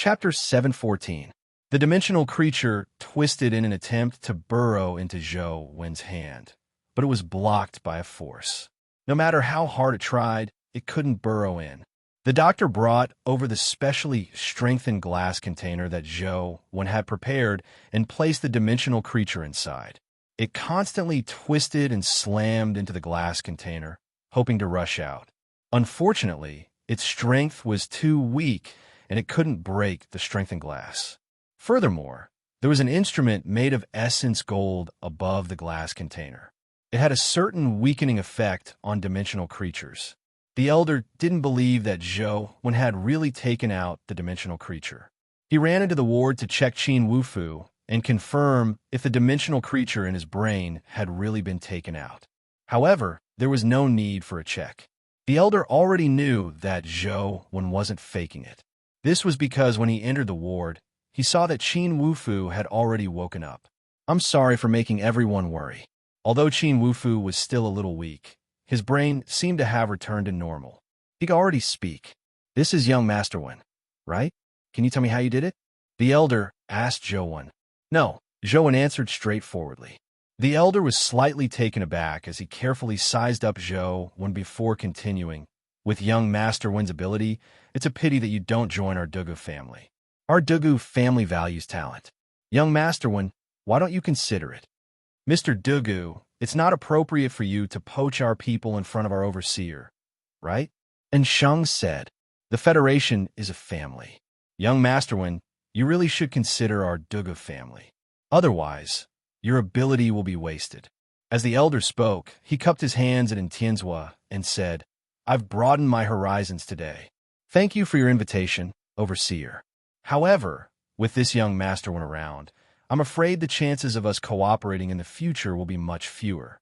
Chapter 714. The dimensional creature twisted in an attempt to burrow into Zhou Wen's hand, but it was blocked by a force. No matter how hard it tried, it couldn't burrow in. The doctor brought over the specially strengthened glass container that Zhou Wen had prepared and placed the dimensional creature inside. It constantly twisted and slammed into the glass container, hoping to rush out. Unfortunately, its strength was too weak and it couldn't break the strengthened glass. Furthermore, there was an instrument made of essence gold above the glass container. It had a certain weakening effect on dimensional creatures. The elder didn't believe that Zhou Wen had really taken out the dimensional creature. He ran into the ward to check Qin Wufu and confirm if the dimensional creature in his brain had really been taken out. However, there was no need for a check. The elder already knew that Zhou Wen wasn't faking it. This was because when he entered the ward, he saw that Qin Wufu had already woken up. I'm sorry for making everyone worry. Although Qin Wufu was still a little weak, his brain seemed to have returned to normal. He could already speak. This is young Master Wen, right? Can you tell me how you did it? The elder asked Zhou Wen. No, Zhou Wen answered straightforwardly. The elder was slightly taken aback as he carefully sized up Zhou Wen before continuing. With young Master Wen's ability, it's a pity that you don't join our Dugu family. Our Dugu family values talent. Young Master Wen, why don't you consider it? Mr. Dugu, it's not appropriate for you to poach our people in front of our overseer, right? And Sheng said, the Federation is a family. Young Master Wen, you really should consider our Dugu family. Otherwise, your ability will be wasted. As the elder spoke, he cupped his hands at Tianzhua and said, I've broadened my horizons today. Thank you for your invitation, overseer. However, with this young Master Wen around, I'm afraid the chances of us cooperating in the future will be much fewer.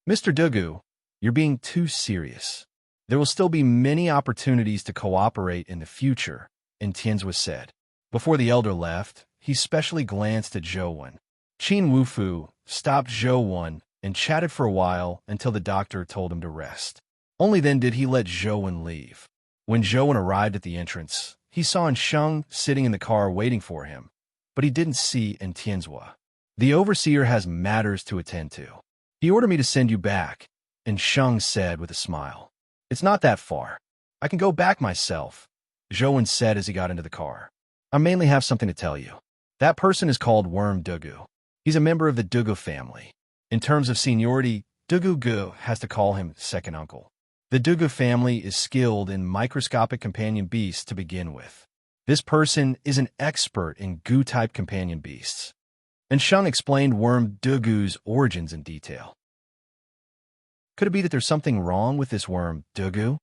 Mr. Dugu, you're being too serious. There will still be many opportunities to cooperate in the future, Tianzhua said. Before the elder left, he specially glanced at Zhou Wen. Qin Wufu stopped Zhou Wen and chatted for a while until the doctor told him to rest. Only then did he let Zhou Wen leave. When Zhou Wen arrived at the entrance, he saw Sheng sitting in the car waiting for him, but he didn't see Tianzhua. The overseer has matters to attend to. He ordered me to send you back, Sheng said with a smile. It's not that far. I can go back myself, Zhou Wen said as he got into the car. I mainly have something to tell you. That person is called Worm Dugu. He's a member of the Dugu family. In terms of seniority, Dugu Gu has to call him second uncle. The Dugu family is skilled in microscopic companion beasts to begin with. This person is an expert in Gu-type companion beasts. Sheng explained Worm Dugu's origins in detail. Could it be that there's something wrong with this Worm Dugu?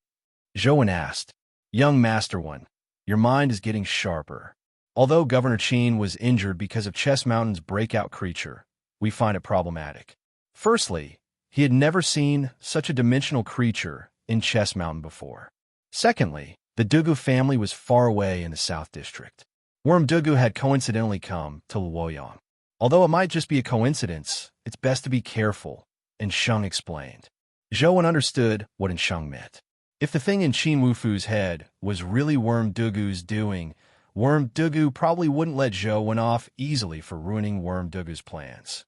Zhou Wen asked. Young Master Wen, your mind is getting sharper. Although Governor Qin was injured because of Chess Mountain's breakout creature, we find it problematic. Firstly, he had never seen such a dimensional creature in Chess Mountain before. Secondly, the Dugu family was far away in the South District. Worm Dugu had coincidentally come to Luoyang. Although it might just be a coincidence, it's best to be careful, Sheng explained. Zhou Wen understood what Sheng meant. If the thing in Qin Wufu's head was really Worm Dugu's doing, Worm Dugu probably wouldn't let Zhou Wen off easily for ruining Worm Dugu's plans.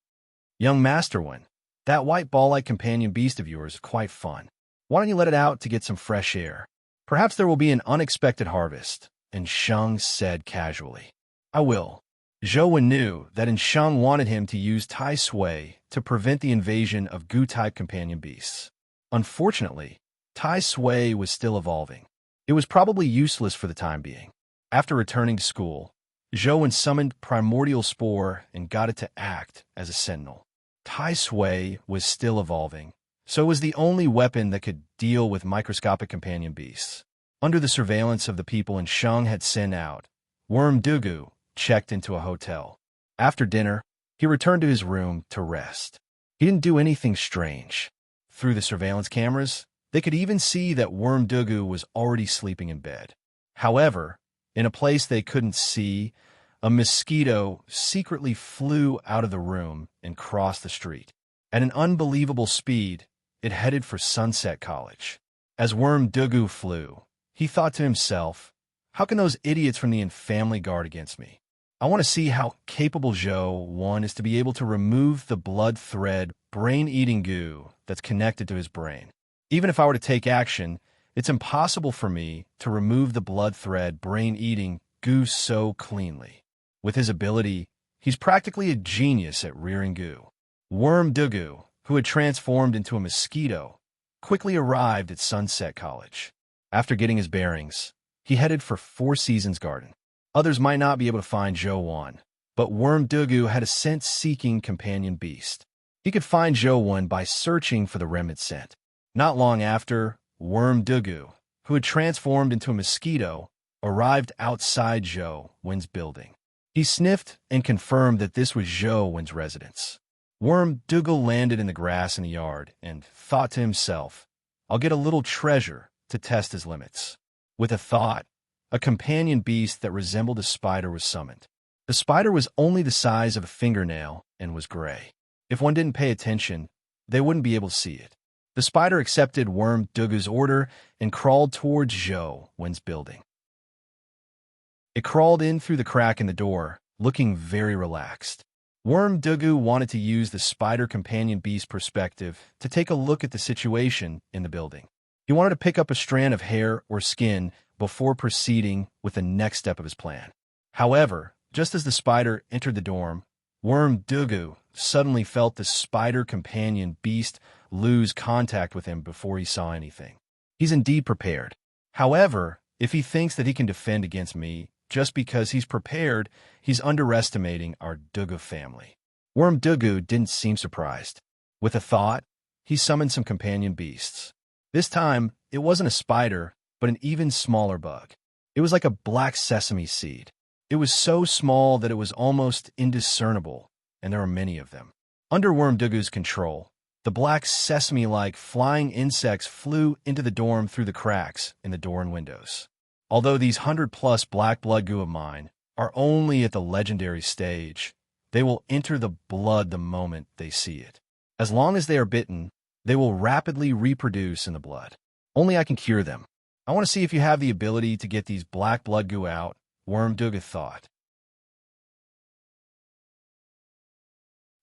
Young Master Wen, that white ball-like companion beast of yours is quite fun. Why don't you let it out to get some fresh air? Perhaps there will be an unexpected harvest, Sheng said casually. I will. Zhou Wen knew that Sheng wanted him to use Tai Sui to prevent the invasion of Gu-type companion beasts. Unfortunately, Tai Sui was still evolving. It was probably useless for the time being. After returning to school, Zhou Wen summoned Primordial Spore and got it to act as a sentinel. Tai Sui was still evolving, so it was the only weapon that could deal with microscopic companion beasts. Under the surveillance of the people Sheng had sent out, Worm Dugu checked into a hotel. After dinner, he returned to his room to rest. He didn't do anything strange. Through the surveillance cameras, they could even see that Worm Dugu was already sleeping in bed. However, in a place they couldn't see, a mosquito secretly flew out of the room and crossed the street. At an unbelievable speed, it headed for Sunset College. As Worm Dugu flew, he thought to himself, How can those idiots from the infamily guard against me? I want to see how capable Zhou one is to be able to remove the blood thread brain-eating goo that's connected to his brain. Even if I were to take action, it's impossible for me to remove the blood thread brain-eating goo so cleanly. With his ability, he's practically a genius at rearing goo. Worm Dugu, who had transformed into a mosquito, quickly arrived at Sunset College. After getting his bearings, he headed for Four Seasons Garden. Others might not be able to find Zhou Wan, but Worm Dugu had a scent-seeking companion beast. He could find Zhou Wan by searching for the remnant scent. Not long after, Worm Dugu, who had transformed into a mosquito, arrived outside Zhou Wan's building. He sniffed and confirmed that this was Zhou Wan's residence. Worm Dugu landed in the grass in the yard and thought to himself, "I'll get a little treasure to test his limits." With a thought, a companion beast that resembled a spider was summoned. The spider was only the size of a fingernail and was gray. If one didn't pay attention, they wouldn't be able to see it. The spider accepted Worm Dugu's order and crawled towards Zhou Wan's building. It crawled in through the crack in the door, looking very relaxed. Worm Dugu wanted to use the spider companion beast perspective to take a look at the situation in the building. He wanted to pick up a strand of hair or skin before proceeding with the next step of his plan. However, just as the spider entered the dorm, Worm Dugu suddenly felt the spider companion beast lose contact with him before he saw anything. He's indeed prepared. However, if he thinks that he can defend against me just because he's prepared, he's underestimating our Dugu family. Worm Dugu didn't seem surprised. With a thought, he summoned some companion beasts. This time, it wasn't a spider, but an even smaller bug. It was like a black sesame seed. It was so small that it was almost indiscernible, and there were many of them. Under Worm Dugu's control, the black sesame-like flying insects flew into the dorm through the cracks in the door and windows. Although these 100-plus black blood goo of mine are only at the legendary stage, they will enter the blood the moment they see it. As long as they are bitten, they will rapidly reproduce in the blood. Only I can cure them. I want to see if you have the ability to get these black blood goo out, Worm Dugu thought.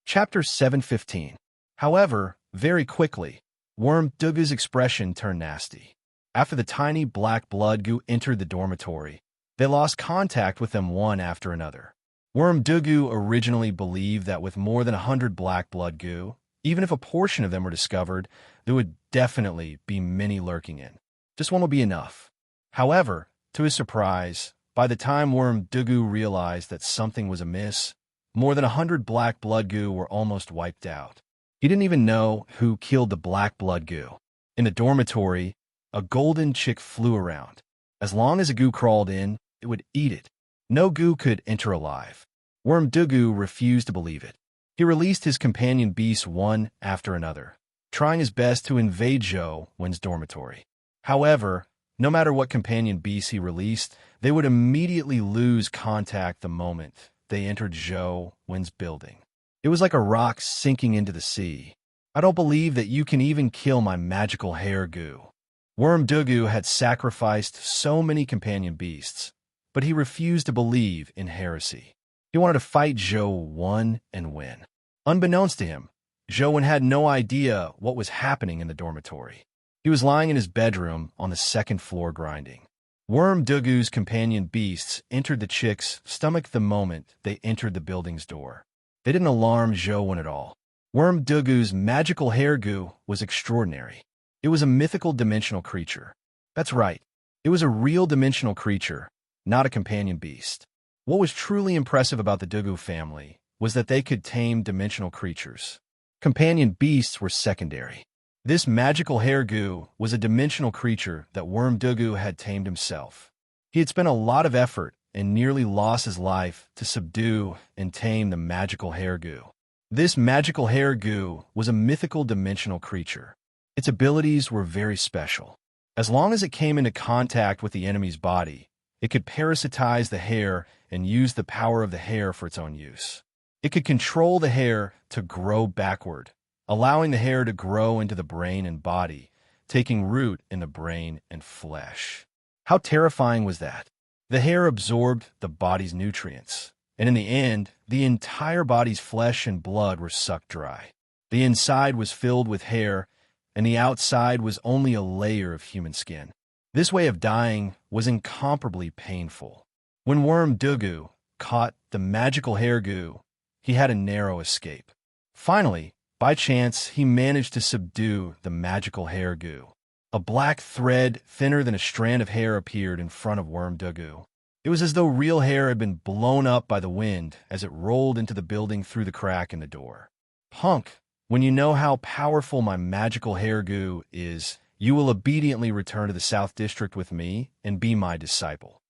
Chapter 7:15. However, very quickly, Worm Dugu's expression turned nasty. After the tiny black blood goo entered the dormitory, they lost contact with them one after another. Worm Dugu originally believed that with more than 100 black blood goo, even if a portion of them were discovered, there would definitely be many lurking in. Just one will be enough. However, to his surprise, by the time Worm Dugu realized that something was amiss, more than 100 black blood goo were almost wiped out. He didn't even know who killed the black blood goo. In the dormitory, a golden chick flew around. As long as a goo crawled in, it would eat it. No goo could enter alive. Worm Dugu refused to believe it. He released his companion beasts one after another, trying his best to invade Zhou Wan's dormitory. However, no matter what companion beasts he released, they would immediately lose contact the moment they entered Zhou Wan's building. It was like a rock sinking into the sea. I don't believe that you can even kill my magical hair goo. Worm Dugu had sacrificed so many companion beasts, but he refused to believe in heresy. He wanted to fight Zhou Wan and win. Unbeknownst to him, Zhou Wan had no idea what was happening in the dormitory. He was lying in his bedroom on the second floor grinding. Worm Dugu's companion beasts entered the chick's stomach the moment they entered the building's door. They didn't alarm Zhou Wan at all. Worm Dugu's magical hair goo was extraordinary. It was a mythical dimensional creature. That's right, it was a real dimensional creature, not a companion beast. What was truly impressive about the Dugu family was that they could tame dimensional creatures. Companion beasts were secondary. This magical hair goo was a dimensional creature that Worm Dugu had tamed himself. He had spent a lot of effort and nearly lost his life to subdue and tame the magical hair goo. This magical hair goo was a mythical dimensional creature. Its abilities were very special. As long as it came into contact with the enemy's body, it could parasitize the hair and use the power of the hair for its own use. It could control the hair to grow backward, allowing the hair to grow into the brain and body, taking root in the brain and flesh. How terrifying was that? The hair absorbed the body's nutrients, and in the end, the entire body's flesh and blood were sucked dry. The inside was filled with hair, and the outside was only a layer of human skin. This way of dying was incomparably painful. When Worm Dugu caught the magical hair goo, he had a narrow escape. Finally, by chance, he managed to subdue the magical hair goo. A black thread, thinner than a strand of hair, appeared in front of Worm Dugu. It was as though real hair had been blown up by the wind as it rolled into the building through the crack in the door. "Punk, when you know how powerful my magical hair goo is, you will obediently return to the South District with me and be my disciple."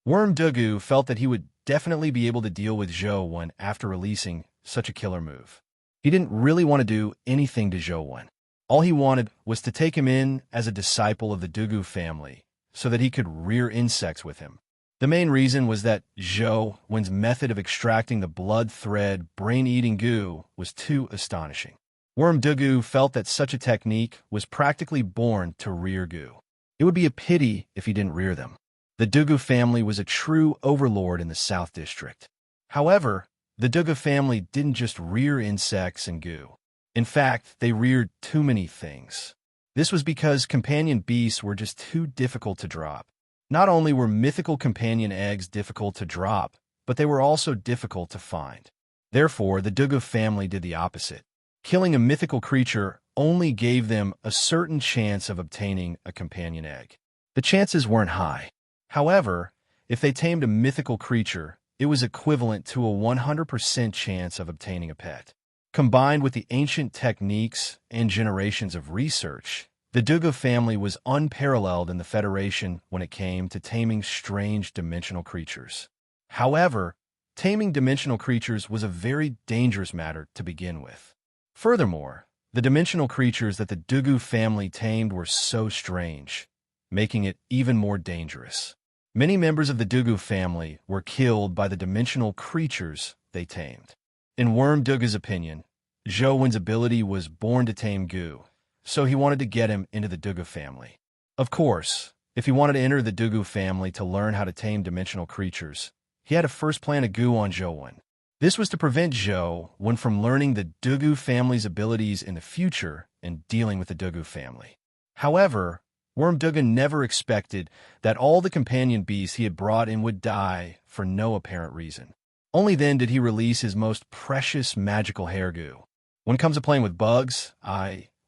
Worm Dugu felt that he would definitely be able to deal with Zhou after releasing such a killer move. He didn't really want to do anything to Zhou. All he wanted was to take him in as a disciple of the Dugu family so that he could rear insects with him. The main reason was that Zhou's method of extracting the blood thread brain-eating goo was too astonishing. Worm Dugu felt that such a technique was practically born to rear goo. It would be a pity if he didn't rear them. The Dugu family was a true overlord in the South District. However, the Dugu family didn't just rear insects and goo. In fact, they reared too many things. This was because companion beasts were just too difficult to drop. Not only were mythical companion eggs difficult to drop, but they were also difficult to find. Therefore, the Dugu family did the opposite. Killing a mythical creature only gave them a certain chance of obtaining a companion egg. The chances weren't high. However, if they tamed a mythical creature, it was equivalent to a 100% chance of obtaining a pet. Combined with the ancient techniques and generations of research, the Dugu family was unparalleled in the Federation when it came to taming strange dimensional creatures. However, taming dimensional creatures was a very dangerous matter to begin with. Furthermore, the dimensional creatures that the Dugu family tamed were so strange, making it even more dangerous. Many members of the Dugu family were killed by the dimensional creatures they tamed. In Worm Dugu's opinion, Zhou's ability was born to tame goo, so he wanted to get him into the Dugu family. Of course, if he wanted to enter the Dugu family to learn how to tame dimensional creatures, he had to first plant a goo on Zhou. This was to prevent Zhou from learning the Dugu family's abilities in the future and dealing with the Dugu family. However, Worm Dugu never expected that all the companion beasts he had brought in would die for no apparent reason. Only then did he release his most precious magical hair goo. When it comes to playing with bugs,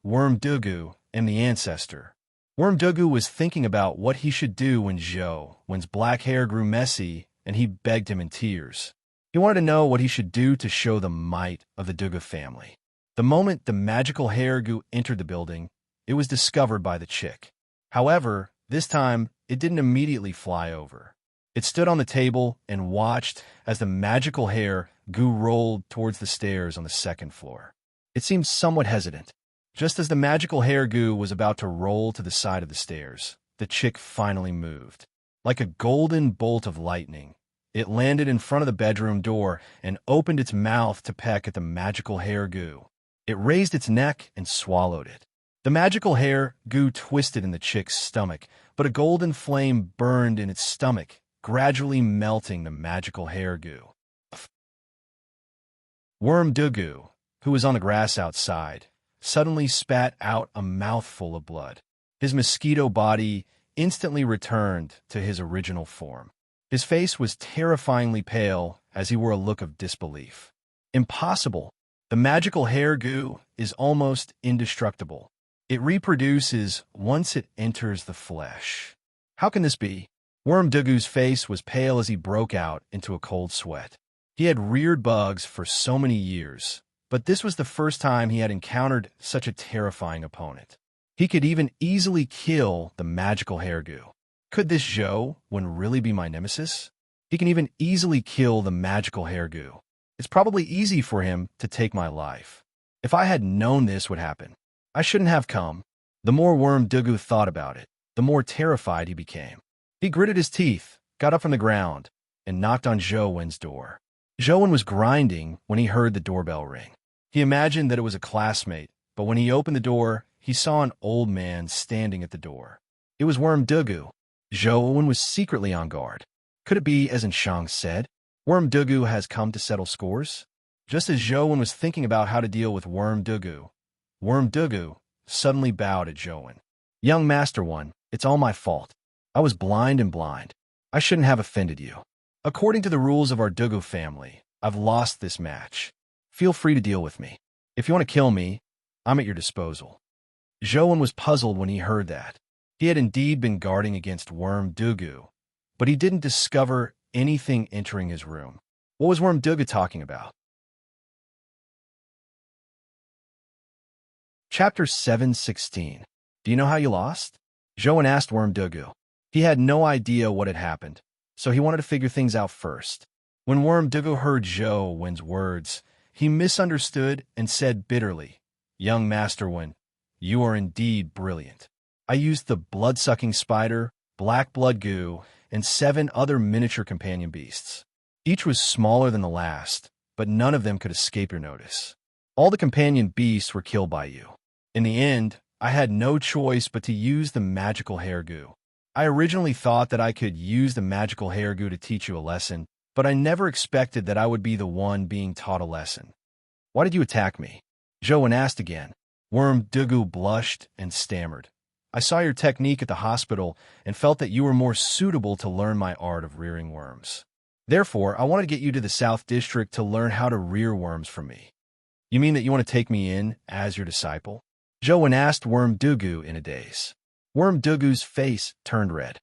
Worm Dugu, am the ancestor. Worm Dugu was thinking about what he should do when Zhou's black hair grew messy and he begged him in tears. He wanted to know what he should do to show the might of the Dugu family. The moment the magical hair goo entered the building, it was discovered by the chick. However, this time, it didn't immediately fly over. It stood on the table and watched as the magical hair goo rolled towards the stairs on the second floor. It seemed somewhat hesitant. Just as the magical hair goo was about to roll to the side of the stairs, the chick finally moved. Like a golden bolt of lightning, it landed in front of the bedroom door and opened its mouth to peck at the magical hair goo. It raised its neck and swallowed it. The magical hair goo twisted in the chick's stomach, but a golden flame burned in its stomach, gradually melting the magical hair goo. Worm Dugu, who was on the grass outside, suddenly spat out a mouthful of blood. His mosquito body instantly returned to his original form. His face was terrifyingly pale as he wore a look of disbelief. Impossible! The magical hair goo is almost indestructible. It reproduces once it enters the flesh. How can this be? Worm Dugu's face was pale as he broke out into a cold sweat. He had reared bugs for so many years, but this was the first time he had encountered such a terrifying opponent. He could even easily kill the magical hair goo. Could this Zhou really be my nemesis? He can even easily kill the magical hair goo. It's probably easy for him to take my life. If I had known this would happen, I shouldn't have come. The more Worm Dugu thought about it, the more terrified he became. He gritted his teeth, got up from the ground, and knocked on Zhou's door. Zhou was grinding when he heard the doorbell ring. He imagined that it was a classmate, but when he opened the door, he saw an old man standing at the door. It was Worm Dugu. Zhou was secretly on guard. Could it be, as Shang said, Worm Dugu has come to settle scores? Just as Zhou was thinking about how to deal with Worm Dugu suddenly bowed at Zhou. Young Master One, it's all my fault. I was blind. I shouldn't have offended you. According to the rules of our Dugu family, I've lost this match. Feel free to deal with me. If you want to kill me, I'm at your disposal. Zhou was puzzled when he heard that. He had indeed been guarding against Worm Dugu, but he didn't discover anything entering his room. What was Worm Dugu talking about? Chapter 7:16. Do you know how you lost? Zhou asked Worm Dugu. He had no idea what had happened, so he wanted to figure things out first. When Worm Dugu heard Zhou's words, he misunderstood and said bitterly, Young Master Wen, you are indeed brilliant. I used the blood-sucking spider, black blood goo, and 7 other miniature companion beasts. Each was smaller than the last, but none of them could escape your notice. All the companion beasts were killed by you. In the end, I had no choice but to use the magical hair goo. I originally thought that I could use the magical hair goo to teach you a lesson, but I never expected that I would be the one being taught a lesson. Why did you attack me? Zhou asked again. Worm Dugu blushed and stammered. I saw your technique at the hospital and felt that you were more suitable to learn my art of rearing worms. Therefore, I wanted to get you to the South District to learn how to rear worms from me. You mean that you want to take me in as your disciple? Zhou asked Worm Dugu in a daze. Worm Dugu's face turned red.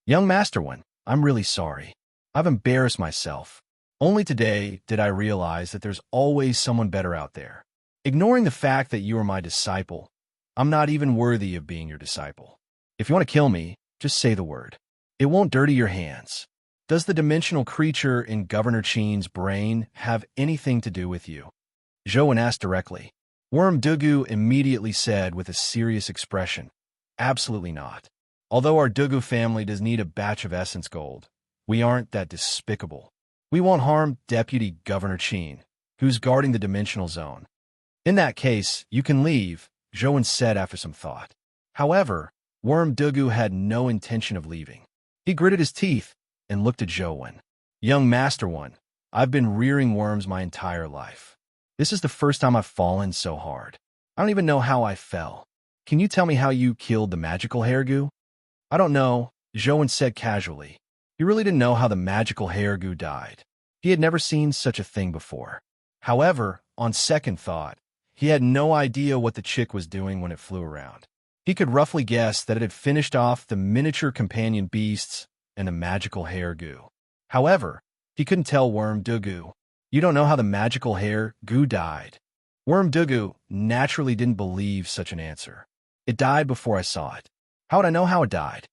Young Master One, I'm really sorry. I've embarrassed myself. Only today did I realize that there's always someone better out there. Ignoring the fact that you are my disciple, I'm not even worthy of being your disciple. If you want to kill me, just say the word. It won't dirty your hands. Does the dimensional creature in Governor Qin's brain have anything to do with you? Zhou asked directly. Worm Dugu immediately said with a serious expression, Absolutely not. Although our Dugu family does need a batch of essence gold, we aren't that despicable. We won't harm Deputy Governor Qin, who's guarding the dimensional zone. In that case, you can leave, Zhou said after some thought. However, Worm Dugu had no intention of leaving. He gritted his teeth and looked at Zhou. Young Master One, I've been rearing worms my entire life. This is the first time I've fallen so hard. I don't even know how I fell. Can you tell me how you killed the magical hair goo? I don't know, Zhou said casually. He really didn't know how the magical hair goo died. He had never seen such a thing before. However, on second thought, he had no idea what the chick was doing when it flew around. He could roughly guess that it had finished off the miniature companion beasts and the magical hair goo. However, he couldn't tell Worm Dugu. You don't know how the magical hair goo died. Worm Dugu naturally didn't believe such an answer. It died before I saw it. How would I know how it died?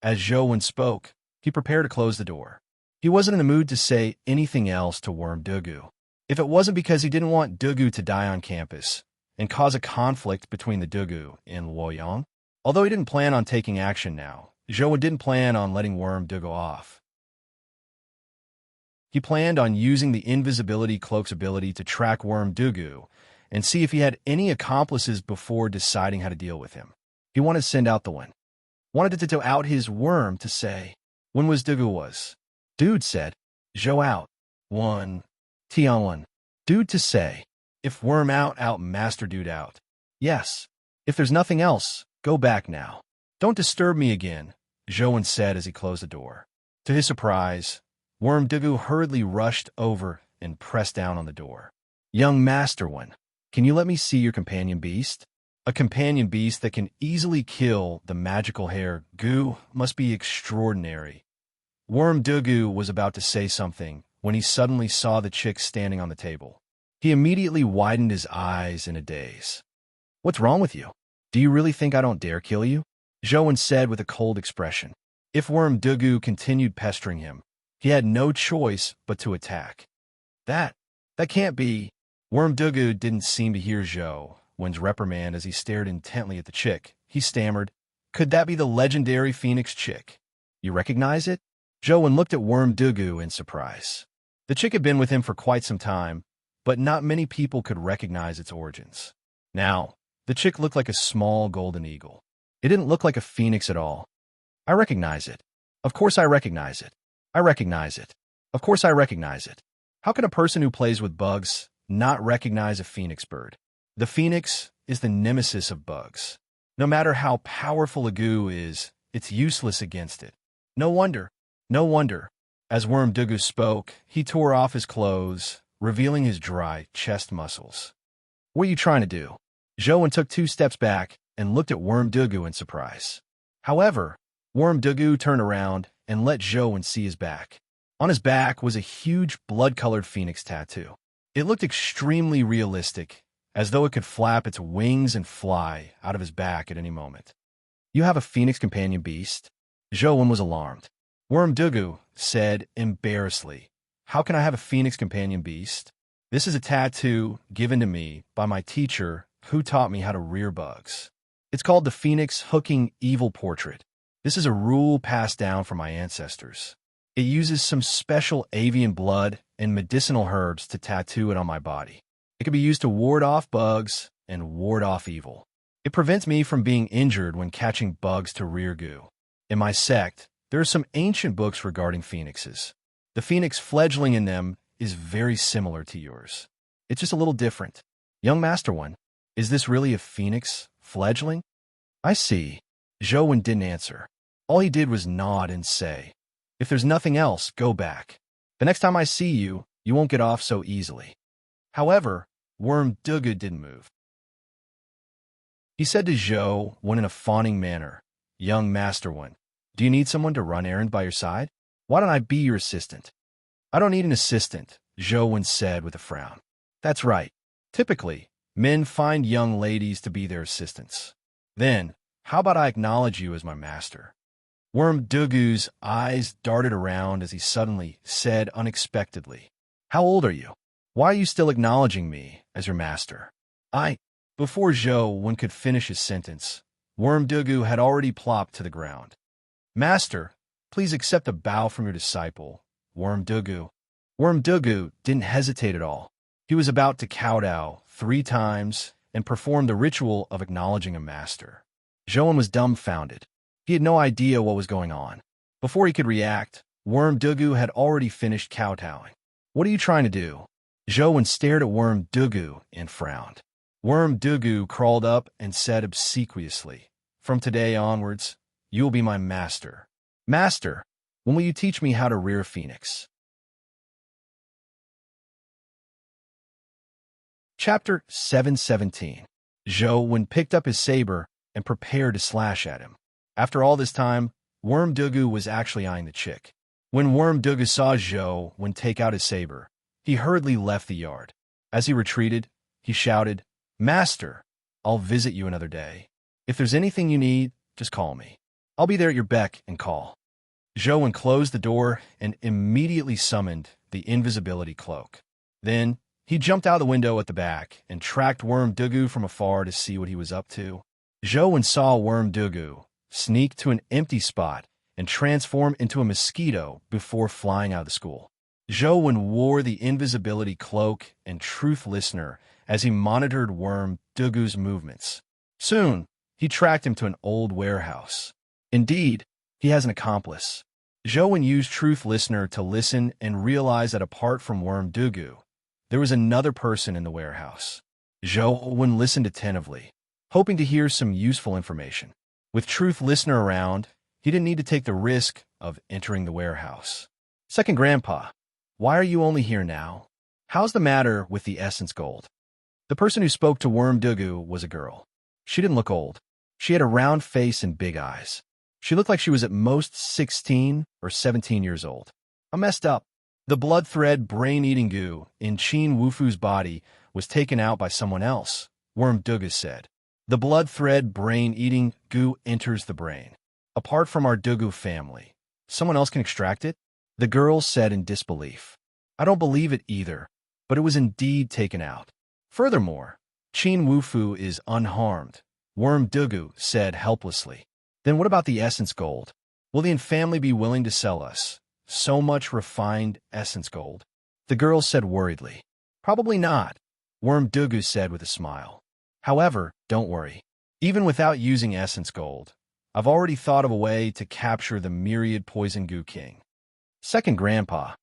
As Zhou spoke, he prepared to close the door. He wasn't in the mood to say anything else to Worm Dugu. If it wasn't because he didn't want Dugu to die on campus and cause a conflict between the Dugu and Luoyang. Although he didn't plan on taking action now, Zhou didn't plan on letting Worm Dugu off. He planned on using the invisibility cloak's ability to track Worm Dugu and see if he had any accomplices before deciding how to deal with him. He wanted to send out the one. Wanted to out his worm to say, when was Dugu was? Dude said, Zhou out. One. Tian one. Dude to say, if worm out, master dude out. Yes. If there's nothing else, go back now. Don't disturb me again, Zhou said as he closed the door. To his surprise, Worm Dugu hurriedly rushed over and pressed down on the door. Young Master One, can you let me see your companion beast? A companion beast that can easily kill the magical hair goo must be extraordinary. Worm Dugu was about to say something when he suddenly saw the chick standing on the table. He immediately widened his eyes in a daze. What's wrong with you? Do you really think I don't dare kill you? Zhou said with a cold expression. If Worm Dugu continued pestering him, he had no choice but to attack. That can't be. Worm Dugu didn't seem to hear Zhou's reprimand as he stared intently at the chick. He stammered, Could that be the legendary Phoenix chick? You recognize it? Zhou looked at Worm Dugu in surprise. The chick had been with him for quite some time, but not many people could recognize its origins. Now, the chick looked like a small golden eagle. It didn't look like a phoenix at all. I recognize it. Of course I recognize it. I recognize it. Of course I recognize it. How can a person who plays with bugs not recognize a phoenix bird? The phoenix is the nemesis of bugs. No matter how powerful a goo is, it's useless against it. No wonder. No wonder. As Worm Dugu spoke, he tore off his clothes, revealing his dry chest muscles. What are you trying to do? Zhou took 2 steps back and looked at Worm Dugu in surprise. However, Worm Dugu turned around and let Zhou see his back. On his back was a huge blood-colored phoenix tattoo. It looked extremely realistic, as though it could flap its wings and fly out of his back at any moment. You have a phoenix companion beast? Zhou was alarmed. Worm Dugu said embarrassedly, How can I have a phoenix companion beast? This is a tattoo given to me by my teacher who taught me how to rear bugs. It's called the Phoenix Hooking Evil Portrait. This is a rule passed down from my ancestors. It uses some special avian blood and medicinal herbs to tattoo it on my body. It can be used to ward off bugs and ward off evil. It prevents me from being injured when catching bugs to rear goo. In my sect, there are some ancient books regarding phoenixes. The phoenix fledgling in them is very similar to yours. It's just a little different. Young Master One, is this really a phoenix fledgling? I see. Zhou didn't answer. All he did was nod and say, If there's nothing else, go back. The next time I see you, you won't get off so easily. However, Worm Dugu didn't move. He said to Zhou in a fawning manner, Young Master One, do you need someone to run errands by your side? Why don't I be your assistant? I don't need an assistant, Zhou said with a frown. That's right. Typically, men find young ladies to be their assistants. Then, how about I acknowledge you as my master? Worm Dugu's eyes darted around as he suddenly said unexpectedly, How old are you? Why are you still acknowledging me as your master? Before Zhou could finish his sentence, Worm Dugu had already plopped to the ground. Master, please accept a bow from your disciple, Worm Dugu. Worm Dugu didn't hesitate at all. He was about to kowtow 3 times and perform the ritual of acknowledging a master. Zhou was dumbfounded. He had no idea what was going on. Before he could react, Worm Dugu had already finished kowtowing. What are you trying to do? Zhou stared at Worm Dugu and frowned. Worm Dugu crawled up and said obsequiously, From today onwards, you will be my master. Master, when will you teach me how to rear a phoenix? Chapter 717. Zhou picked up his saber and prepared to slash at him. After all this time, Worm Dugu was actually eyeing the chick. When Worm Dugu saw Zhou take out his saber, he hurriedly left the yard. As he retreated, he shouted, Master, I'll visit you another day. If there's anything you need, just call me. I'll be there at your beck and call. Zhou closed the door and immediately summoned the invisibility cloak. Then, he jumped out the window at the back and tracked Worm Dugu from afar to see what he was up to. Zhou saw Worm Dugu sneak to an empty spot and transform into a mosquito before flying out of the school. Zhou wore the invisibility cloak and truth listener as he monitored Worm Dugu's movements. Soon, he tracked him to an old warehouse. Indeed, he has an accomplice. Zhou used truth listener to listen and realized that apart from Worm Dugu, there was another person in the warehouse. Zhou listened attentively, hoping to hear some useful information. With truth listener around, he didn't need to take the risk of entering the warehouse. Second Grandpa, why are you only here now? How's the matter with the essence gold? The person who spoke to Worm Dugu was a girl. She didn't look old. She had a round face and big eyes. She looked like she was at most 16 or 17 years old. I messed up. The blood thread brain-eating goo in Qin Wufu's body was taken out by someone else, Worm Dugu said. The blood thread brain-eating goo enters the brain. Apart from our Dugu family, someone else can extract it? The girl said in disbelief. I don't believe it either, but it was indeed taken out. Furthermore, Qin Wufu is unharmed, Worm Dugu said helplessly. Then what about the essence gold? Will the family be willing to sell us so much refined essence gold? The girl said worriedly. Probably not, Worm Dugu said with a smile. However, don't worry. Even without using essence gold, I've already thought of a way to capture the myriad poison goo king. Second Grandpa,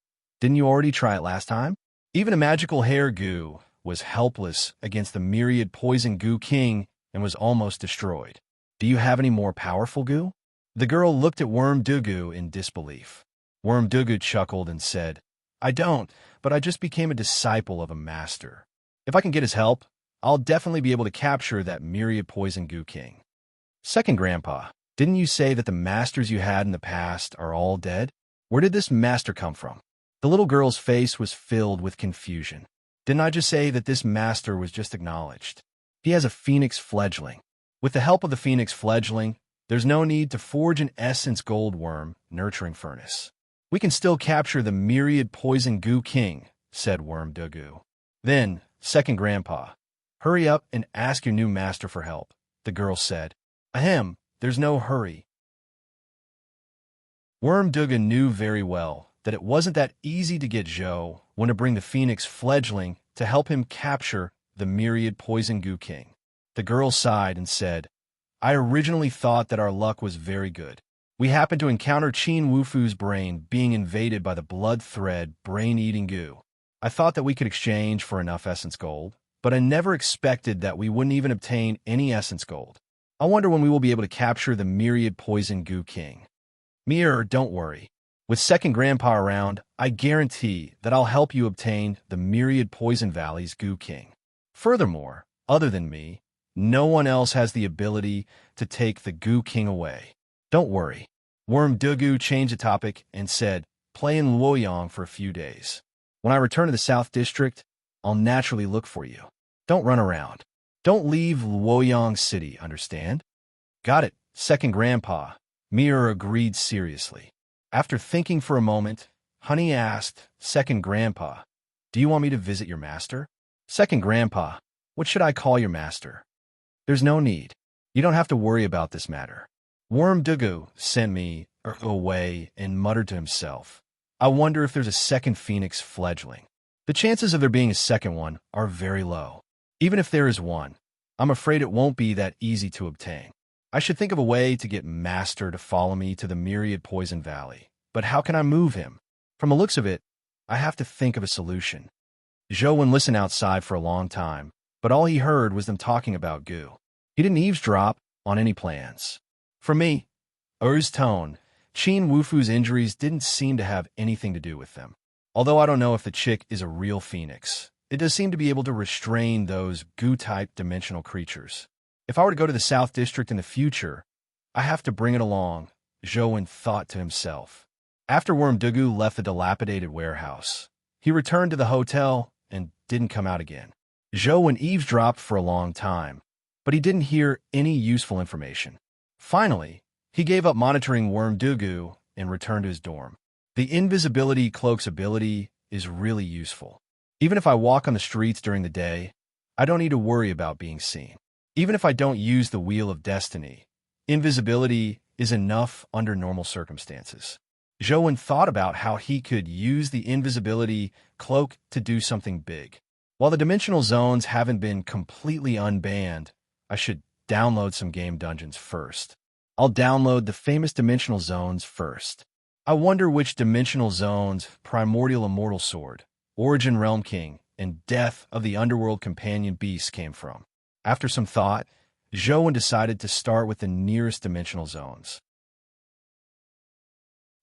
didn't you already try it last time? Even a magical hair goo was helpless against the myriad poison goo king and was almost destroyed. Do you have any more powerful goo? The girl looked at Worm Dugu in disbelief. Worm Dugu chuckled and said, I don't, but I just became a disciple of a master. If I can get his help, I'll definitely be able to capture that myriad poison goo king. Second Grandpa, didn't you say that the masters you had in the past are all dead? Where did this master come from? The little girl's face was filled with confusion. Didn't I just say that this master was just acknowledged? He has a phoenix fledgling. With the help of the phoenix fledgling, there's no need to forge an essence gold worm nurturing furnace. We can still capture the myriad poison goo king, said Worm Dugu. Then, Second Grandpa, hurry up and ask your new master for help, the girl said. Ahem, there's no hurry. Worm Dugu knew very well that it wasn't that easy to get Zhou when to bring the phoenix fledgling to help him capture the myriad poison goo king. The girl sighed and said, I originally thought that our luck was very good. We happened to encounter Qin Wufu's brain being invaded by the blood thread brain-eating goo. I thought that we could exchange for enough essence gold, but I never expected that we wouldn't even obtain any essence gold. I wonder when we will be able to capture the myriad poison goo king. Mirror, don't worry. With Second Grandpa around, I guarantee that I'll help you obtain the myriad poison valley's goo king. Furthermore, other than me, no one else has the ability to take the goo king away. Don't worry. Worm Dugu changed the topic and said, play in Luoyang for a few days. When I return to the South District, I'll naturally look for you. Don't run around. Don't leave Luoyang City, understand? Got it, Second Grandpa. Mirror agreed seriously. After thinking for a moment, Honey asked, Second Grandpa, do you want me to visit your master? Second Grandpa, what should I call your master? There's no need. You don't have to worry about this matter. Worm Dugu sent me away and muttered to himself, I wonder if there's a second phoenix fledgling. The chances of there being a second one are very low. Even if there is one, I'm afraid it won't be that easy to obtain. I should think of a way to get Master to follow me to the Myriad Poison Valley. But how can I move him? From the looks of it, I have to think of a solution. Zhou listened outside for a long time, but all he heard was them talking about goo. He didn't eavesdrop on any plans. For me, Er's tone, Qin Wufu's injuries didn't seem to have anything to do with them. Although I don't know if the chick is a real phoenix, it does seem to be able to restrain those goo-type dimensional creatures. If I were to go to the South District in the future, I have to bring it along, Zhou thought to himself. After Worm Dugu left the dilapidated warehouse, he returned to the hotel and didn't come out again. Zhou eavesdropped for a long time, but he didn't hear any useful information. Finally, he gave up monitoring Worm Dugu and returned to his dorm. The invisibility cloak's ability is really useful. Even if I walk on the streets during the day, I don't need to worry about being seen. Even if I don't use the Wheel of Destiny, invisibility is enough under normal circumstances. Zhou thought about how he could use the invisibility cloak to do something big. While the dimensional zones haven't been completely unbanned, I should download some game dungeons first. I'll download the famous dimensional zones first. I wonder which dimensional zones Primordial Immortal Sword, Origin Realm King, and Death of the Underworld Companion Beast came from. After some thought, Zhou decided to start with the nearest dimensional zones.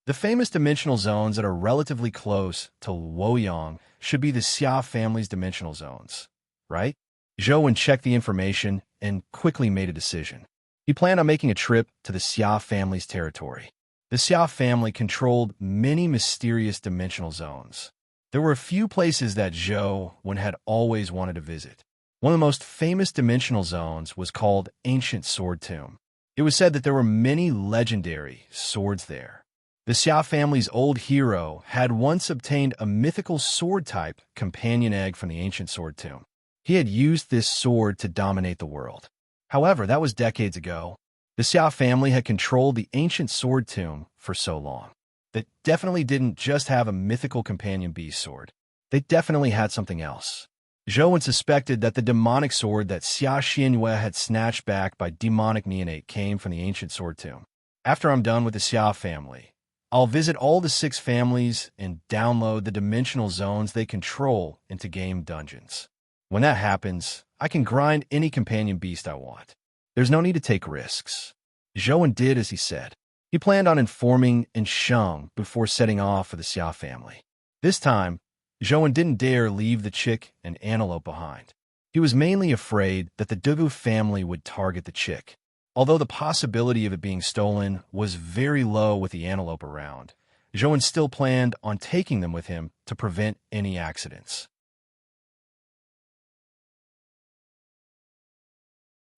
The famous dimensional zones that are relatively close to Luoyang should be the Xia family's dimensional zones, right? Zhou checked the information and quickly made a decision. He planned on making a trip to the Xia family's territory. The Xia family controlled many mysterious dimensional zones. There were a few places that Zhou had always wanted to visit. One of the most famous dimensional zones was called Ancient Sword Tomb. It was said that there were many legendary swords there. The Xia family's old hero had once obtained a mythical sword-type companion egg from the Ancient Sword Tomb. He had used this sword to dominate the world. However, that was decades ago. The Xia family had controlled the Ancient Sword Tomb for so long. They definitely didn't just have a mythical companion beast sword. They definitely had something else. Zhou suspected that the demonic sword that Xia Xianyue had snatched back by demonic neonate came from the ancient sword tomb. After I'm done with the Xia family, I'll visit all the 6 families and download the dimensional zones they control into game dungeons. When that happens, I can grind any companion beast I want. There's no need to take risks. Zhou did as he said. He planned on informing Sheng before setting off for the Xia family. This time, Zhou didn't dare leave the chick and antelope behind. He was mainly afraid that the Dugu family would target the chick. Although the possibility of it being stolen was very low with the antelope around, Zhou still planned on taking them with him to prevent any accidents.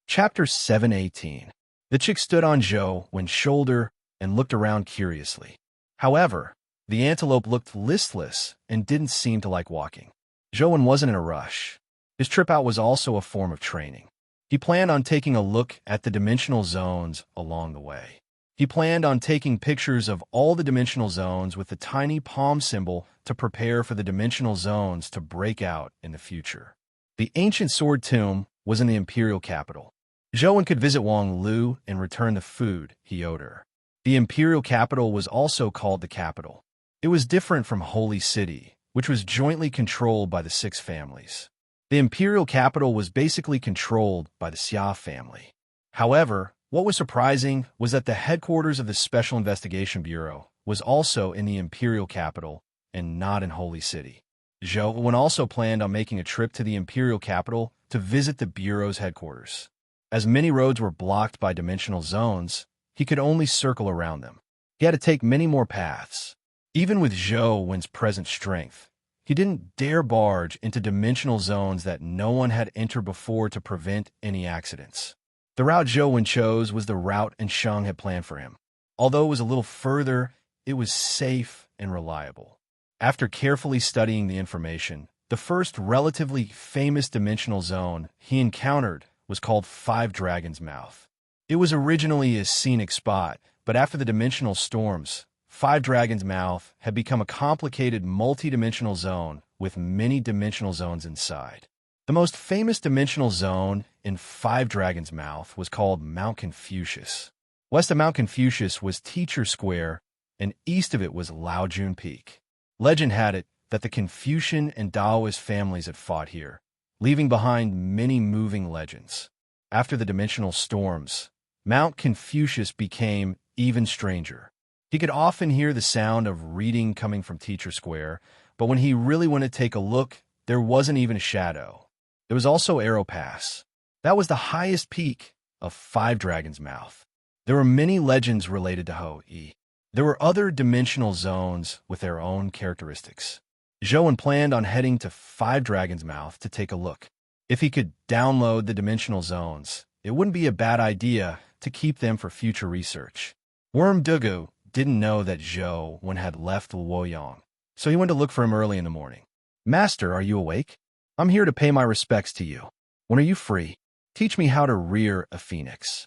Chapter 718. The chick stood on Zhou's shoulder and looked around curiously. However, the antelope looked listless and didn't seem to like walking. Zhou wasn't in a rush. His trip out was also a form of training. He planned on taking a look at the dimensional zones along the way. He planned on taking pictures of all the dimensional zones with the tiny palm symbol to prepare for the dimensional zones to break out in the future. The ancient sword tomb was in the imperial capital. Zhou could visit Wang Lu and return the food he owed her. The imperial capital was also called the capital. It was different from Holy City, which was jointly controlled by the 6 families. The imperial capital was basically controlled by the Xia family. However, what was surprising was that the headquarters of the Special Investigation Bureau was also in the imperial capital and not in Holy City. Zhou also planned on making a trip to the imperial capital to visit the bureau's headquarters. As many roads were blocked by dimensional zones, he could only circle around them. He had to take many more paths. Even with Zhou's present strength, he didn't dare barge into dimensional zones that no one had entered before to prevent any accidents. The route Zhou chose was the route Sheng had planned for him. Although it was a little further, it was safe and reliable. After carefully studying the information, the first relatively famous dimensional zone he encountered was called Five Dragons' Mouth. It was originally a scenic spot, but after the dimensional storms, Five Dragons' Mouth had become a complicated multi-dimensional zone with many dimensional zones inside. The most famous dimensional zone in Five Dragons' Mouth was called Mount Confucius. West of Mount Confucius was Teacher Square, and east of it was Laojun Peak. Legend had it that the Confucian and Taoist families had fought here, leaving behind many moving legends. After the dimensional storms, Mount Confucius became even stranger. He could often hear the sound of reading coming from Teacher Square, but when he really went to take a look, there wasn't even a shadow. There was also Arrow Pass. That was the highest peak of Five Dragons' Mouth. There were many legends related to Hou-Yi. There were other dimensional zones with their own characteristics. Zhou planned on heading to Five Dragons' Mouth to take a look. If he could download the dimensional zones, it wouldn't be a bad idea to keep them for future research. Worm Dugu didn't know that Zhou had left Luoyang, so he went to look for him early in the morning. "Master, are you awake? I'm here to pay my respects to you. When are you free? Teach me how to rear a phoenix."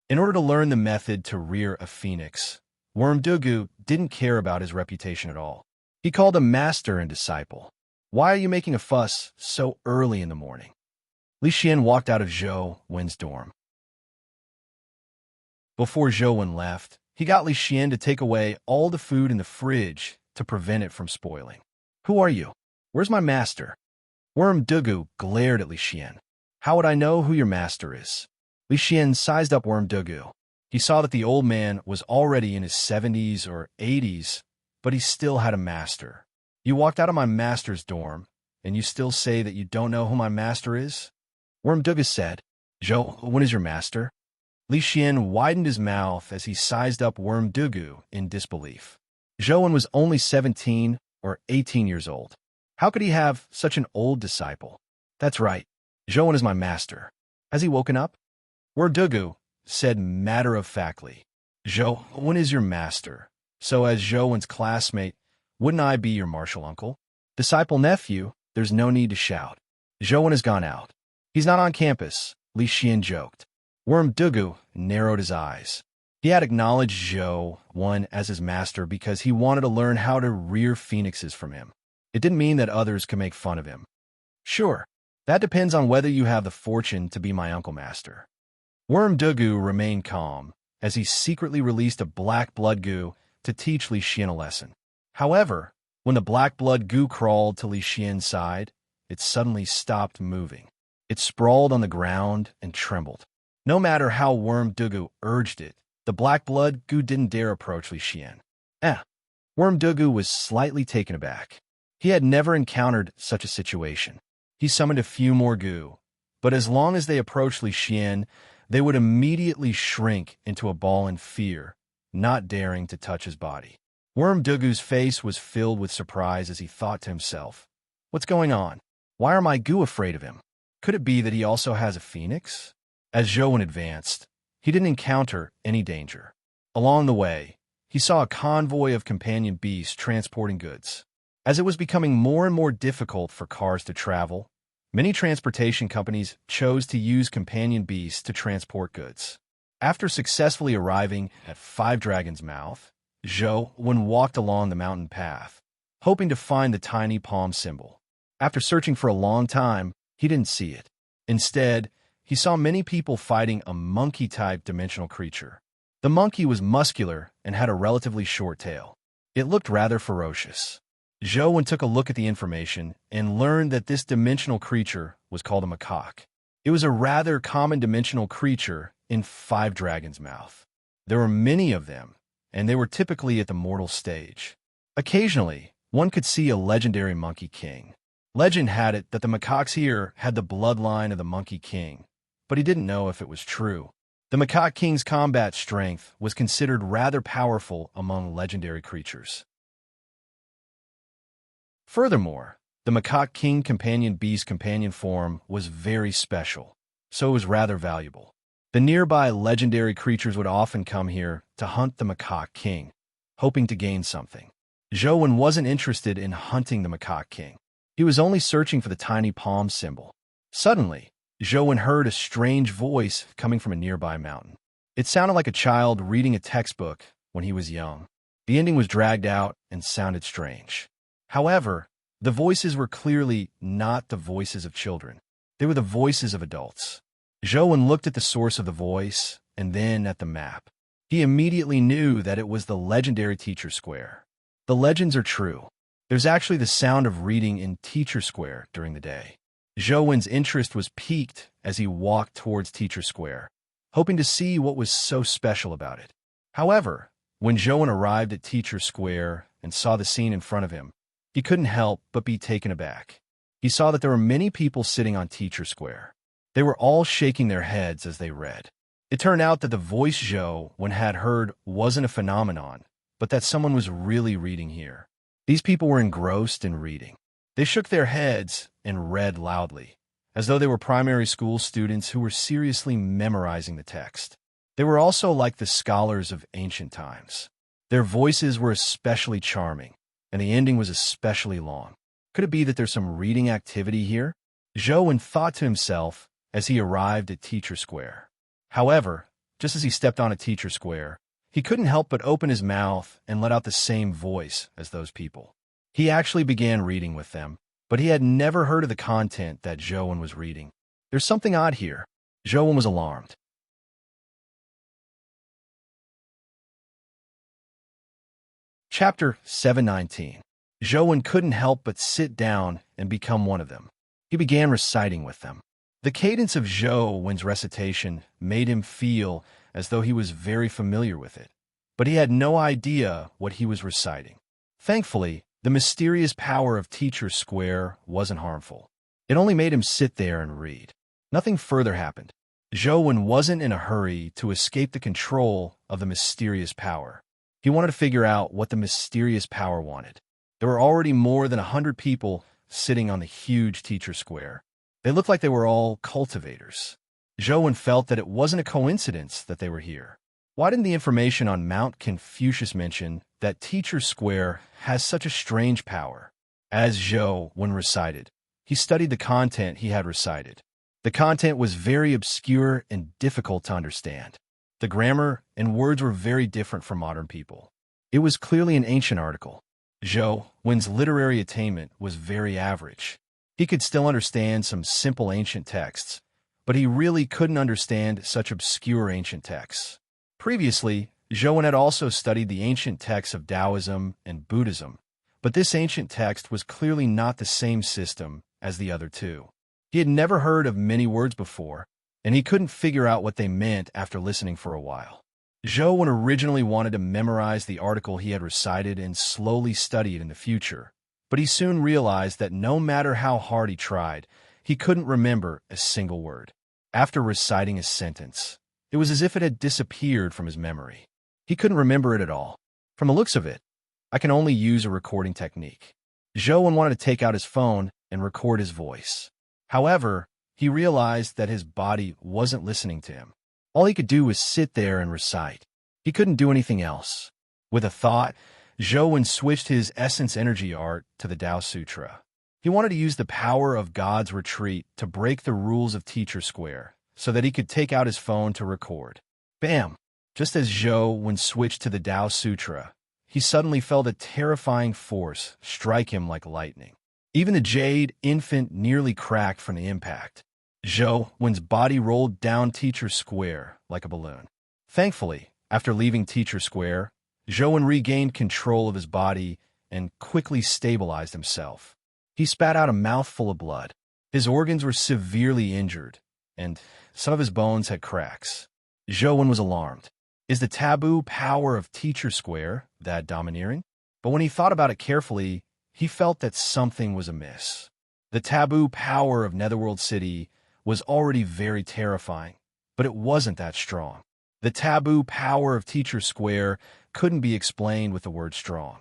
In order to learn the method to rear a phoenix, Worm Dugu didn't care about his reputation at all. He called him master and disciple. "Why are you making a fuss so early in the morning?" Li Xian walked out of Zhou's dorm. Before Zhou left, he got Li Xian to take away all the food in the fridge to prevent it from spoiling. "Who are you? Where's my master?" Worm Dugu glared at Li Xian. "How would I know who your master is?" Li Xian sized up Worm Dugu. He saw that the old man was already in his 70s or 80s, but he still had a master. "You walked out of my master's dorm, and you still say that you don't know who my master is?" Worm Dugu said. "Zhou, when is your master?" Li Xian widened his mouth as he sized up Worm Dugu in disbelief. Zhou was only 17 or 18 years old. How could he have such an old disciple? "That's right. Zhou is my master. Has he woken up?" Worm Dugu said matter-of-factly. "Zhou, when is your master? So as Zhou's classmate, wouldn't I be your martial uncle? Disciple nephew, there's no need to shout. Zhou has gone out. He's not on campus," Li Xian joked. Worm Dugu narrowed his eyes. He had acknowledged Zhou as his master because he wanted to learn how to rear phoenixes from him. It didn't mean that others could make fun of him. "Sure. That depends on whether you have the fortune to be my uncle master. Worm Dugu remained calm as he secretly released a black blood goo to teach Li Xian a lesson. However, when the black blood goo crawled to Li Xian's side, it suddenly stopped moving. It sprawled on the ground and trembled. No matter how Worm Dugu urged it, the black blood goo didn't dare approach Li Xian. Worm Dugu was slightly taken aback. He had never encountered such a situation. He summoned a few more goo, but as long as they approached Li Xian, they would immediately shrink into a ball in fear, not daring to touch his body. Worm Dugu's face was filled with surprise as he thought to himself, "What's going on? Why are my goo afraid of him? Could it be that he also has a phoenix?" As Zhou advanced, he didn't encounter any danger. Along the way, he saw a convoy of companion beasts transporting goods. As it was becoming more and more difficult for cars to travel, many transportation companies chose to use companion beasts to transport goods. After successfully arriving at Five Dragons' Mouth, Zhou walked along the mountain path, hoping to find the tiny palm symbol. After searching for a long time, he didn't see it. Instead, he saw many people fighting a monkey-type dimensional creature. The monkey was muscular and had a relatively short tail. It looked rather ferocious. Zhou took a look at the information and learned that this dimensional creature was called a macaque. It was a rather common dimensional creature in Five Dragons' Mouth. There were many of them, and they were typically at the mortal stage. Occasionally, one could see a legendary Monkey King. Legend had it that the macaques here had the bloodline of the Monkey King, but he didn't know if it was true. The Macaque King's combat strength was considered rather powerful among legendary creatures. Furthermore, the Macaque King companion beast companion form was very special, so it was rather valuable. The nearby legendary creatures would often come here to hunt the Macaque King, hoping to gain something. Zhou wasn't interested in hunting the Macaque King. He was only searching for the tiny palm symbol. Suddenly, Zhou heard a strange voice coming from a nearby mountain. It sounded like a child reading a textbook when he was young. The ending was dragged out and sounded strange. However, the voices were clearly not the voices of children. They were the voices of adults. Zhou looked at the source of the voice and then at the map. He immediately knew that it was the legendary Teacher Square. The legends are true. There's actually the sound of reading in Teacher Square during the day. Zhou's interest was piqued as he walked towards Teacher Square, hoping to see what was so special about it. However, when Zhou arrived at Teacher Square and saw the scene in front of him, he couldn't help but be taken aback. He saw that there were many people sitting on Teacher Square. They were all shaking their heads as they read. It turned out that the voice Zhou had heard wasn't a phenomenon, but that someone was really reading here. These people were engrossed in reading. They shook their heads and read loudly, as though they were primary school students who were seriously memorizing the text. They were also like the scholars of ancient times. Their voices were especially charming, and the ending was especially long. Could it be that there's some reading activity here? Zhou thought to himself as he arrived at Teacher Square. However, just as he stepped on a Teacher Square, he couldn't help but open his mouth and let out the same voice as those people. He actually began reading with them, but he had never heard of the content that Zhou was reading. There's something odd here. Zhou was alarmed. Chapter 719. Zhou couldn't help but sit down and become one of them. He began reciting with them. The cadence of Zhou's recitation made him feel as though he was very familiar with it, but he had no idea what he was reciting. Thankfully, the mysterious power of Teacher Square wasn't harmful. It only made him sit there and read. Nothing further happened. Zhou wasn't in a hurry to escape the control of the mysterious power. He wanted to figure out what the mysterious power wanted. There were already more than 100 people sitting on the huge Teacher Square. They looked like they were all cultivators. Zhou felt that it wasn't a coincidence that they were here. Why didn't the information on Mount Confucius mention that Teacher Square has such a strange power? As Zhou recited, he studied the content he had recited. The content was very obscure and difficult to understand. The grammar and words were very different from modern people. It was clearly an ancient article. Zhou's literary attainment was very average. He could still understand some simple ancient texts, but he really couldn't understand such obscure ancient texts. Previously, Zhou had also studied the ancient texts of Taoism and Buddhism, but this ancient text was clearly not the same system as the other two. He had never heard of many words before, and he couldn't figure out what they meant after listening for a while. Zhou originally wanted to memorize the article he had recited and slowly study it in the future, but he soon realized that no matter how hard he tried, he couldn't remember a single word. After reciting a sentence, it was as if it had disappeared from his memory. He couldn't remember it at all. From the looks of it, I can only use a recording technique. Zhou wanted to take out his phone and record his voice. However, he realized that his body wasn't listening to him. All he could do was sit there and recite. He couldn't do anything else. With a thought, Zhou switched his essence energy art to the Tao Sutra. He wanted to use the power of God's retreat to break the rules of Teacher Square so that he could take out his phone to record. Bam! Just as Zhou switched to the Tao Sutra, he suddenly felt a terrifying force strike him like lightning. Even the jade infant nearly cracked from the impact. Zhou's body rolled down Teacher Square like a balloon. Thankfully, after leaving Teacher Square, Zhou regained control of his body and quickly stabilized himself. He spat out a mouthful of blood. His organs were severely injured, and some of his bones had cracks. Zhou was alarmed. Is the taboo power of Teacher Square that domineering? But when he thought about it carefully, he felt that something was amiss. The taboo power of Netherworld City was already very terrifying, but it wasn't that strong. The taboo power of Teacher Square couldn't be explained with the word strong.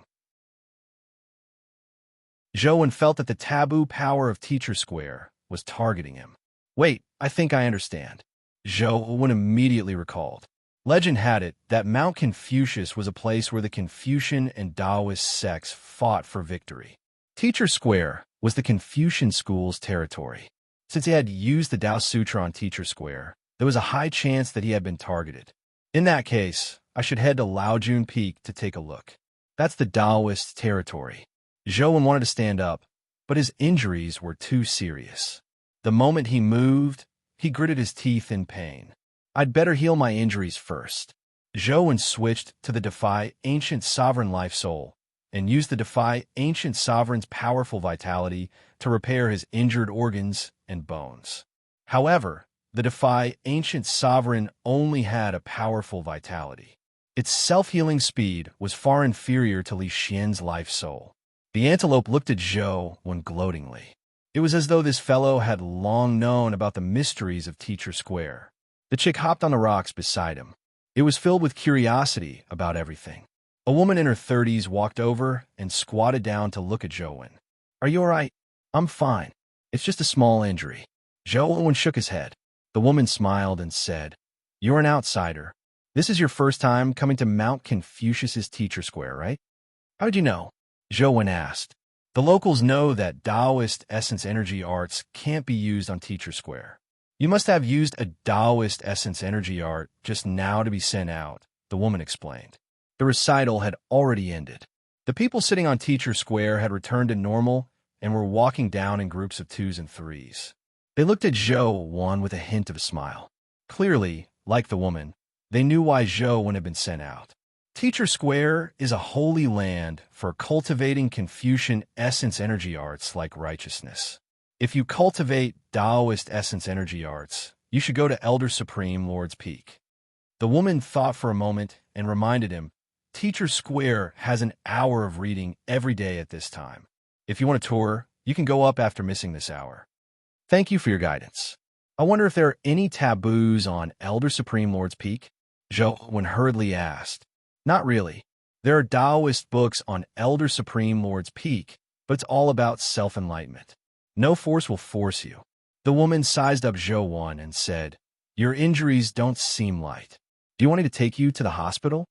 Zhou felt that the taboo power of Teacher Square was targeting him. Wait, I think I understand. Zhou immediately recalled. Legend had it that Mount Confucius was a place where the Confucian and Taoist sects fought for victory. Teacher Square was the Confucian school's territory. Since he had used the Tao Sutra on Teacher Square, there was a high chance that he had been targeted. In that case, I should head to Laojun Peak to take a look. That's the Taoist territory. Zhou wanted to stand up, but his injuries were too serious. The moment he moved, he gritted his teeth in pain. I'd better heal my injuries first. Zhou switched to the Defy Ancient Sovereign Life Soul and used the Defy Ancient Sovereign's powerful vitality to repair his injured organs and bones. However, the Defy Ancient Sovereign only had a powerful vitality. Its self-healing speed was far inferior to Li Xian's Life Soul. The antelope looked at Zhou gloatingly. It was as though this fellow had long known about the mysteries of Teacher Square. The chick hopped on the rocks beside him. It was filled with curiosity about everything. A woman in her 30s walked over and squatted down to look at Zhou. Are you all right? I'm fine. It's just a small injury. Zhou shook his head. The woman smiled and said, You're an outsider. This is your first time coming to Mount Confucius's Teacher Square, right? How'd you know? Zhou asked. The locals know that Taoist essence energy arts can't be used on Teacher Square. You must have used a Taoist essence energy art just now to be sent out, the woman explained. The recital had already ended. The people sitting on Teacher Square had returned to normal and were walking down in groups of 2s and 3s. They looked at Zhou with a hint of a smile. Clearly, like the woman, they knew why Zhou had been sent out. Teacher Square is a holy land for cultivating Confucian essence energy arts like righteousness. If you cultivate Taoist essence energy arts, you should go to Elder Supreme Lord's Peak. The woman thought for a moment and reminded him, Teacher Square has an hour of reading every day at this time. If you want a tour, you can go up after missing this hour. Thank you for your guidance. I wonder if there are any taboos on Elder Supreme Lord's Peak? Zhou hurriedly asked. Not really. There are Taoist books on Elder Supreme Lord's Peak, but it's all about self-enlightenment. No force will force you. The woman sized up Zhou and said, Your injuries don't seem light. Do you want me to take you to the hospital?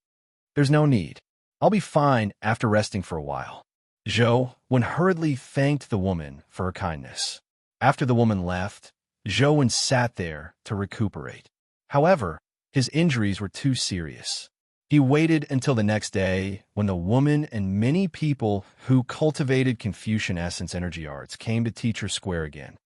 There's no need. I'll be fine after resting for a while. Zhou hurriedly thanked the woman for her kindness. After the woman left, Zhou sat there to recuperate. However, his injuries were too serious. He waited until the next day when the woman and many people who cultivated Confucian essence energy arts came to Teacher Square again.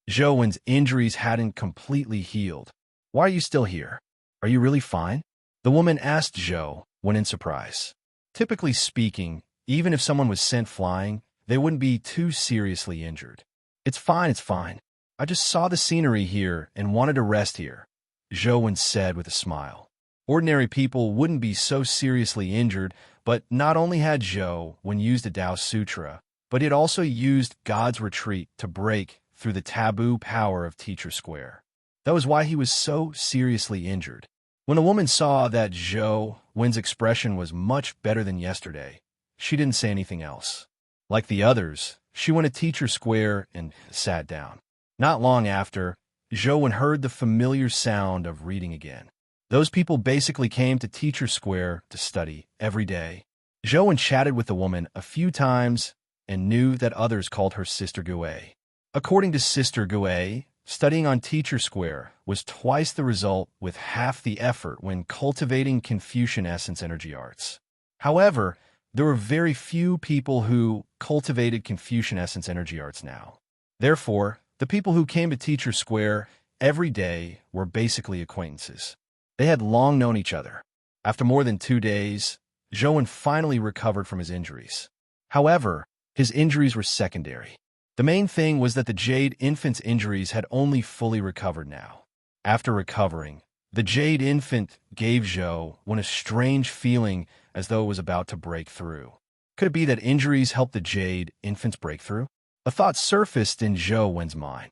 Zhou Wen's injuries hadn't completely healed. Why are you still here? Are you really fine? The woman asked Zhou Wen in surprise. Typically speaking, even if someone was sent flying, they wouldn't be too seriously injured. It's fine, it's fine. I just saw the scenery here and wanted to rest here, Zhou Wen said with a smile. Ordinary people wouldn't be so seriously injured, but not only had Zhou Wen used the Tao Sutra, but he had also used God's retreat to break through the taboo power of Teacher Square. That was why he was so seriously injured. When the woman saw that Zhou Wen's expression was much better than yesterday, she didn't say anything else. Like the others, she went to Teacher Square and sat down. Not long after, Zhou Wen heard the familiar sound of reading again. Those people basically came to Teacher Square to study every day. Zhou Wen chatted with the woman a few times and knew that others called her Sister Gui. According to Sister Gui, studying on Teacher Square was twice the result with half the effort when cultivating Confucian essence energy arts. However, there were very few people who cultivated Confucian essence energy arts now. Therefore, the people who came to Teacher Square every day were basically acquaintances. They had long known each other. After more than 2 days, Zhou Wen finally recovered from his injuries. However, his injuries were secondary. The main thing was that the Jade Infant's injuries had only fully recovered now. After recovering, the Jade Infant gave Zhou Wen a strange feeling as though it was about to break through. Could it be that injuries helped the Jade Infant's breakthrough? A thought surfaced in Zhou Wen's mind.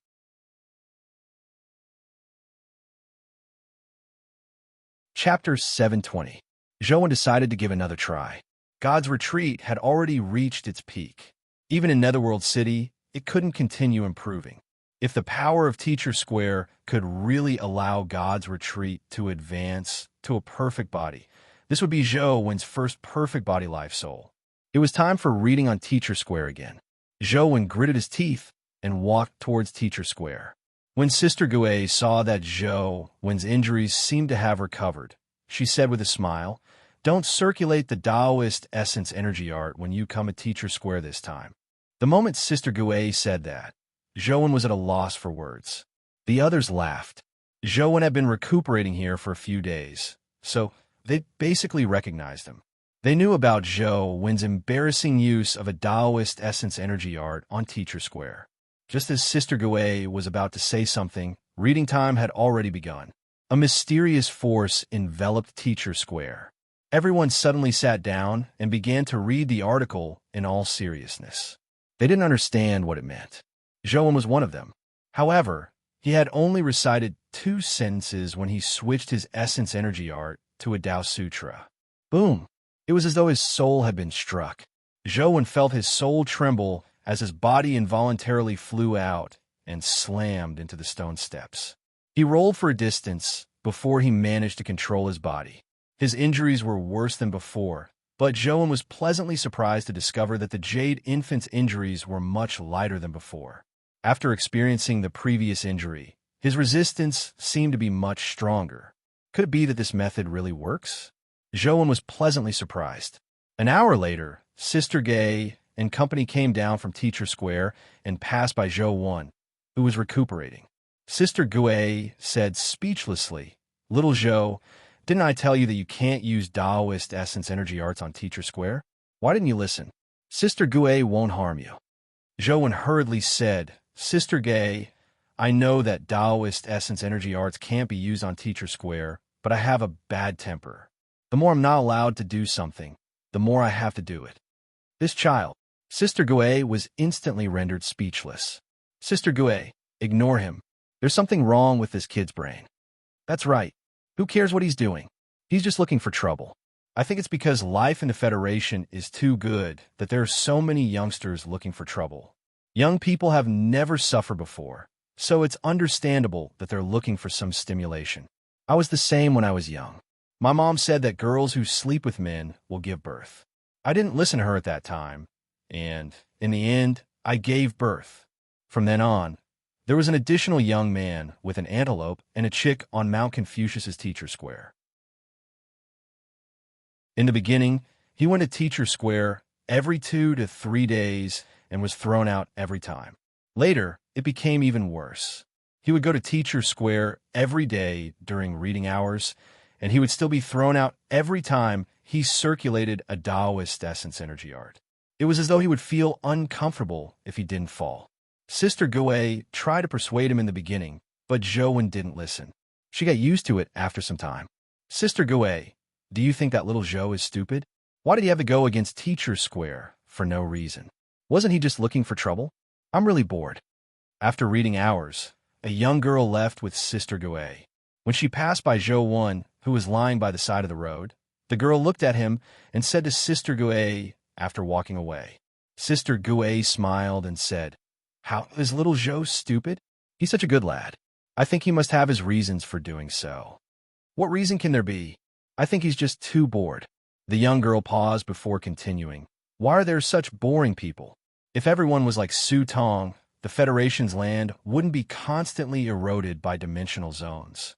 Chapter 720. Zhou Wen decided to give another try. God's retreat had already reached its peak. Even in Netherworld City, it couldn't continue improving. If the power of Teacher Square could really allow God's retreat to advance to a perfect body, this would be Zhou Wen's first perfect body life soul. It was time for reading on Teacher Square again. Zhou Wen gritted his teeth and walked towards Teacher Square. When Sister Gui saw that Zhou Wen's injuries seemed to have recovered, she said with a smile, "Don't circulate the Taoist essence energy art when you come to Teacher Square this time." The moment Sister Gui said that, Zhou Wen was at a loss for words. The others laughed. Zhou Wen had been recuperating here for a few days, so they basically recognized him. They knew about Zhou Wen's embarrassing use of a Taoist essence energy art on Teacher Square. Just as Sister Gui was about to say something, reading time had already begun. A mysterious force enveloped Teacher Square. Everyone suddenly sat down and began to read the article in all seriousness. They didn't understand what it meant. Zhou Wen was one of them. However, he had only recited 2 sentences when he switched his essence energy art to a Tao Sutra. Boom! It was as though his soul had been struck. Zhou Wen felt his soul tremble as his body involuntarily flew out and slammed into the stone steps. He rolled for a distance before he managed to control his body. His injuries were worse than before, but Zhou Wen was pleasantly surprised to discover that the Jade Infant's injuries were much lighter than before. After experiencing the previous injury, his resistance seemed to be much stronger. Could it be that this method really works? Zhou Wen was pleasantly surprised. An hour later, Sister Gui and company came down from Teacher Square and passed by Zhou Wen, who was recuperating. Sister Gui said speechlessly, "Little Zhou, didn't I tell you that you can't use Taoist essence energy arts on Teacher Square? Why didn't you listen? Sister Gui won't harm you." Zhou Wen hurriedly said, "Sister Gui, I know that Taoist essence energy arts can't be used on Teacher Square, but I have a bad temper. The more I'm not allowed to do something, the more I have to do it." This child, Sister Gui, was instantly rendered speechless. "Sister Gui, ignore him. There's something wrong with this kid's brain." "That's right. Who cares what he's doing? He's just looking for trouble. I think it's because life in the Federation is too good that there are so many youngsters looking for trouble. Young people have never suffered before, so it's understandable that they're looking for some stimulation. I was the same when I was young. My mom said that girls who sleep with men will give birth. I didn't listen to her at that time, and in the end, I gave birth. From then on, there was an additional young man with an antelope and a chick on Mount Confucius's Teacher Square. In the beginning, he went to Teacher Square every 2 to 3 days and was thrown out every time. Later, it became even worse. He would go to Teacher Square every day during reading hours, and he would still be thrown out every time he circulated a Taoist essence energy art. It was as though he would feel uncomfortable if he didn't fall. Sister Gue tried to persuade him in the beginning, but Joan didn't listen. She got used to it after some time. Sister Gue, do you think that little Zhou is stupid? Why did he have to go against Teacher Square for no reason? Wasn't he just looking for trouble? I'm really bored. After reading hours, a young girl left with Sister Gue. When she passed by Zhou Wan, who was lying by the side of the road, the girl looked at him and said to Sister Gue after walking away. Sister Gue smiled and said, "How is little Zhou stupid? He's such a good lad. I think he must have his reasons for doing so." What reason can there be? I think he's just too bored. The young girl paused before continuing. Why are there such boring people? If everyone was like Su Tong, the Federation's land wouldn't be constantly eroded by dimensional zones.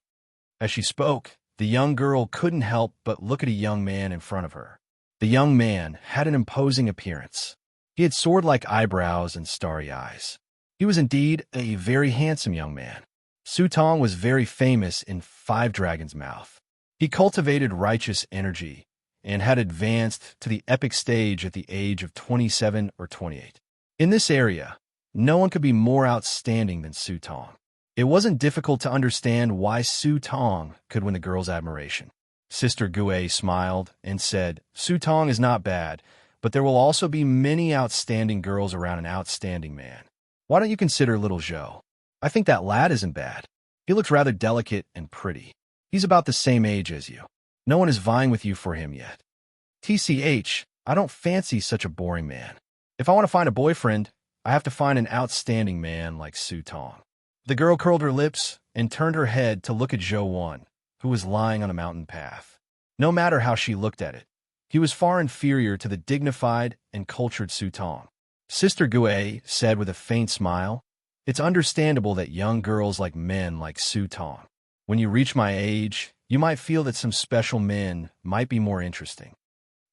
As she spoke, the young girl couldn't help but look at a young man in front of her. The young man had an imposing appearance. He had sword-like eyebrows and starry eyes. He was indeed a very handsome young man. Su Tong was very famous in Five Dragons' Mouth. He cultivated righteous energy and had advanced to the epic stage at the age of 27 or 28. In this area, no one could be more outstanding than Su Tong. It wasn't difficult to understand why Su Tong could win the girl's admiration. Sister Gue smiled and said, Su Tong is not bad, but there will also be many outstanding girls around an outstanding man. Why don't you consider little Zhou? I think that lad isn't bad. He looks rather delicate and pretty. He's about the same age as you. No one is vying with you for him yet. TCH, I don't fancy such a boring man. If I want to find a boyfriend, I have to find an outstanding man like Su Tong. The girl curled her lips and turned her head to look at Zhou Wan, who was lying on a mountain path. No matter how she looked at it, he was far inferior to the dignified and cultured Su Tong. Sister Gue said with a faint smile, "It's understandable that young girls like men like Su Tong. When you reach my age, you might feel that some special men might be more interesting.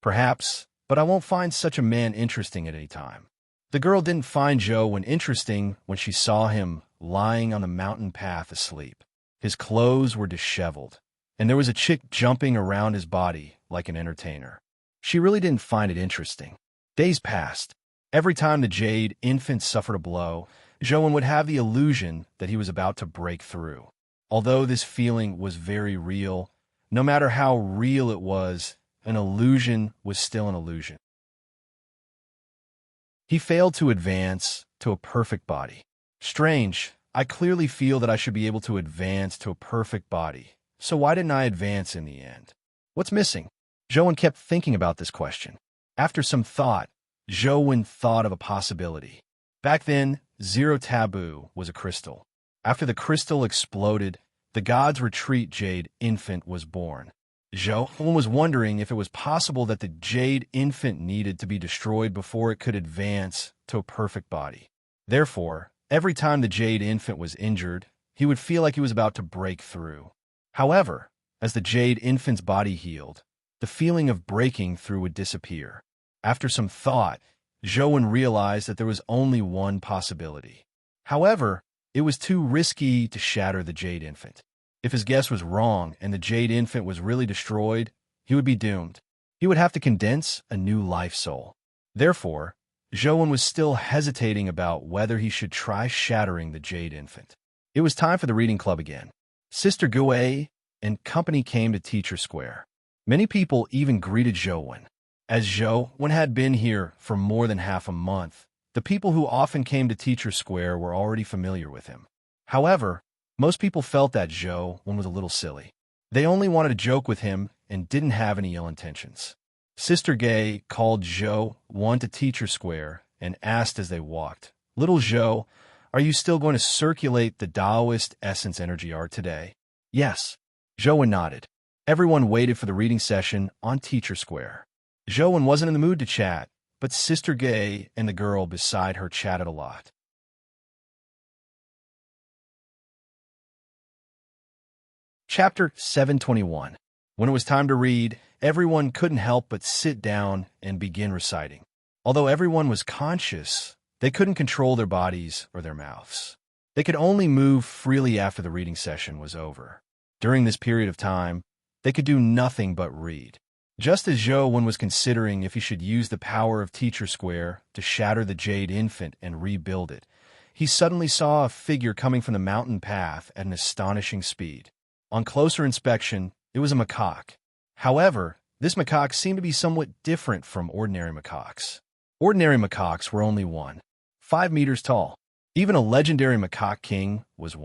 Perhaps, but I won't find such a man interesting at any time." The girl didn't find Zhou interesting when she saw him lying on the mountain path asleep. His clothes were disheveled, and there was a chick jumping around his body like an entertainer. She really didn't find it interesting. Days passed. Every time the Jade infant suffered a blow, Zhou would have the illusion that he was about to break through. Although this feeling was very real, no matter how real it was, an illusion was still an illusion. He failed to advance to a perfect body. Strange, I clearly feel that I should be able to advance to a perfect body. So why didn't I advance in the end? What's missing? Zhou kept thinking about this question. After some thought, Zhou thought of a possibility. Back then, Zero Taboo was a crystal. After the crystal exploded, the God's Retreat Jade infant was born. Zhou was wondering if it was possible that the Jade infant needed to be destroyed before it could advance to a perfect body. Therefore, every time the Jade infant was injured, he would feel like he was about to break through. However, as the Jade infant's body healed, the feeling of breaking through would disappear. After some thought, Zhou realized that there was only one possibility. However, it was too risky to shatter the Jade infant. If his guess was wrong and the Jade infant was really destroyed, he would be doomed. He would have to condense a new life soul. Therefore, Zhou was still hesitating about whether he should try shattering the Jade infant. It was time for the reading club again. Sister Gue and company came to Teacher Square. Many people even greeted Zhou. As Zhou had been here for more than half a month, the people who often came to Teacher Square were already familiar with him. However, most people felt that Zhou was a little silly. They only wanted to joke with him and didn't have any ill intentions. Sister Gay called Zhou to Teacher Square and asked as they walked, "Little Zhou, are you still going to circulate the Taoist essence energy art today?" "Yes." Zhou nodded. Everyone waited for the reading session on Teacher Square. Zhou wasn't in the mood to chat, but Sister Gay and the girl beside her chatted a lot. Chapter 721. When it was time to read, everyone couldn't help but sit down and begin reciting. Although everyone was conscious, they couldn't control their bodies or their mouths. They could only move freely after the reading session was over. During this period of time, they could do nothing but read. Just as Zhou was considering if he should use the power of Teacher Square to shatter the Jade Infant and rebuild it, he suddenly saw a figure coming from the mountain path at an astonishing speed. On closer inspection, it was a macaque. However, this macaque seemed to be somewhat different from ordinary macaques. Ordinary macaques were only 5 meters tall. Even a legendary macaque king was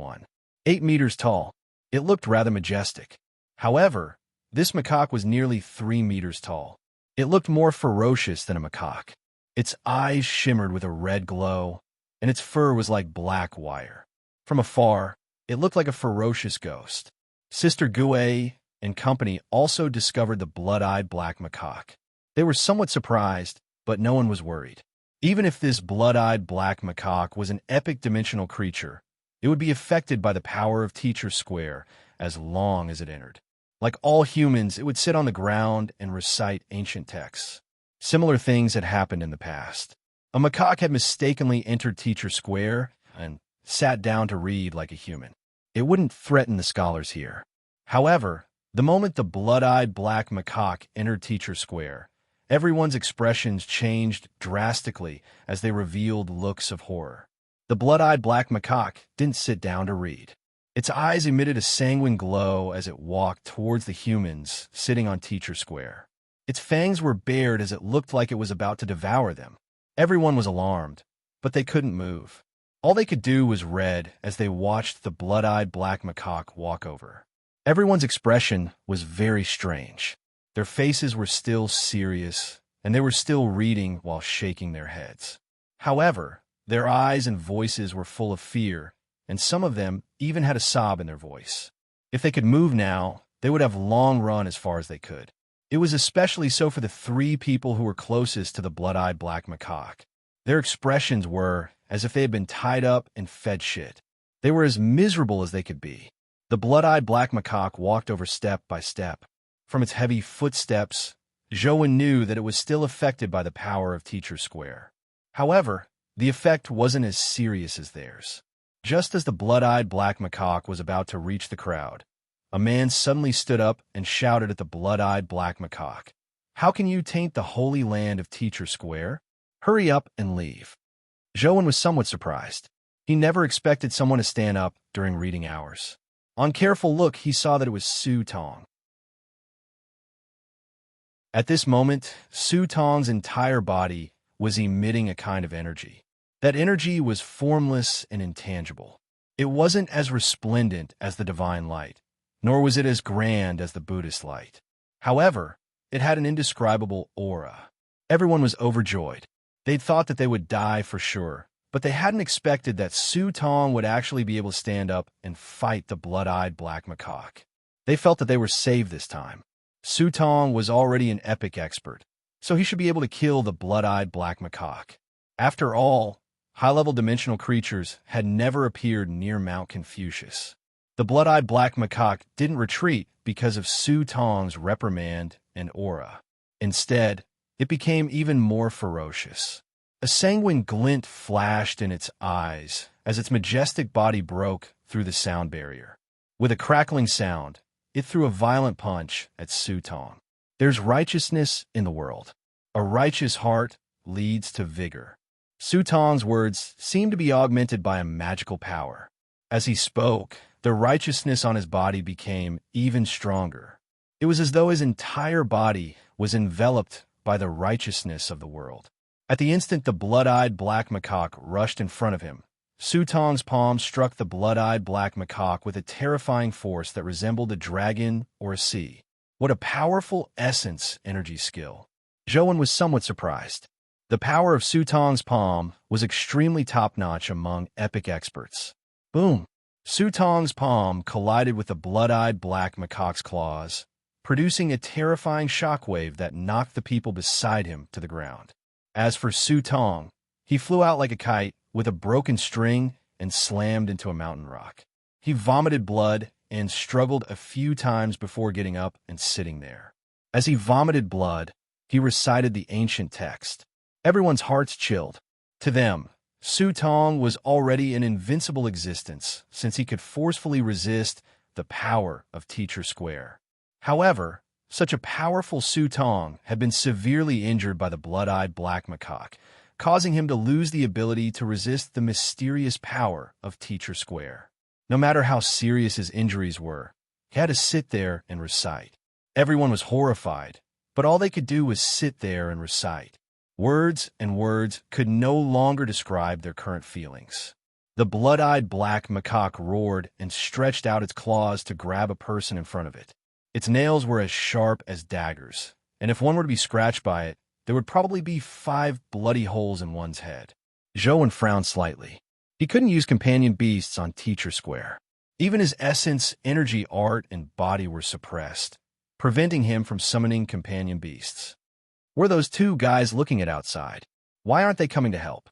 8 meters tall. It looked rather majestic. However, this macaque was nearly 3 meters tall. It looked more ferocious than a macaque. Its eyes shimmered with a red glow, and its fur was like black wire. From afar, it looked like a ferocious ghost. Sister Gue and company also discovered the blood-eyed black macaque. They were somewhat surprised, but no one was worried. Even if this blood-eyed black macaque was an epic dimensional creature, it would be affected by the power of Teacher Square as long as it entered. Like all humans, it would sit on the ground and recite ancient texts. Similar things had happened in the past. A macaque had mistakenly entered Teacher Square and sat down to read like a human. It wouldn't threaten the scholars here. However, the moment the blood-eyed black macaque entered Teacher Square, everyone's expressions changed drastically as they revealed looks of horror. The blood-eyed black macaque didn't sit down to read. Its eyes emitted a sanguine glow as it walked towards the humans sitting on Teacher Square. Its fangs were bared as it looked like it was about to devour them. Everyone was alarmed, but they couldn't move. All they could do was read as they watched the blood-eyed black macaque walk over. Everyone's expression was very strange. Their faces were still serious, and they were still reading while shaking their heads. However, their eyes and voices were full of fear, and some of them even had a sob in their voice. If they could move now, they would have long run as far as they could. It was especially so for the 3 people who were closest to the blood-eyed black macaque. Their expressions were as if they had been tied up and fed shit. They were as miserable as they could be. The blood-eyed black macaque walked over step by step. From its heavy footsteps, Zhou knew that it was still affected by the power of Teacher Square. However, the effect wasn't as serious as theirs. Just as the blood-eyed black macaque was about to reach the crowd, a man suddenly stood up and shouted at the blood-eyed black macaque, "How can you taint the holy land of Teacher Square? Hurry up and leave." Zhou was somewhat surprised. He never expected someone to stand up during reading hours. On careful look, he saw that it was Su Tong. At this moment, Su Tong's entire body was emitting a kind of energy. That energy was formless and intangible. It wasn't as resplendent as the divine light, nor was it as grand as the Buddhist light. However, it had an indescribable aura. Everyone was overjoyed. They'd thought that they would die for sure, but they hadn't expected that Su Tong would actually be able to stand up and fight the blood-eyed black macaque. They felt that they were saved this time. Su Tong was already an epic expert, so he should be able to kill the blood-eyed black macaque. After all, high-level dimensional creatures had never appeared near Mount Confucius. The blood-eyed black macaque didn't retreat because of Su Tong's reprimand and aura. Instead, it became even more ferocious. A sanguine glint flashed in its eyes as its majestic body broke through the sound barrier. With a crackling sound, it threw a violent punch at Su Tong. There's righteousness in the world. A righteous heart leads to vigor. Su Tong's words seemed to be augmented by a magical power. As he spoke, the righteousness on his body became even stronger. It was as though his entire body was enveloped by the righteousness of the world. At the instant the blood-eyed black macaque rushed in front of him, Su Tong's palm struck the blood-eyed black macaque with a terrifying force that resembled a dragon or a sea. What a powerful essence energy skill. Zhou was somewhat surprised. The power of Su Tong's palm was extremely top-notch among epic experts. Boom! Su Tong's palm collided with the blood-eyed black macaque's claws, producing a terrifying shockwave that knocked the people beside him to the ground. As for Su Tong, he flew out like a kite with a broken string and slammed into a mountain rock. He vomited blood and struggled a few times before getting up and sitting there. As he vomited blood, he recited the ancient text. Everyone's hearts chilled. To them, Su Tong was already an invincible existence since he could forcefully resist the power of Teacher Square. However, such a powerful Su Tong had been severely injured by the blood-eyed black macaque, causing him to lose the ability to resist the mysterious power of Teacher Square. No matter how serious his injuries were, he had to sit there and recite. Everyone was horrified, but all they could do was sit there and recite. Words and words could no longer describe their current feelings. The blood-eyed black macaque roared and stretched out its claws to grab a person in front of it. Its nails were as sharp as daggers, and if one were to be scratched by it, there would probably be 5 bloody holes in one's head. Zhou frowned slightly. He couldn't use companion beasts on Teacher Square. Even his essence, energy, art, and body were suppressed, preventing him from summoning companion beasts. Were those 2 guys looking at outside? Why aren't they coming to help?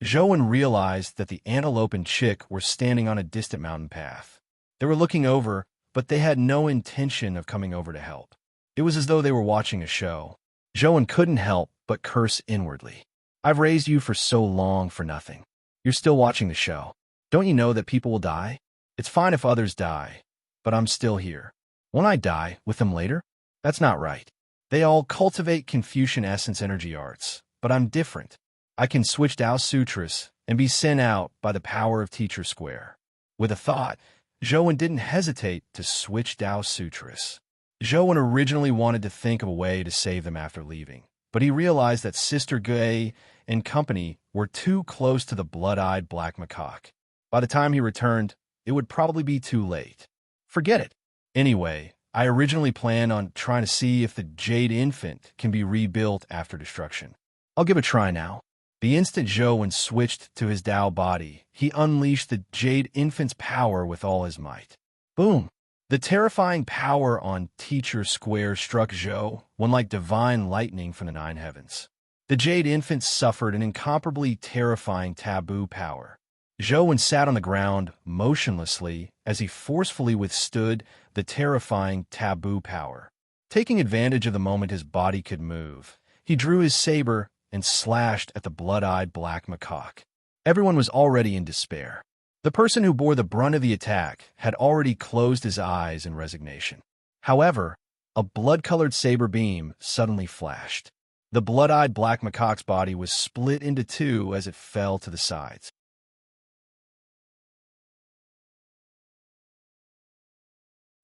Zhou realized that the antelope and chick were standing on a distant mountain path. They were looking over, but they had no intention of coming over to help. It was as though they were watching a show. Zhou couldn't help but curse inwardly. I've raised you for so long for nothing. You're still watching the show. Don't you know that people will die? It's fine if others die, but I'm still here. Won't I die with them later? That's not right. They all cultivate Confucian essence energy arts, but I'm different. I can switch Tao Sutras and be sent out by the power of Teacher Square. With a thought, Zhou didn't hesitate to switch Tao Sutras. Zhou originally wanted to think of a way to save them after leaving, but he realized that Sister Gui and company were too close to the blood-eyed black macaque. By the time he returned, it would probably be too late. Forget it. Anyway, I originally planned on trying to see if the Jade Infant can be rebuilt after destruction. I'll give it a try now. The instant Zhou switched to his Tao body, he unleashed the Jade Infant's power with all his might. Boom! The terrifying power on Teacher Square struck Zhou like divine lightning from the 9 heavens. The Jade Infant suffered an incomparably terrifying taboo power. Zhou sat on the ground motionlessly as he forcefully withstood the terrifying taboo power. Taking advantage of the moment his body could move, he drew his saber and slashed at the blood-eyed black macaque. Everyone was already in despair. The person who bore the brunt of the attack had already closed his eyes in resignation. However, a blood-colored saber beam suddenly flashed. The blood-eyed black macaque's body was split into 2 as it fell to the sides.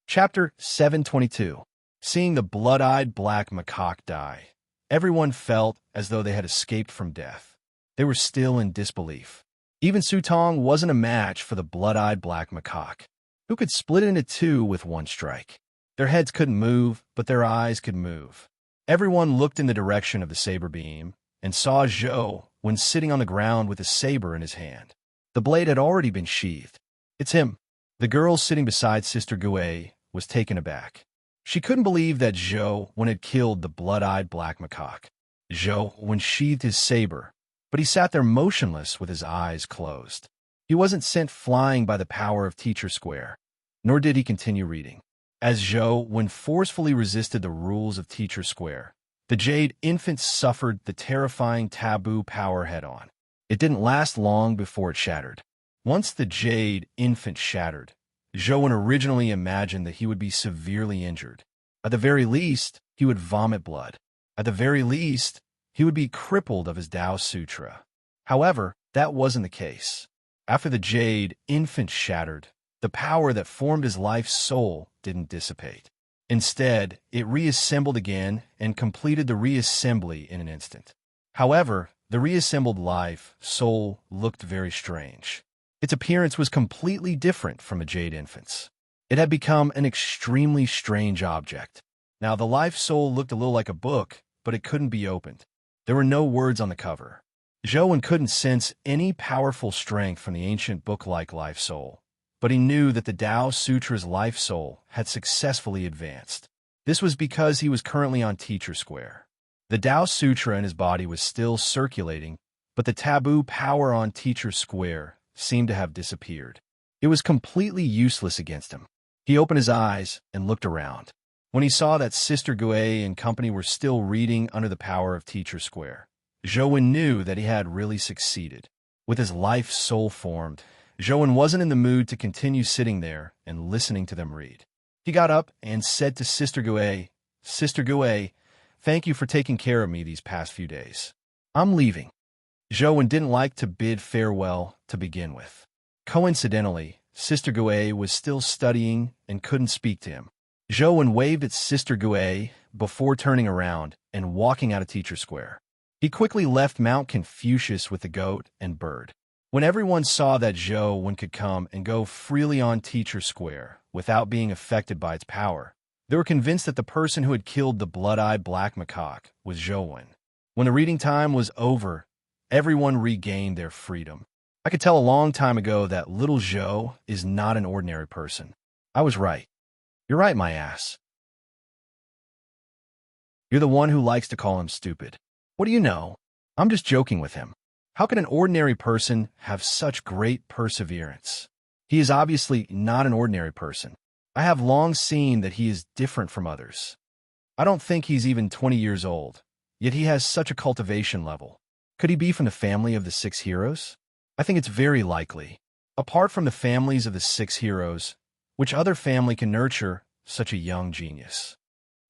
Chapter 722. Seeing the blood-eyed black macaque die, everyone felt as though they had escaped from death. They were still in disbelief. Even Su Tong wasn't a match for the blood-eyed black macaque, who could split it into 2 with 1 strike. Their heads couldn't move, but their eyes could move. Everyone looked in the direction of the saber beam and saw Zhou sitting on the ground with a saber in his hand. The blade had already been sheathed. It's him. The girl sitting beside Sister Gui was taken aback. She couldn't believe that Zhou had killed the blood-eyed black macaque. Zhou sheathed his saber, but he sat there motionless with his eyes closed. He wasn't sent flying by the power of Teacher Square, nor did he continue reading. As Zhou forcefully resisted the rules of Teacher Square, the Jade Infant suffered the terrifying taboo power head-on. It didn't last long before it shattered. Once the Jade Infant shattered, Zhou originally imagined that he would be severely injured. At the very least, he would vomit blood. At the very least, he would be crippled of his Tao Sutra. However, that wasn't the case. After the Jade Infant shattered, the power that formed his life soul didn't dissipate. Instead, it reassembled again and completed the reassembly in an instant. However, the reassembled life soul looked very strange. Its appearance was completely different from a Jade Infant's. It had become an extremely strange object. Now, the life soul looked a little like a book, but it couldn't be opened. There were no words on the cover. Zhou couldn't sense any powerful strength from the ancient book-like life soul, but he knew that the Tao Sutra's life soul had successfully advanced. This was because he was currently on Teacher Square. The Tao Sutra in his body was still circulating, but the taboo power on Teacher Square seemed to have disappeared. It was completely useless against him. He opened his eyes and looked around. When he saw that Sister Guay and company were still reading under the power of Teacher Square, Zhou knew that he had really succeeded. With his life soul formed, Zhou wasn't in the mood to continue sitting there and listening to them read. He got up and said to Sister Guay, "Sister Guay, thank you for taking care of me these past few days. I'm leaving." Zhou didn't like to bid farewell to begin with. Coincidentally, Sister Guay was still studying and couldn't speak to him. Zhou waved at Sister Guay before turning around and walking out of Teacher Square. He quickly left Mount Confucius with the goat and bird. When everyone saw that Zhou could come and go freely on Teacher Square without being affected by its power, they were convinced that the person who had killed the blood-eyed black macaque was Zhou. When the reading time was over, everyone regained their freedom. I could tell a long time ago that little Zhou is not an ordinary person. I was right. You're right, my ass. You're the one who likes to call him stupid. What do you know? I'm just joking with him. How can an ordinary person have such great perseverance? He is obviously not an ordinary person. I have long seen that he is different from others. I don't think he's even 20 years old, yet he has such a cultivation level. Could he be from the family of the 6 heroes? I think it's very likely. Apart from the families of the 6 heroes, which other family can nurture such a young genius?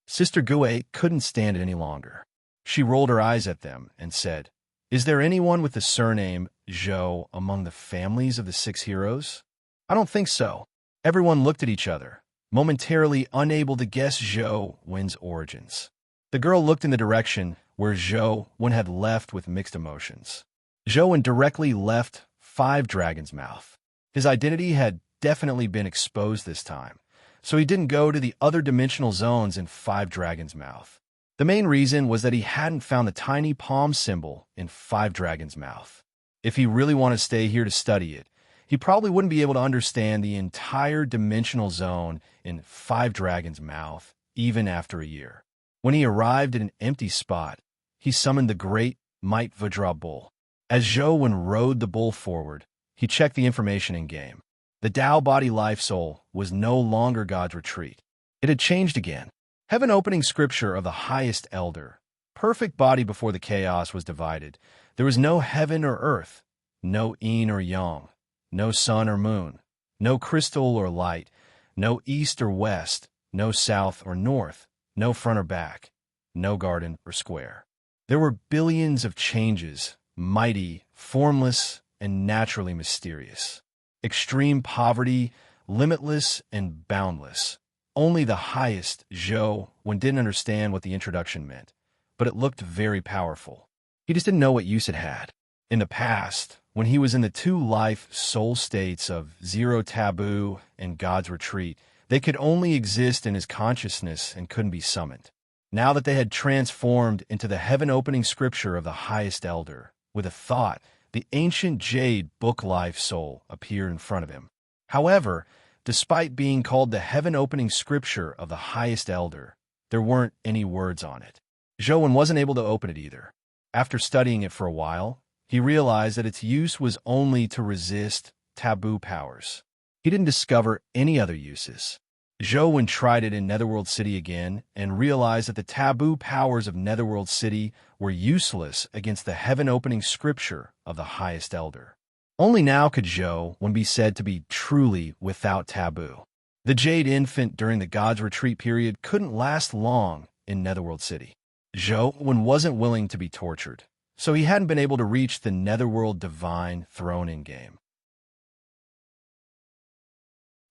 Sister Guay couldn't stand it any longer. She rolled her eyes at them and said, "Is there anyone with the surname Zhou among the families of the 6 heroes?" "I don't think so." Everyone looked at each other, momentarily unable to guess Zhou's origins. The girl looked in the direction where Zhou had left with mixed emotions. Zhou directly left 5 Dragon's Mouth. His identity had definitely been exposed this time, so he didn't go to the other dimensional zones in 5 Dragon's Mouth. The main reason was that he hadn't found the tiny palm symbol in 5 Dragon's Mouth. If he really wanted to stay here to study it, he probably wouldn't be able to understand the entire dimensional zone in 5 Dragon's Mouth, even after a year. When he arrived at an empty spot, he summoned the great Might Vajra bull. As Zhou rode the bull forward, he checked the information in-game. The Tao body life soul was no longer God's retreat. It had changed again. Heaven opening scripture of the highest elder. Perfect body before the chaos was divided. There was no heaven or earth, no yin or yang, no sun or moon, no crystal or light, no east or west, no south or north, no front or back, no garden or square. There were billions of changes, mighty, formless, and naturally mysterious. Extreme poverty, limitless and boundless. Only the highest, Zhou, didn't understand what the introduction meant, but it looked very powerful. He just didn't know what use it had. In the past, when he was in the 2 life soul states of Zero Taboo and God's Retreat, they could only exist in his consciousness and couldn't be summoned. Now that they had transformed into the heaven-opening scripture of the highest elder, with a thought, the ancient jade book life soul appeared in front of him. However, despite being called the heaven-opening scripture of the highest elder, there weren't any words on it. Zhou wasn't able to open it either. After studying it for a while, he realized that its use was only to resist taboo powers. He didn't discover any other uses. Zhou tried it in Netherworld City again and realized that the taboo powers of Netherworld City were useless against the heaven-opening scripture of the highest elder. Only now could Zhou be said to be truly without taboo. The Jade Infant during the God's Retreat period couldn't last long in Netherworld City. Zhou wasn't willing to be tortured, so he hadn't been able to reach the Netherworld Divine Throne in-game.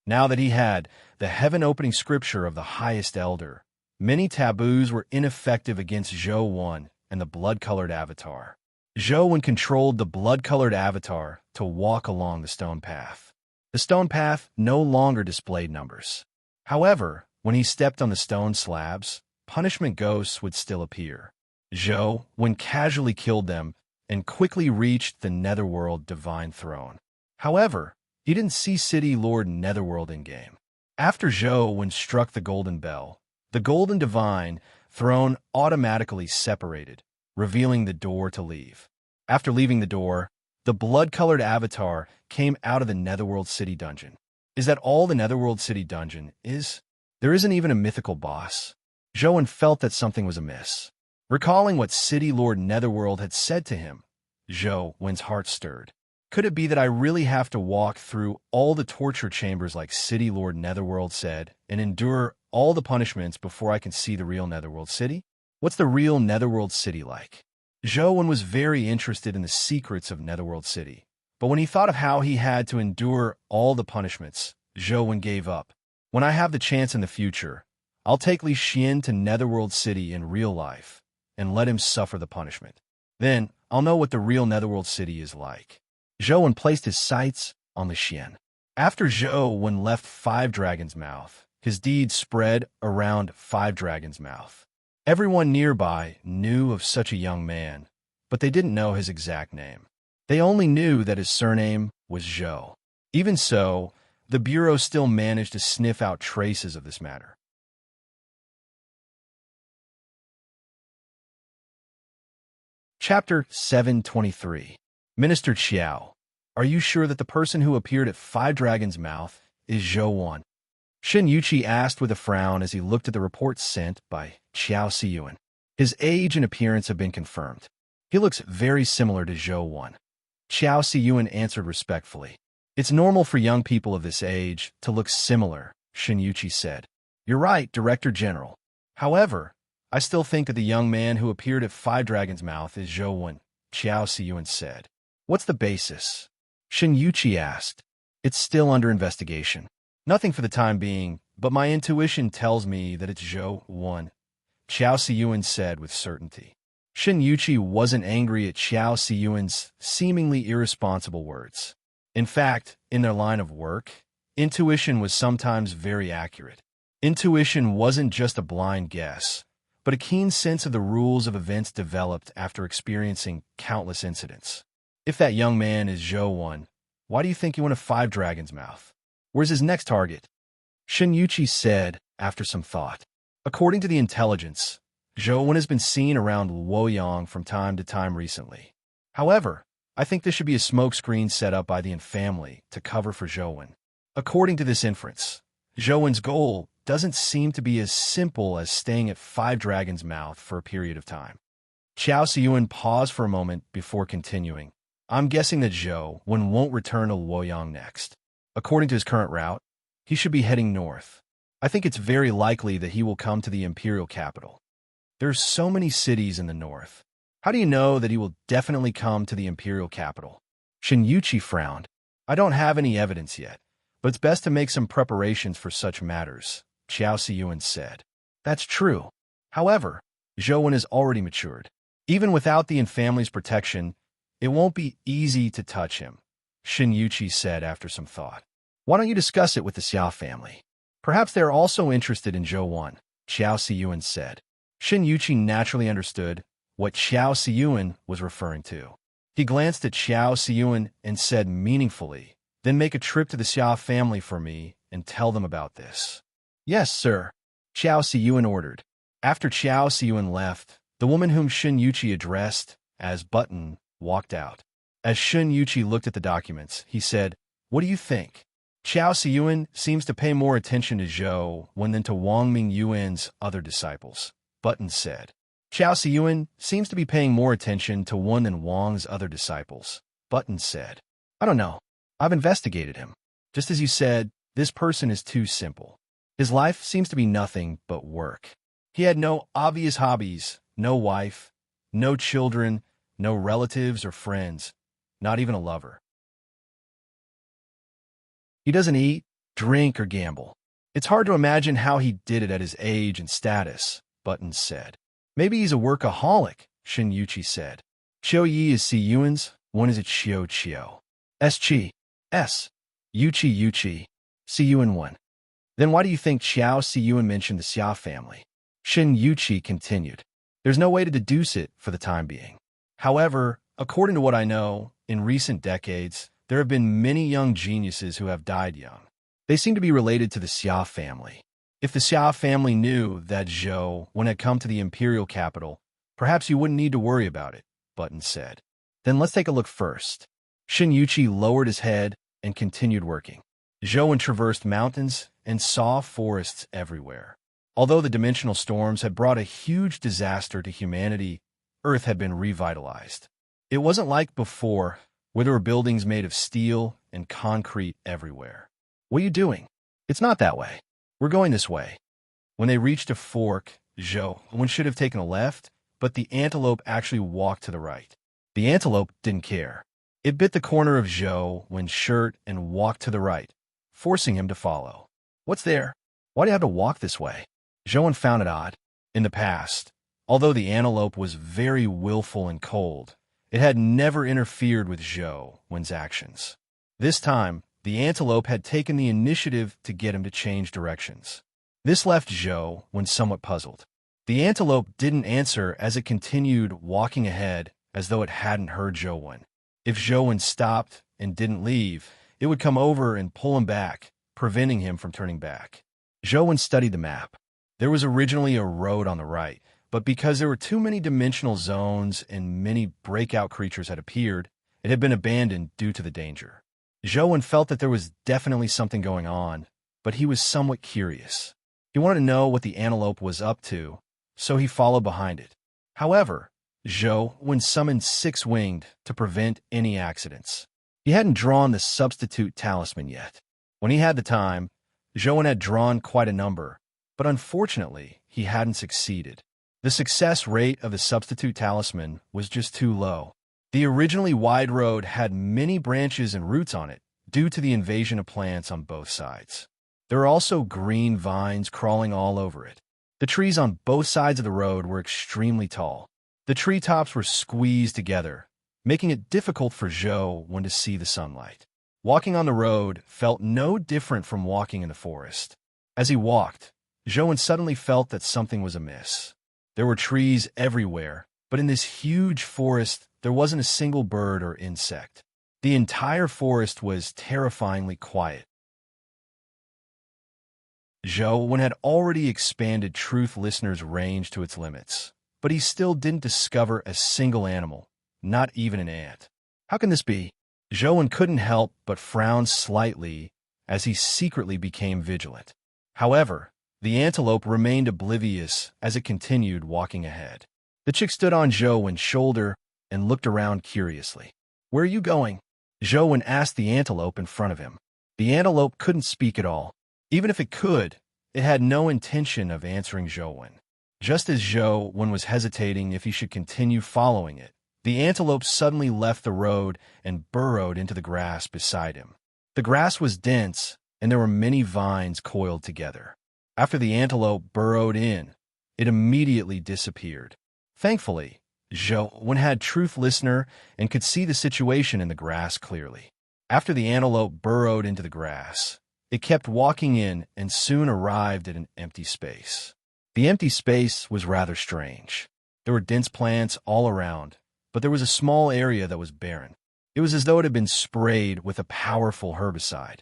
Now that he had the heaven-opening scripture of the highest elder, many taboos were ineffective against Zhou and the blood-colored avatar. Zhou controlled the blood-colored avatar to walk along the stone path. The stone path no longer displayed numbers. However, when he stepped on the stone slabs, punishment ghosts would still appear. Zhou casually killed them and quickly reached the Netherworld Divine Throne. However, he didn't see City Lord Netherworld in-game. After Zhou struck the golden bell, the Golden Divine Throne automatically separated, revealing the door to leave. After leaving the door, The blood-colored avatar came out of the Netherworld City dungeon. Is that all the Netherworld City dungeon is? There isn't even a mythical boss. Zhou felt that something was amiss. Recalling what City Lord Netherworld had said to him, Zhou's heart stirred. Could it be that I really have to walk through all the torture chambers like City Lord Netherworld said, and endure all the punishments before I can see the real Netherworld City? What's the real Netherworld City like? Zhou was very interested in the secrets of Netherworld City, but when he thought of how he had to endure all the punishments, Zhou gave up. When I have the chance in the future, I'll take Li Xian to Netherworld City in real life and let him suffer the punishment. Then I'll know what the real Netherworld City is like. Zhou placed his sights on Li Xian. After Zhou left Five Dragon's Mouth, his deeds spread around Five Dragon's Mouth. Everyone nearby knew of such a young man, but they didn't know his exact name. They only knew that his surname was Zhou. Even so, the Bureau still managed to sniff out traces of this matter. Chapter 723. Minister Qiao, are you sure that the person who appeared at Five Dragon's Mouth is Zhou? Shen Yuqi asked with a frown as he looked at the report sent by Qiao Siyuan. His age and appearance have been confirmed. He looks very similar to Zhou. Qiao Siyuan answered respectfully. It's normal for young people of this age to look similar, Shen Yuqi said. You're right, Director General. However, I still think that the young man who appeared at Five Dragon's Mouth is Zhou, Qiao Siyuan said. What's the basis? Shen Yuqi asked. It's still under investigation. Nothing for the time being, but my intuition tells me that it's Zhou, Qiao Siyuan said with certainty. Shen Yuqi wasn't angry at Qiao Siyuan's seemingly irresponsible words. In fact, in their line of work, intuition was sometimes very accurate. Intuition wasn't just a blind guess, but a keen sense of the rules of events developed after experiencing countless incidents. If that young man is Zhou, why do you think he went to Five Dragon's Mouth? Where's his next target? Shen Yuqi said after some thought. According to the intelligence, Zhou has been seen around Luoyang from time to time recently. However, I think this should be a smokescreen set up by the Yin family to cover for Zhou. According to this inference, Zhou's goal doesn't seem to be as simple as staying at Five Dragon's Mouth for a period of time. Qiao Siyuan paused for a moment before continuing. I'm guessing that Zhou won't return to Luoyang next. According to his current route, he should be heading north. I think it's very likely that he will come to the imperial capital. There's so many cities in the north. How do you know that he will definitely come to the imperial capital? Shen Yuqi frowned. I don't have any evidence yet, but it's best to make some preparations for such matters, Qiao Siyuan said. That's true. However, Zhou has already matured. Even without the Yin family's protection, it won't be easy to touch him, Shen Yuqi said after some thought. Why don't you discuss it with the Xiao family? Perhaps they are also interested in Zhou, Qiao Siyuan said. Shen Yuqi naturally understood what Qiao Siyuan was referring to. He glanced at Qiao Siyuan and said meaningfully, then make a trip to the Xiao family for me and tell them about this. Yes, sir, Qiao Siyuan ordered. After Qiao Siyuan left, the woman whom Shen Yuqi addressed as Button walked out. As Shen Yuqi looked at the documents, he said, What do you think? Qiao Siyuan seems to pay more attention to Zhou than to Wang Mingyuan's other disciples, Button said. Qiao Siyuan seems to be paying more attention to one than Wang's other disciples, Button said. I don't know. I've investigated him. Just as you said, this person is too simple. His life seems to be nothing but work. He had no obvious hobbies, no wife, no children, no relatives or friends, not even a lover. He doesn't eat, drink, or gamble. It's hard to imagine how he did it at his age and status, Button said. Maybe he's a workaholic, Shen Yuqi said. Qiu Yi is Siyuan's, one is a Qiu. S-Chi. S. Yuqi. Siyuan 1. Then why do you think Qiao Siyuan mentioned the Xia family? Shen Yuqi continued. There's no way to deduce it for the time being. However, according to what I know, in recent decades, there have been many young geniuses who have died young. They seem to be related to the Xia family. If the Xia family knew that Zhou had come to the imperial capital, perhaps you wouldn't need to worry about it, Button said. Then let's take a look first. Shinyuchi lowered his head and continued working. Zhou traversed mountains and saw forests everywhere. Although the dimensional storms had brought a huge disaster to humanity, Earth had been revitalized. It wasn't like before, where there were buildings made of steel and concrete everywhere. "What are you doing?" "It's not that way. We're going this way." When they reached a fork, one should have taken a left, but the antelope actually walked to the right. The antelope didn't care. It bit the corner of Zhou's shirt and walked to the right, forcing him to follow. "What's there? Why do you have to walk this way?" Zhou found it odd. In the past, although the antelope was very willful and cold, it had never interfered with Zhou's actions. This time, the antelope had taken the initiative to get him to change directions. This left Zhou somewhat puzzled. The antelope didn't answer as it continued walking ahead as though it hadn't heard Zhou. If Zhou stopped and didn't leave, it would come over and pull him back, preventing him from turning back. Zhou studied the map. There was originally a road on the right, but because there were too many dimensional zones and many breakout creatures had appeared, it had been abandoned due to the danger. Zhou felt that there was definitely something going on, but he was somewhat curious. He wanted to know what the antelope was up to, so he followed behind it. However, Zhou summoned Six-Winged to prevent any accidents. He hadn't drawn the substitute talisman yet. When he had the time, Zhou had drawn quite a number, but unfortunately, he hadn't succeeded. The success rate of the substitute talisman was just too low. The originally wide road had many branches and roots on it due to the invasion of plants on both sides. There were also green vines crawling all over it. The trees on both sides of the road were extremely tall. The treetops were squeezed together, making it difficult for Zhou to see the sunlight. Walking on the road felt no different from walking in the forest. As he walked, Zhou suddenly felt that something was amiss. There were trees everywhere, but in this huge forest, there wasn't a single bird or insect. The entire forest was terrifyingly quiet. Zhou had already expanded Truth Listener's range to its limits, but he still didn't discover a single animal, not even an ant. How can this be? Zhou couldn't help but frown slightly as he secretly became vigilant. However, the antelope remained oblivious as it continued walking ahead. The chick stood on Zhou's shoulder and looked around curiously. "Where are you going?" Zhou asked the antelope in front of him. The antelope couldn't speak at all. Even if it could, it had no intention of answering Zhou. Just as Zhou was hesitating if he should continue following it, the antelope suddenly left the road and burrowed into the grass beside him. The grass was dense, and there were many vines coiled together. After the antelope burrowed in, it immediately disappeared. Thankfully, Zhou had Truth Listener and could see the situation in the grass clearly. After the antelope burrowed into the grass, it kept walking in and soon arrived at an empty space. The empty space was rather strange. There were dense plants all around, but there was a small area that was barren. It was as though it had been sprayed with a powerful herbicide.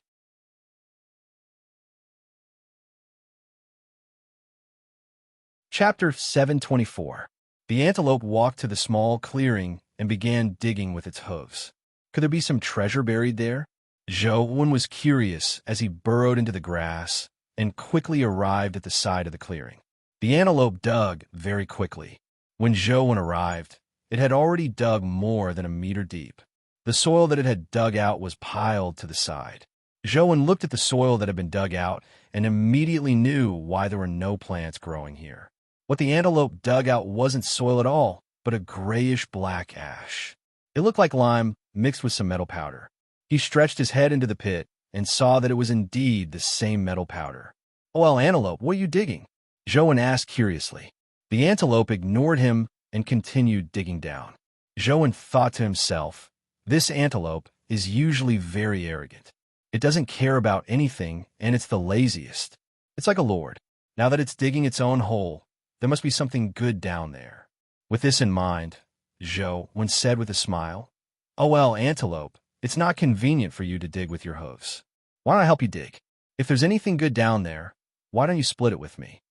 Chapter 724. The antelope walked to the small clearing and began digging with its hooves. Could there be some treasure buried there? Zhou was curious as he burrowed into the grass and quickly arrived at the side of the clearing. The antelope dug very quickly. When Zhou arrived, it had already dug more than a meter deep. The soil that it had dug out was piled to the side. Zhou looked at the soil that had been dug out and immediately knew why there were no plants growing here. What the antelope dug out wasn't soil at all, but a grayish-black ash. It looked like lime mixed with some metal powder. He stretched his head into the pit and saw that it was indeed the same metal powder. "Oh, well, antelope, what are you digging?" Zhou asked curiously. The antelope ignored him and continued digging down. Zhou thought to himself, this antelope is usually very arrogant. It doesn't care about anything, and it's the laziest. It's like a lord. Now that it's digging its own hole, there must be something good down there. With this in mind, Zhou said with a smile, "Oh well, antelope, it's not convenient for you to dig with your hooves. Why don't I help you dig? If there's anything good down there, why don't you split it with me?"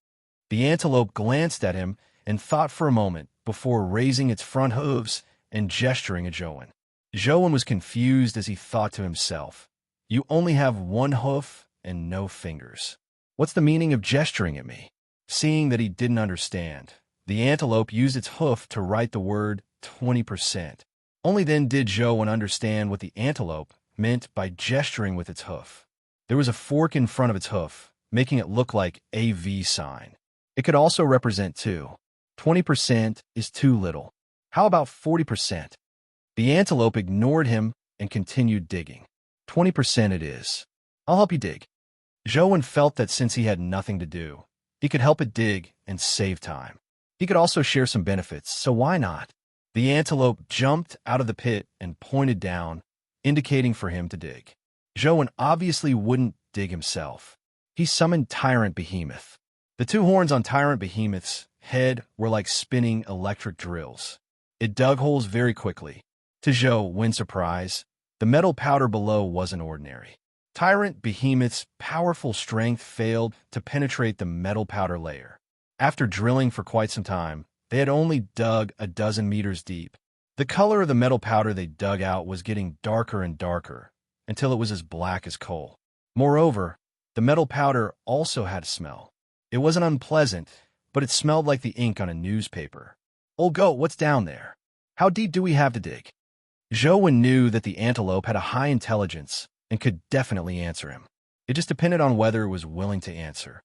The antelope glanced at him and thought for a moment before raising its front hooves and gesturing at Zhou. Zhou was confused as he thought to himself, "You only have one hoof and no fingers. What's the meaning of gesturing at me?" Seeing that he didn't understand, the antelope used its hoof to write the word 20%. Only then did Zhou understand what the antelope meant by gesturing with its hoof. There was a fork in front of its hoof, making it look like a V sign. It could also represent 2. 20% is too little. How about 40%? The antelope ignored him and continued digging. 20% it is. I'll help you dig. Zhou felt that since he had nothing to do, he could help it dig and save time. He could also share some benefits, so why not? The antelope jumped out of the pit and pointed down, indicating for him to dig. Zhou obviously wouldn't dig himself. He summoned Tyrant Behemoth. The 2 horns on Tyrant Behemoth's head were like spinning electric drills. It dug holes very quickly. To Zhou's surprise, the metal powder below wasn't ordinary. Tyrant Behemoth's powerful strength failed to penetrate the metal powder layer. After drilling for quite some time, they had only dug a dozen meters deep. The color of the metal powder they dug out was getting darker and darker, until it was as black as coal. Moreover, the metal powder also had a smell. It wasn't unpleasant, but it smelled like the ink on a newspaper. "Old goat, what's down there? How deep do we have to dig?" Zhou knew that the antelope had a high intelligence and could definitely answer him. It just depended on whether it was willing to answer.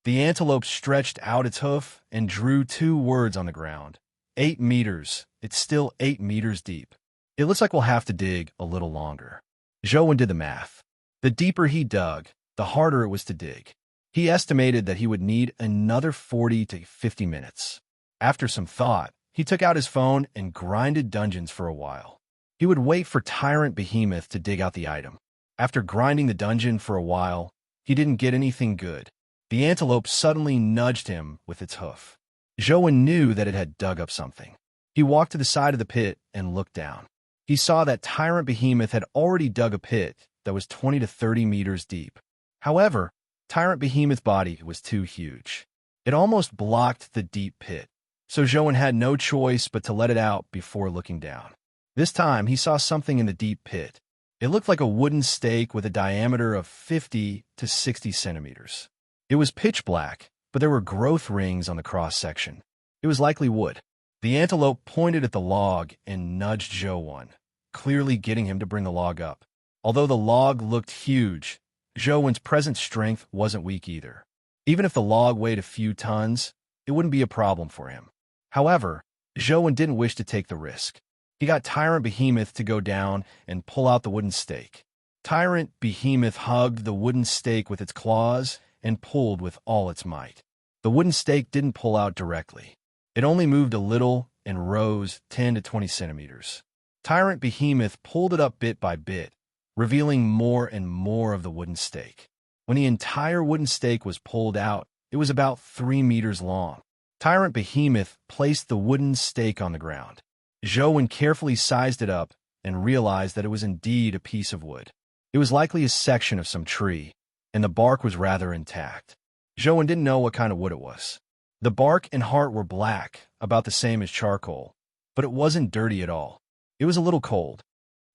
The antelope stretched out its hoof and drew 2 words on the ground. 8 meters. It's still 8 meters deep. It looks like we'll have to dig a little longer. Zhou did the math. The deeper he dug, the harder it was to dig. He estimated that he would need another 40 to 50 minutes. After some thought, he took out his phone and grinded dungeons for a while. He would wait for Tyrant Behemoth to dig out the item. After grinding the dungeon for a while, he didn't get anything good. The antelope suddenly nudged him with its hoof. Zhou knew that it had dug up something. He walked to the side of the pit and looked down. He saw that Tyrant Behemoth had already dug a pit that was 20 to 30 meters deep. However, Tyrant Behemoth's body was too huge. It almost blocked the deep pit, so Zhou had no choice but to let it out before looking down. This time, he saw something in the deep pit. It looked like a wooden stake with a diameter of 50 to 60 centimeters. It was pitch black, but there were growth rings on the cross-section. It was likely wood. The antelope pointed at the log and nudged Zhou, clearly getting him to bring the log up. Although the log looked huge, Zhou's present strength wasn't weak either. Even if the log weighed a few tons, it wouldn't be a problem for him. However, Zhou didn't wish to take the risk. He got Tyrant Behemoth to go down and pull out the wooden stake. Tyrant Behemoth hugged the wooden stake with its claws and pulled with all its might. The wooden stake didn't pull out directly. It only moved a little and rose 10 to 20 centimeters. Tyrant Behemoth pulled it up bit by bit, revealing more and more of the wooden stake. When the entire wooden stake was pulled out, it was about 3 meters long. Tyrant Behemoth placed the wooden stake on the ground. Zhou carefully sized it up and realized that it was indeed a piece of wood. It was likely a section of some tree, and the bark was rather intact. Zhou didn't know what kind of wood it was. The bark and heart were black, about the same as charcoal, but it wasn't dirty at all. It was a little cold.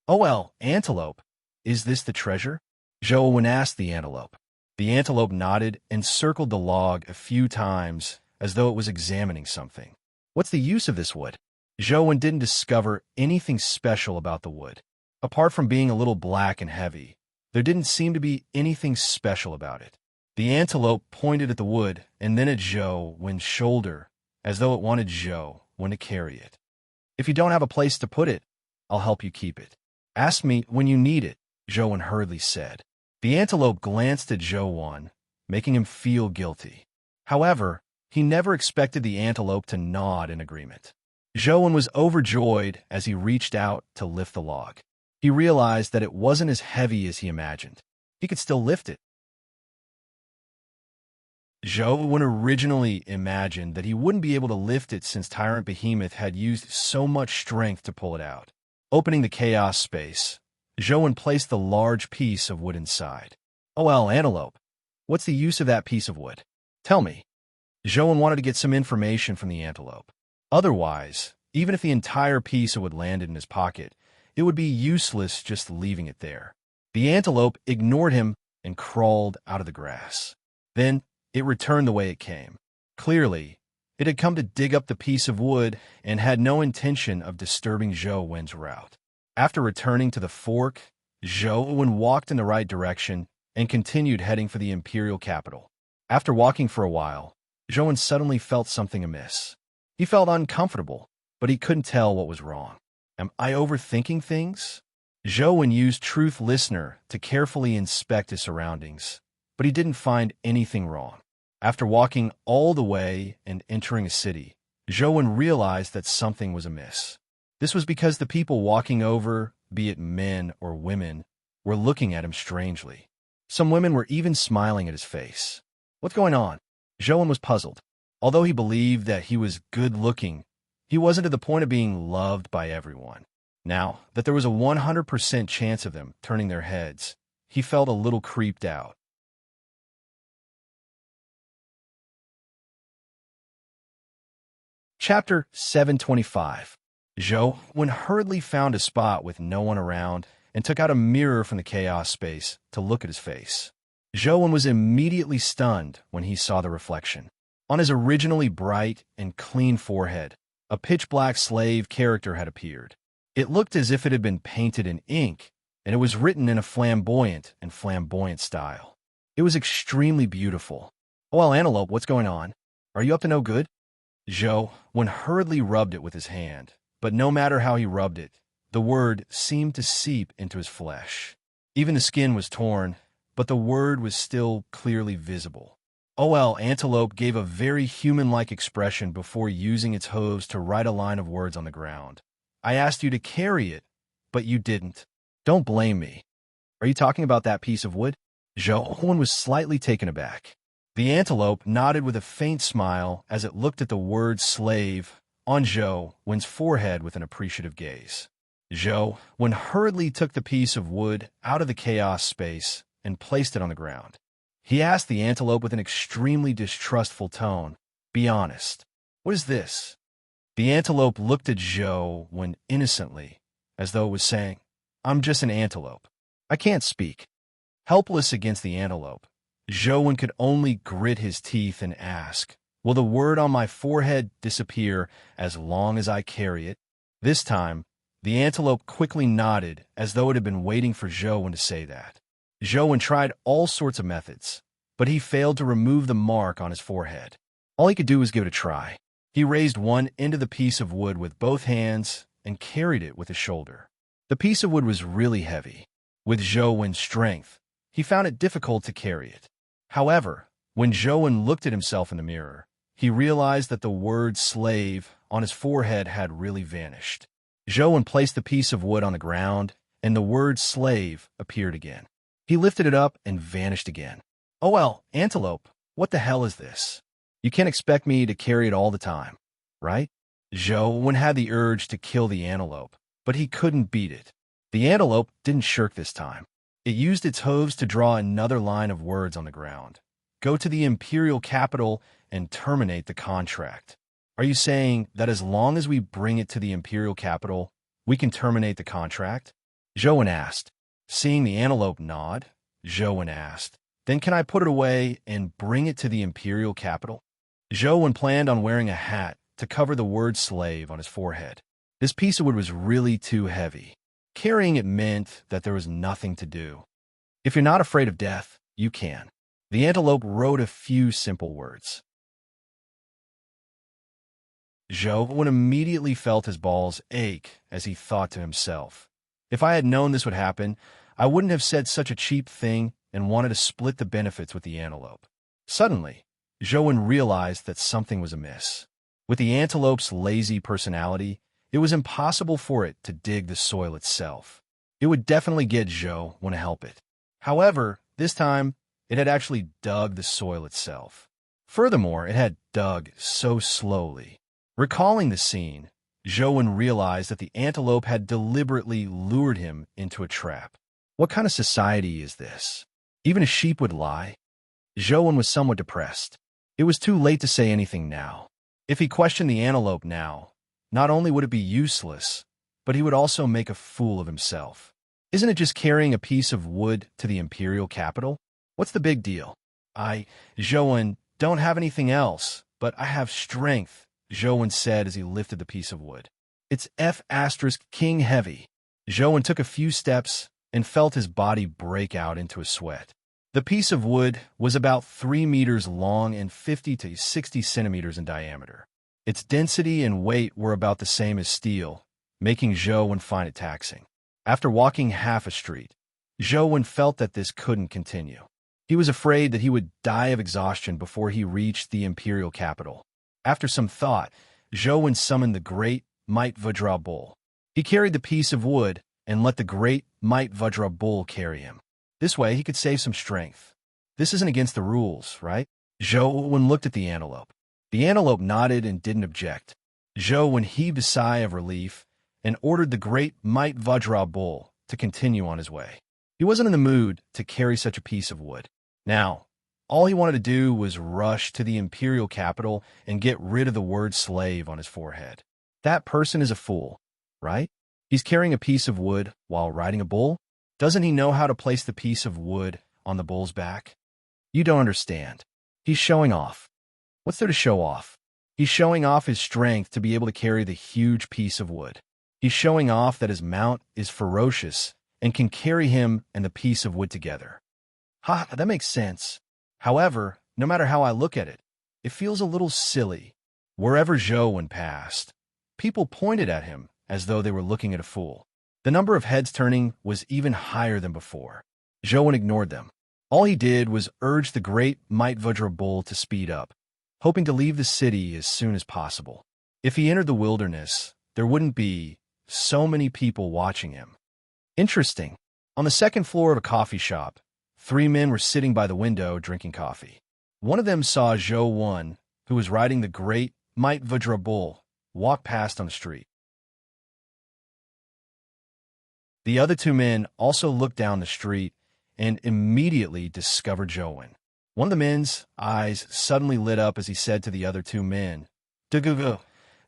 "Oh well, antelope, is this the treasure?" Zhou asked the antelope. The antelope nodded and circled the log a few times as though it was examining something. "What's the use of this wood?" Zhou didn't discover anything special about the wood. Apart from being a little black and heavy, there didn't seem to be anything special about it. The antelope pointed at the wood and then at Zhou's shoulder, as though it wanted Zhou to carry it. "If you don't have a place to put it, I'll help you keep it. Ask me when you need it," Zhou hurriedly said. The antelope glanced at Zhou, making him feel guilty. However, he never expected the antelope to nod in agreement. Zhou was overjoyed as he reached out to lift the log. He realized that it wasn't as heavy as he imagined. He could still lift it. Zhou originally imagined that he wouldn't be able to lift it since Tyrant Behemoth had used so much strength to pull it out. Opening the chaos space, Zhou placed the large piece of wood inside. "Oh well, antelope, what's the use of that piece of wood? Tell me." Zhou wanted to get some information from the antelope. Otherwise, Even if the entire piece would landed in his pocket, it would be useless just leaving it there. The antelope ignored him and crawled out of the grass. Then it returned the way it came. Clearly, it had come to dig up the piece of wood and had no intention of disturbing Zhou Wen's route. After returning to the fork, Zhou Wen walked in the right direction and continued heading for the imperial capital. After walking for a while, Zhou Wen suddenly felt something amiss. He felt uncomfortable, but he couldn't tell what was wrong. Am I overthinking things? Zhou Wen used Truth Listener to carefully inspect his surroundings, but he didn't find anything wrong. After walking all the way and entering a city, Zhou Wen realized that something was amiss. This was because the people walking over, be it men or women, were looking at him strangely. Some women were even smiling at his face. What's going on? Zhou Wen was puzzled. Although he believed that he was good-looking, he wasn't to the point of being loved by everyone. Now that there was a 100% chance of them turning their heads, he felt a little creeped out. Chapter 725. Zhou Wen hurriedly found a spot with no one around and took out a mirror from the chaos space to look at his face. Zhou Wen was immediately stunned when he saw the reflection. On his originally bright and clean forehead, a pitch-black slave character had appeared. It looked as if it had been painted in ink, and it was written in a flamboyant style. It was extremely beautiful. "Oh, well, Antelope, what's going on? Are you up to no good?" Zhou Wen hurriedly rubbed it with his hand, but no matter how he rubbed it, the word seemed to seep into his flesh. Even the skin was torn, but the word was still clearly visible. "Oh, well," Antelope gave a very human-like expression before using its hooves to write a line of words on the ground. "I asked you to carry it, but you didn't. Don't blame me." "Are you talking about that piece of wood?" Zhou Wen was slightly taken aback. The antelope nodded with a faint smile as it looked at the word slave on Zhou Wen's forehead with an appreciative gaze. Zhou Wen hurriedly took the piece of wood out of the chaos space and placed it on the ground. He asked the antelope with an extremely distrustful tone, "Be honest. What is this?" The antelope looked at Zhou Wen innocently, as though it was saying, "I'm just an antelope. I can't speak." Helpless against the antelope, Zhou Wen could only grit his teeth and ask, "Will the word on my forehead disappear as long as I carry it?" This time, the antelope quickly nodded as though it had been waiting for Zhou Wen to say that. Zhou Wen tried all sorts of methods, but he failed to remove the mark on his forehead. All he could do was give it a try. He raised one end of the piece of wood with both hands and carried it with his shoulder. The piece of wood was really heavy. With Zhou Wen's strength, he found it difficult to carry it. However, when Zhou Wen looked at himself in the mirror, he realized that the word slave on his forehead had really vanished. Zhou Wen placed the piece of wood on the ground, and the word slave appeared again. He lifted it up and vanished again. "Oh well, antelope, what the hell is this? You can't expect me to carry it all the time, right?" Zhou Wen had the urge to kill the antelope, but he couldn't beat it. The antelope didn't shirk this time. It used its hooves to draw another line of words on the ground. "Go to the imperial capital and terminate the contract." "Are you saying that as long as we bring it to the imperial capital, we can terminate the contract?" Zhou Wen asked. Seeing the antelope nod, Zhou Wen asked, "Then can I put it away and bring it to the imperial capital?" Zhou Wen planned on wearing a hat to cover the word slave on his forehead. This piece of wood was really too heavy. Carrying it meant that there was nothing to do. "If you're not afraid of death, you can." The antelope wrote a few simple words. Zhou Wen immediately felt his balls ache as he thought to himself, "If I had known this would happen, I wouldn't have said such a cheap thing and wanted to split the benefits with the antelope." Suddenly, Zhou Wen realized that something was amiss. With the antelope's lazy personality, it was impossible for it to dig the soil itself. It would definitely get Zhou Wen to help it. However, this time, it had actually dug the soil itself. Furthermore, it had dug so slowly. Recalling the scene, Zhou Wen realized that the antelope had deliberately lured him into a trap. What kind of society is this? Even a sheep would lie? Zhou Wen was somewhat depressed. It was too late to say anything now. If he questioned the antelope now, Not only would it be useless, but he would also make a fool of himself. Isn't it just carrying a piece of wood to the imperial capital? What's the big deal? Zhou don't have anything else, but I have strength, Zhou said as he lifted the piece of wood. It's F***king heavy. Zhou took a few steps and felt his body break out into a sweat. The piece of wood was about 3 meters long and 50 to 60 centimeters in diameter. Its density and weight were about the same as steel, making Zhou find it taxing. After walking half a street, Zhou felt that this couldn't continue. He was afraid that he would die of exhaustion before he reached the imperial capital. After some thought, Zhou summoned the great Might Vajra Bull. He carried the piece of wood and let the great Might Vajra Bull carry him. This way, he could save some strength. This isn't against the rules, right? Zhou looked at the antelope. The antelope nodded and didn't object. Zhou heaved a sigh of relief and ordered the great Might Vajra Bull to continue on his way. He wasn't in the mood to carry such a piece of wood. Now, all he wanted to do was rush to the imperial capital and get rid of the word slave on his forehead. That person is a fool, right? He's carrying a piece of wood while riding a bull? Doesn't he know how to place the piece of wood on the bull's back? You don't understand. He's showing off. What's there to show off? He's showing off his strength to be able to carry the huge piece of wood. He's showing off that his mount is ferocious and can carry him and the piece of wood together. Ha, that makes sense. However, no matter how I look at it, it feels a little silly. Wherever Zhou passed, people pointed at him as though they were looking at a fool. The number of heads turning was even higher than before. Zhou ignored them. All he did was urge the great Might Vajra Bull to speed up, hoping to leave the city as soon as possible. If he entered the wilderness, there wouldn't be so many people watching him. Interesting. On the second floor of a coffee shop, 3 men were sitting by the window drinking coffee. One of them saw Zhou, who was riding the great Might Vajra Bull, walk past on the street. The other 2 men also looked down the street and immediately discovered Zhou. One of the men's eyes suddenly lit up as he said to the other 2 men, "Dugugu,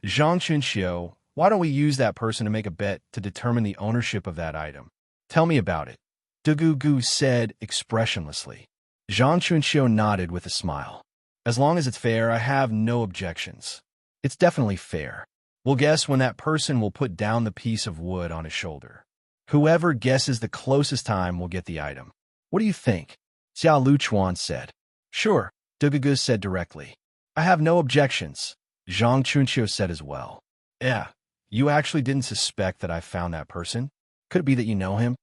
Zhang Chunxiu, why don't we use that person to make a bet to determine the ownership of that item? Tell me about it," Dugugu said expressionlessly. Zhang Chunxiu nodded with a smile. "As long as it's fair, I have no objections. It's definitely fair. We'll guess when that person will put down the piece of wood on his shoulder. Whoever guesses the closest time will get the item. What do you think?" Xiao Luchuan said. "Sure," Dugugu said directly. "I have no objections," Zhang Chunxiu said as well. "Yeah, you actually didn't suspect that I found that person? Could it be that you know him?"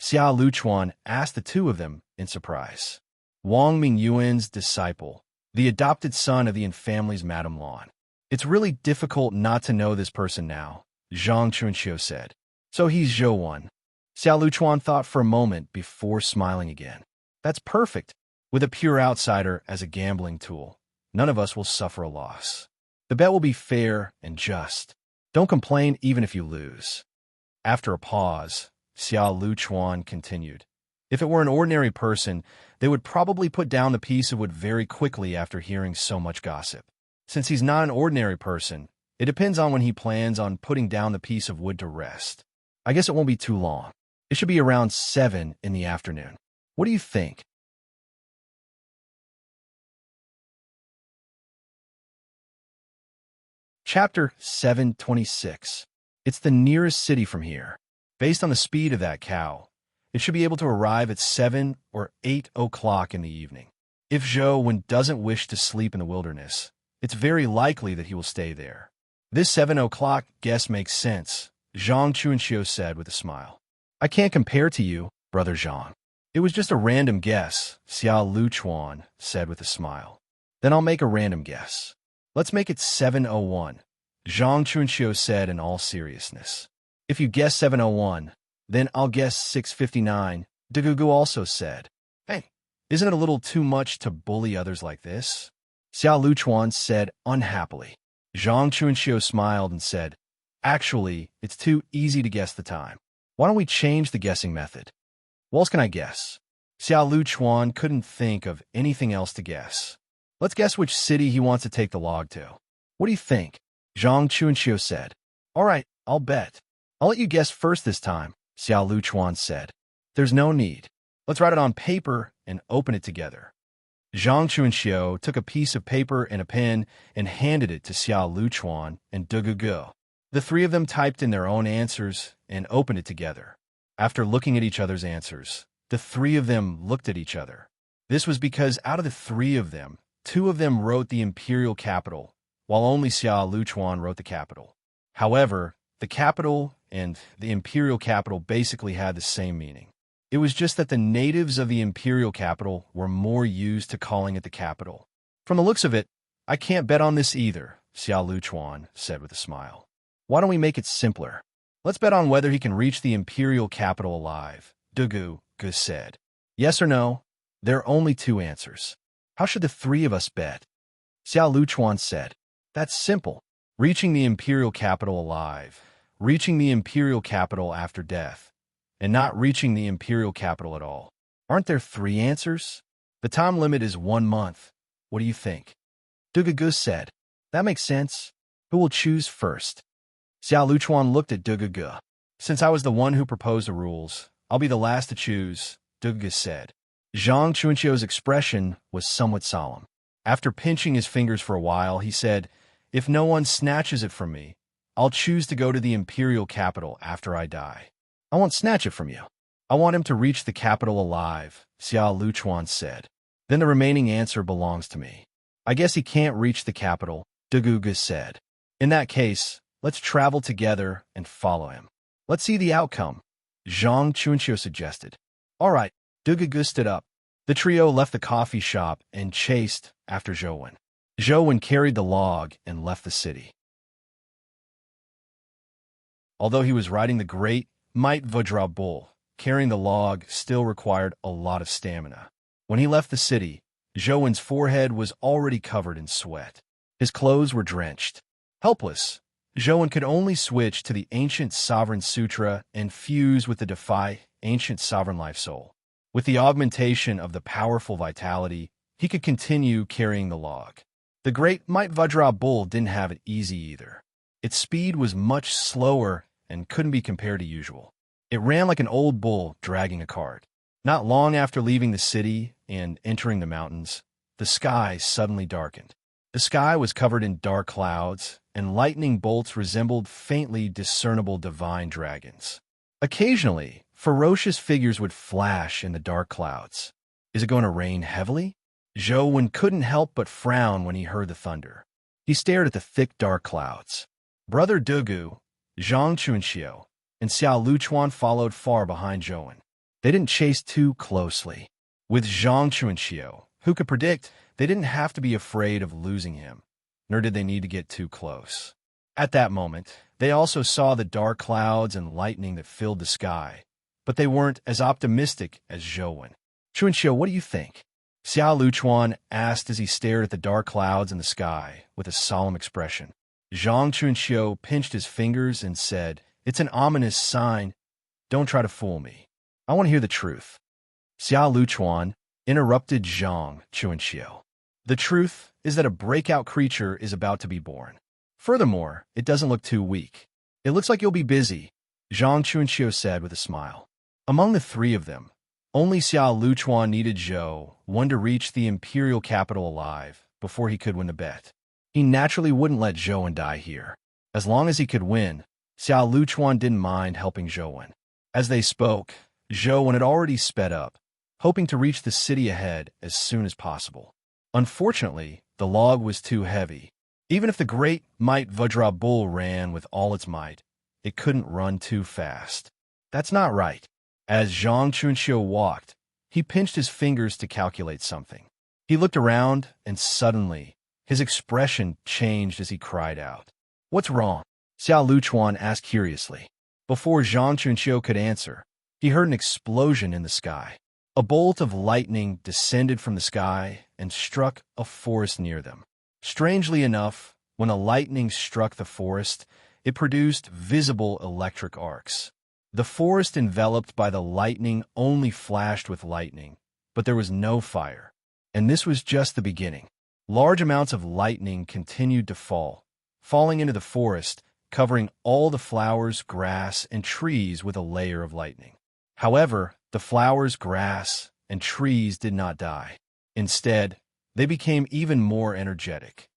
Xiao Luchuan asked the 2 of them in surprise. Wang Mingyuan's disciple, the adopted son of the Yin family's Madame Lan. "It's really difficult not to know this person now," Zhang Chunxiu said. "So he's Zhou." Xiao Luchuan thought for a moment before smiling again. "That's perfect. With a pure outsider as a gambling tool, none of us will suffer a loss. The bet will be fair and just. Don't complain even if you lose." After a pause, Xiao Luchuan continued. "If it were an ordinary person, they would probably put down the piece of wood very quickly after hearing so much gossip. Since he's not an ordinary person, it depends on when he plans on putting down the piece of wood to rest. I guess it won't be too long. It should be around 7 in the afternoon. What do you think?" Chapter 726. It's the nearest city from here. Based on the speed of that cow, it should be able to arrive at 7 or 8 o'clock in the evening. If Zhou doesn't wish to sleep in the wilderness, it's very likely that he will stay there. This 7 o'clock guess makes sense, Zhang Chunxiu said with a smile. "I can't compare to you, brother Zhang. It was just a random guess," Xiao Luchuan said with a smile. "Then I'll make a random guess. Let's make it 7:01, Zhang Chunxiu said in all seriousness. "If you guess 7:01, then I'll guess 6:59, Dugugu also said. "Hey, isn't it a little too much to bully others like this?" Xiao Luchuan said unhappily. Zhang Chunxiu smiled and said, "Actually, it's too easy to guess the time. Why don't we change the guessing method?" "What else can I guess?" Xiao Luchuan couldn't think of anything else to guess. "Let's guess which city he wants to take the log to. What do you think?" Zhang Chunxiu said. All right, I'll bet. I'll let you guess first this time, Xiao Luchuan said. There's no need. Let's write it on paper and open it together. Zhang Chunxiu took a piece of paper and a pen and handed it to Xiao Luchuan and Dugugu. The three of them typed in their own answers and opened it together. After looking at each other's answers, the three of them looked at each other. This was because out of the three of them, two of them wrote the imperial capital, while only Xiao Luchuan wrote the capital. However, the capital and the imperial capital basically had the same meaning. It was just that the natives of the imperial capital were more used to calling it the capital. From the looks of it, I can't bet on this either, Xiao Luchuan said with a smile. Why don't we make it simpler? Let's bet on whether he can reach the imperial capital alive, Dugu said. Yes or no? There are only two answers. How should the three of us bet? Xiao Luchuan said. That's simple. Reaching the imperial capital alive, reaching the imperial capital after death, and not reaching the imperial capital at all. Aren't there three answers? The time limit is 1 month. What do you think? Dugugu said. That makes sense. Who will choose first? Xiao Luchuan looked at Dugugu. Since I was the one who proposed the rules, I'll be the last to choose, Dugugu said. Zhang Chunqiu's expression was somewhat solemn. After pinching his fingers for a while, he said, If no one snatches it from me, I'll choose to go to the imperial capital after I die. I won't snatch it from you. I want him to reach the capital alive, Xiao Luchuan said. Then the remaining answer belongs to me. I guess he can't reach the capital, Dugugu said. In that case, let's travel together and follow him. Let's see the outcome, Zhang Chunqiu suggested. All right, Dugugu stood up. The trio left the coffee shop and chased after Zhouwen. Zhouwen carried the log and left the city. Although he was riding the great Might Vajra bull, carrying the log still required a lot of stamina. When he left the city, Zhouwen's forehead was already covered in sweat. His clothes were drenched. Helpless, Zhouwen could only switch to the Ancient Sovereign Sutra and fuse with the Defy Ancient Sovereign Life Soul. With the augmentation of the powerful vitality, he could continue carrying the log. The great Might Vajra bull didn't have it easy either. Its speed was much slower and couldn't be compared to usual. It ran like an old bull dragging a cart. Not long after leaving the city and entering the mountains, the sky suddenly darkened. The sky was covered in dark clouds, and lightning bolts resembled faintly discernible divine dragons. Occasionally, ferocious figures would flash in the dark clouds. Is it going to rain heavily? Zhouwen couldn't help but frown when he heard the thunder. He stared at the thick dark clouds. Brother Dugu, Zhang Chunxiu, and Xiao Luchuan followed far behind Zhouwen. They didn't chase too closely. With Zhang Chunxiu, who could predict they didn't have to be afraid of losing him, nor did they need to get too close. At that moment, they also saw the dark clouds and lightning that filled the sky, but they weren't as optimistic as Zhouwen. Chunxiu, what do you think? Xiao Luchuan asked as he stared at the dark clouds in the sky with a solemn expression. Zhang Chunxiu pinched his fingers and said, It's an ominous sign. Don't try to fool me. I want to hear the truth. Xiao Luchuan interrupted Zhang Chunxiu. The truth is that a breakout creature is about to be born. Furthermore, it doesn't look too weak. It looks like you'll be busy, Zhang Chunxiu said with a smile. Among the three of them, only Xiao Luchuan needed Zhouwen to reach the imperial capital alive before he could win the bet. He naturally wouldn't let Zhouwen die here. As long as he could win, Xiao Luchuan didn't mind helping Zhouwen. As they spoke, Zhouwen had already sped up, hoping to reach the city ahead as soon as possible. Unfortunately, the log was too heavy. Even if the great Might Vajra bull ran with all its might, it couldn't run too fast. That's not right. As Zhang Chunxiu walked, he pinched his fingers to calculate something. He looked around, and suddenly, his expression changed as he cried out. What's wrong? Xiao Luchuan asked curiously. Before Zhang Chunxiu could answer, he heard an explosion in the sky. A bolt of lightning descended from the sky and struck a forest near them. Strangely enough, when the lightning struck the forest, it produced visible electric arcs. The forest enveloped by the lightning only flashed with lightning, but there was no fire. And this was just the beginning. Large amounts of lightning continued to fall, falling into the forest covering all the flowers, grass, and trees with a layer of lightning. However, the flowers, grass, and trees did not die. Instead, they became even more energetic.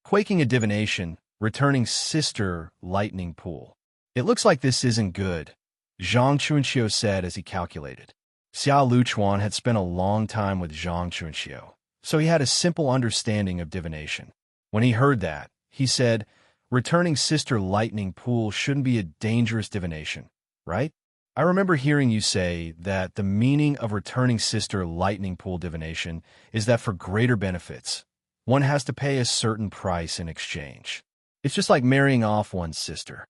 Quaking a divination, returning sister lightning pool. It looks like this isn't good, Zhang Chunxiu said as he calculated. Xiao Luchuan had spent a long time with Zhang Chunxiu, so he had a simple understanding of divination. When he heard that, he said, returning sister lightning pool shouldn't be a dangerous divination, right? I remember hearing you say that the meaning of returning sister lightning pool divination is that for greater benefits, one has to pay a certain price in exchange. It's just like marrying off one's sister.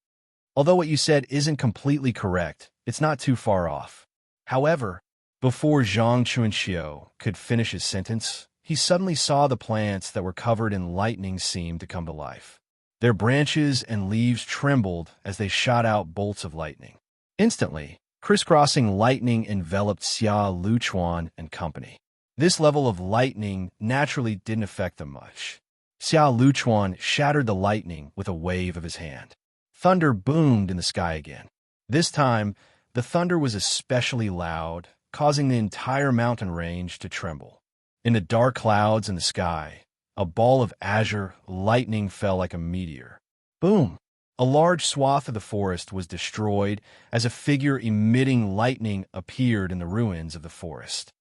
Although what you said isn't completely correct, it's not too far off. However, before Zhang Chunxiu could finish his sentence, he suddenly saw the plants that were covered in lightning seem to come to life. Their branches and leaves trembled as they shot out bolts of lightning. Instantly, crisscrossing lightning enveloped Xia Luchuan and company. This level of lightning naturally didn't affect them much. Xia Luchuan shattered the lightning with a wave of his hand. Thunder boomed in the sky again. This time, the thunder was especially loud, causing the entire mountain range to tremble. In the dark clouds in the sky, a ball of azure lightning fell like a meteor. Boom! A large swath of the forest was destroyed as a figure emitting lightning appeared in the ruins of the forest.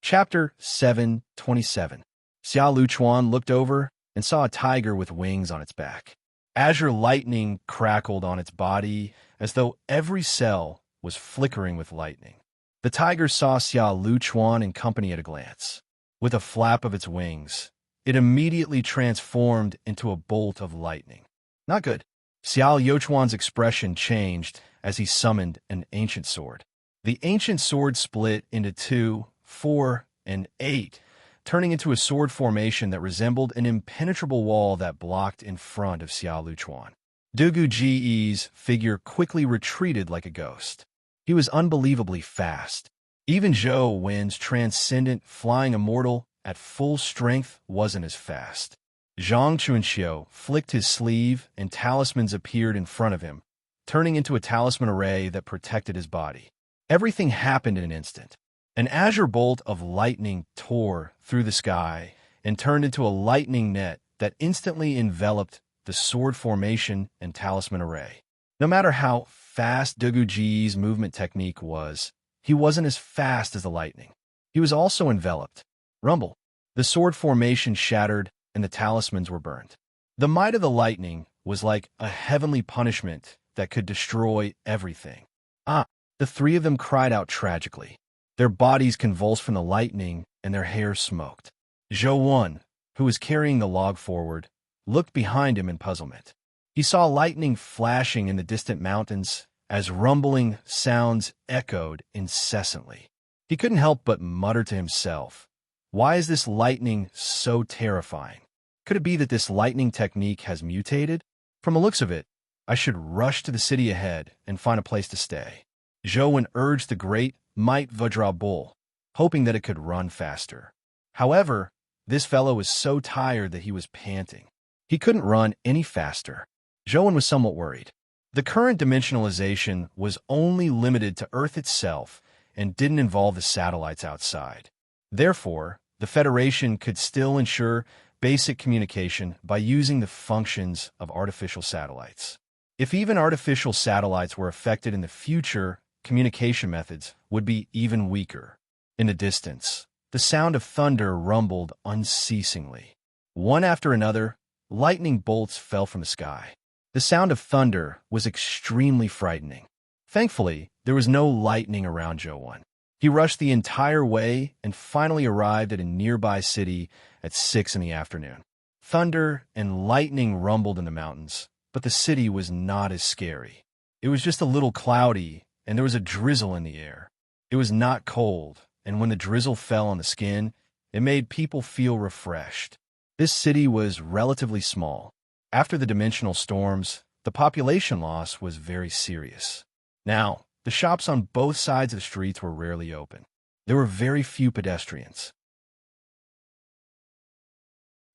Chapter 7:27. Xia Luchuan looked over and saw a tiger with wings on its back. Azure lightning crackled on its body as though every cell was flickering with lightning. The tiger saw Xia Luchuan and company at a glance. With a flap of its wings, it immediately transformed into a bolt of lightning. Not good. Xiao Yuchuan's expression changed as he summoned an ancient sword. The ancient sword split into 2, 4, and 8, turning into a sword formation that resembled an impenetrable wall that blocked in front of Xiao Luchuan. Dugu Ji's figure quickly retreated like a ghost. He was unbelievably fast. Even Zhou Wen's transcendent flying immortal at full strength wasn't as fast. Zhang Chunxiu flicked his sleeve and talismans appeared in front of him, turning into a talisman array that protected his body. Everything happened in an instant. An azure bolt of lightning tore through the sky and turned into a lightning net that instantly enveloped the sword formation and talisman array. No matter how fast Dugu Ji's movement technique was, he wasn't as fast as the lightning. He was also enveloped. Rumble. The sword formation shattered and the talismans were burned. The might of the lightning was like a heavenly punishment that could destroy everything. The three of them cried out tragically. Their bodies convulsed from the lightning and their hair smoked. Zhou Wen, who was carrying the log forward, looked behind him in puzzlement. He saw lightning flashing in the distant mountains as rumbling sounds echoed incessantly. He couldn't help but mutter to himself, "Why is this lightning so terrifying? Could it be that this lightning technique has mutated? From the looks of it, I should rush to the city ahead and find a place to stay." Zhou Wen urged the great Might Vajra bull, hoping that it could run faster. However, this fellow was so tired that he was panting. He couldn't run any faster. Zhou Wen was somewhat worried. The current dimensionalization was only limited to Earth itself and didn't involve the satellites outside. Therefore, the Federation could still ensure basic communication by using the functions of artificial satellites. If even artificial satellites were affected in the future, communication methods would be even weaker. In the distance, the sound of thunder rumbled unceasingly. One after another, lightning bolts fell from the sky. The sound of thunder was extremely frightening. Thankfully, there was no lightning around Zhou Wen. He rushed the entire way and finally arrived at a nearby city at 6 in the afternoon. Thunder and lightning rumbled in the mountains, but the city was not as scary. It was just a little cloudy, and there was a drizzle in the air. It was not cold, and when the drizzle fell on the skin, it made people feel refreshed. This city was relatively small. After the dimensional storms, the population loss was very serious. Now, the shops on both sides of the streets were rarely open. There were very few pedestrians.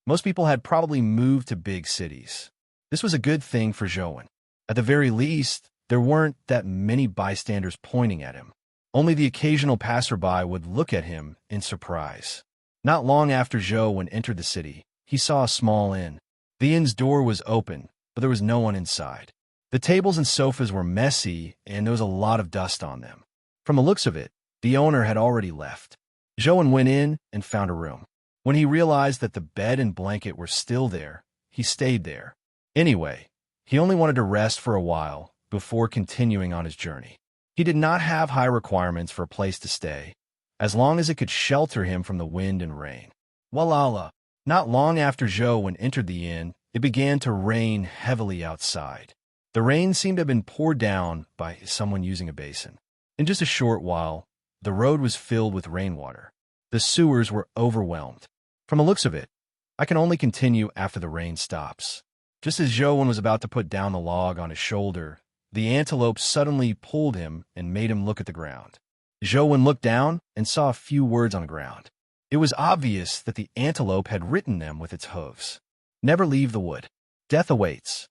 Most people had probably moved to big cities. This was a good thing for Joan. At the very least, there weren't that many bystanders pointing at him. Only the occasional passerby would look at him in surprise. Not long after Joan entered the city, he saw a small inn. The inn's door was open, but there was no one inside. The tables and sofas were messy, and there was a lot of dust on them. From the looks of it, the owner had already left. Joan went in and found a room. When he realized that the bed and blanket were still there, he stayed there. Anyway, he only wanted to rest for a while before continuing on his journey. He did not have high requirements for a place to stay, as long as it could shelter him from the wind and rain. Walala! Not long after Joan entered the inn, it began to rain heavily outside. The rain seemed to have been poured down by someone using a basin. In just a short while, the road was filled with rainwater. The sewers were overwhelmed. From the looks of it, I can only continue after the rain stops. Just as Joan was about to put down the log on his shoulder, the antelope suddenly pulled him and made him look at the ground. Joan looked down and saw a few words on the ground. It was obvious that the antelope had written them with its hooves. Never leave the wood. Death awaits.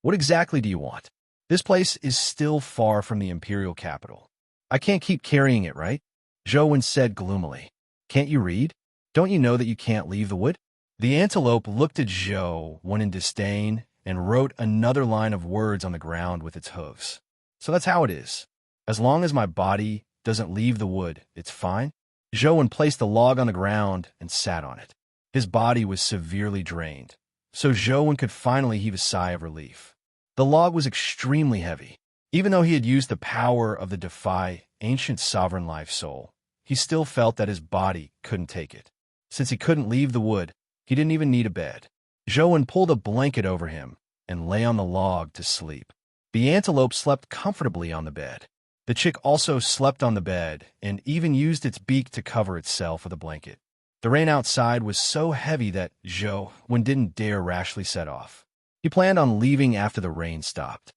What exactly do you want? This place is still far from the imperial capital. I can't keep carrying it, right? Joan said gloomily. Can't you read? Don't you know that you can't leave the wood? The antelope looked at Joan in disdain and wrote another line of words on the ground with its hooves. So that's how it is. As long as my body doesn't leave the wood, it's fine. Joan placed the log on the ground and sat on it. His body was severely drained, so Joan could finally heave a sigh of relief. The log was extremely heavy. Even though he had used the power of the Defy ancient sovereign life soul, he still felt that his body couldn't take it. Since he couldn't leave the wood, he didn't even need a bed. Joan pulled a blanket over him and lay on the log to sleep. The antelope slept comfortably on the bed. The chick also slept on the bed and even used its beak to cover itself with a blanket. The rain outside was so heavy that Joan didn't dare rashly set off. He planned on leaving after the rain stopped.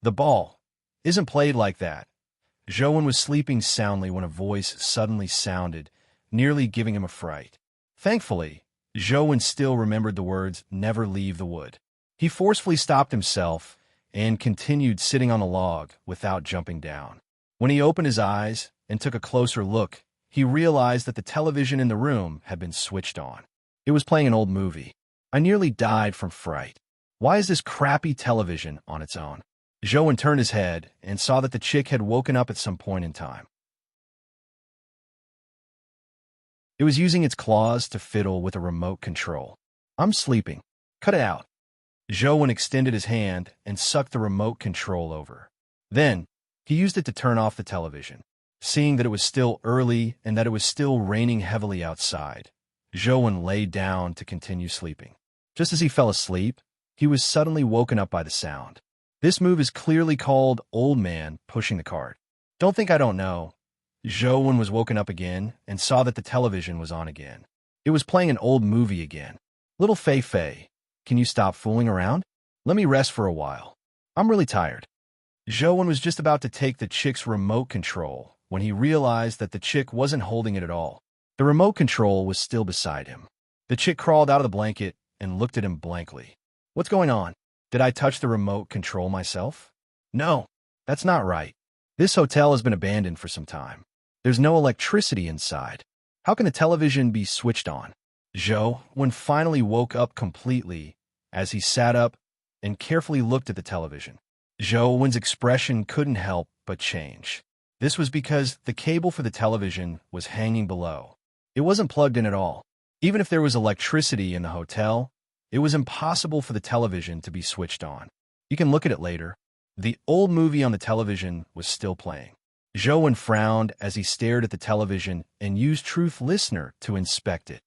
The ball isn't played like that. Joan was sleeping soundly when a voice suddenly sounded, nearly giving him a fright. Thankfully, Joan still remembered the words, "Never leave the wood." He forcefully stopped himself and continued sitting on the log without jumping down. When he opened his eyes and took a closer look, he realized that the television in the room had been switched on. It was playing an old movie. I nearly died from fright. Why is this crappy television on its own? Joan turned his head and saw that the chick had woken up at some point in time. It was using its claws to fiddle with a remote control. I'm sleeping. Cut it out. Joan extended his hand and sucked the remote control over. Then, he used it to turn off the television. Seeing that it was still early and that it was still raining heavily outside, Joan lay down to continue sleeping. Just as he fell asleep, he was suddenly woken up by the sound. This move is clearly called Old Man Pushing the Cart. Don't think I don't know. Joan was woken up again and saw that the television was on again. It was playing an old movie again. Little Fei, can you stop fooling around? Let me rest for a while. I'm really tired. Joan was just about to take the chick's remote control when he realized that the chick wasn't holding it at all. The remote control was still beside him. The chick crawled out of the blanket and looked at him blankly. What's going on? Did I touch the remote control myself? No, that's not right. This hotel has been abandoned for some time. There's no electricity inside. How can the television be switched on? Joan finally woke up completely as he sat up and carefully looked at the television. Joan's expression couldn't help but change. This was because the cable for the television was hanging below. It wasn't plugged in at all. Even if there was electricity in the hotel, it was impossible for the television to be switched on. You can look at it later. The old movie on the television was still playing. Joan frowned as he stared at the television and used Truth Listener to inspect it.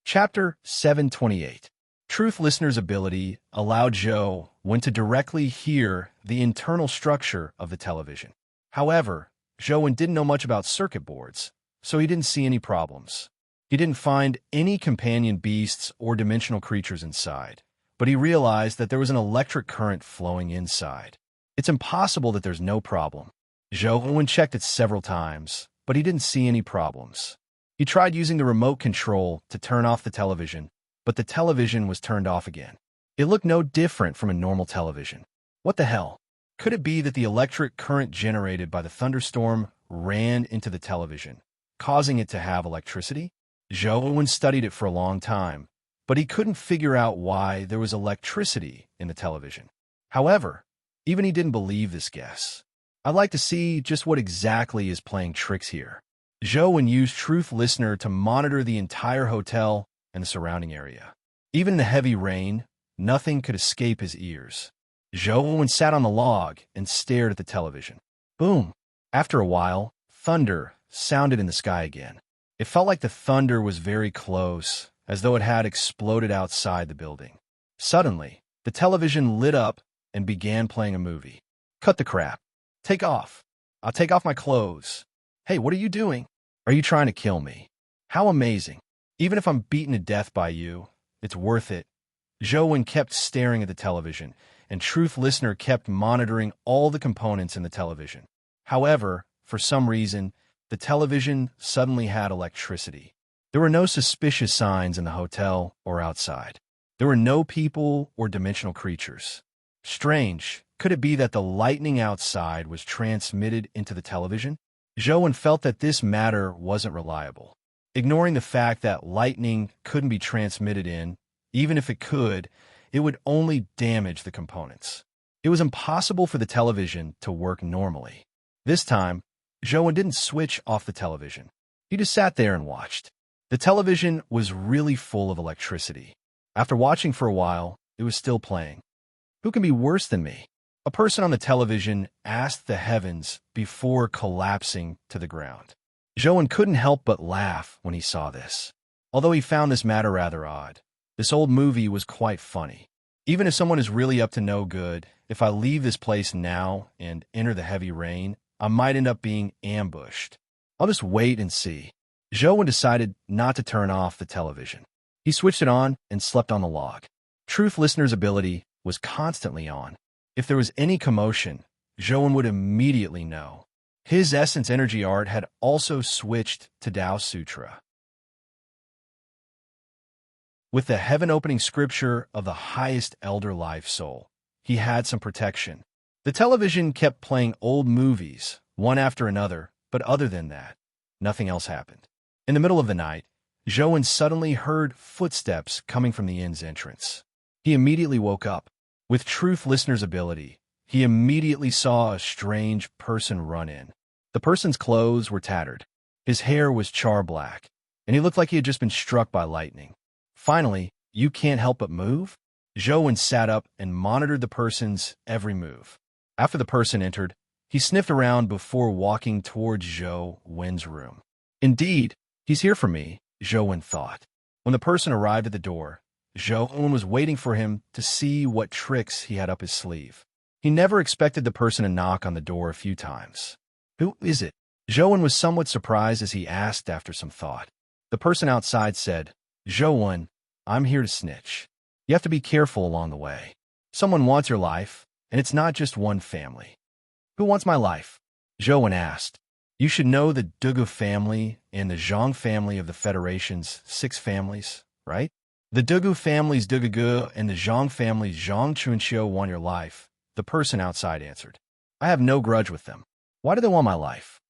Chapter 728. Truth Listener's ability allowed Joan to directly hear the internal structure of the television. However, Joan didn't know much about circuit boards, so he didn't see any problems. He didn't find any companion beasts or dimensional creatures inside, but he realized that there was an electric current flowing inside. It's impossible that there's no problem. Zhou checked it several times, but he didn't see any problems. He tried using the remote control to turn off the television, but the television was turned off again. It looked no different from a normal television. What the hell? Could it be that the electric current generated by the thunderstorm ran into the television, causing it to have electricity? Zhou studied it for a long time, but he couldn't figure out why there was electricity in the television. However, even he didn't believe this guess. I'd like to see just what exactly is playing tricks here. Zhou used Truth Listener to monitor the entire hotel and the surrounding area. Even in the heavy rain, nothing could escape his ears. Zhou sat on the log and stared at the television. Boom! After a while, thunder sounded in the sky again. It felt like the thunder was very close, as though it had exploded outside the building. Suddenly, the television lit up and began playing a movie. Cut the crap. Take off. I'll take off my clothes. Hey, what are you doing? Are you trying to kill me? How amazing. Even if I'm beaten to death by you, it's worth it. Zhou kept staring at the television, and Truth Listener kept monitoring all the components in the television. However, for some reason, the television suddenly had electricity. There were no suspicious signs in the hotel or outside. There were no people or dimensional creatures. Strange. Could it be that the lightning outside was transmitted into the television? Zhou felt that this matter wasn't reliable. Ignoring the fact that lightning couldn't be transmitted in, even if it could, it would only damage the components. It was impossible for the television to work normally. This time, Zhou didn't switch off the television. He just sat there and watched. The television was really full of electricity. After watching for a while, it was still playing. Who can be worse than me? A person on the television asked the heavens before collapsing to the ground. Zhou couldn't help but laugh when he saw this. Although he found this matter rather odd, this old movie was quite funny. Even if someone is really up to no good, if I leave this place now and enter the heavy rain, I might end up being ambushed. I'll just wait and see. Zhou decided not to turn off the television. He switched it on and slept on the log. Truth Listener's ability was constantly on. If there was any commotion, Zhou would immediately know. His essence energy art had also switched to Tao Sutra. With the heaven-opening scripture of the highest elder life soul, he had some protection. The television kept playing old movies, one after another, but other than that, nothing else happened. In the middle of the night, Zhou suddenly heard footsteps coming from the inn's entrance. He immediately woke up. With Truth Listener's ability, he immediately saw a strange person run in. The person's clothes were tattered. His hair was char-black, and he looked like he had just been struck by lightning. Finally, you can't help but move? Zhou sat up and monitored the person's every move. After the person entered, he sniffed around before walking towards Zhou Wen's room. Indeed, he's here for me, Zhou Wen thought. When the person arrived at the door, Zhou Wen was waiting for him to see what tricks he had up his sleeve. He never expected the person to knock on the door a few times. Who is it? Zhou Wen was somewhat surprised as he asked after some thought. The person outside said, Zhou Wen, I'm here to snitch. You have to be careful along the way. Someone wants your life, and it's not just one family. Who wants my life? Zhou Wen asked. You should know the Dugu family and the Zhang family of the Federation's 6 families, right? The Dugu family's Dugugu and the Zhang family's Zhang Chunqiu want your life, the person outside answered. I have no grudge with them. Why do they want my life?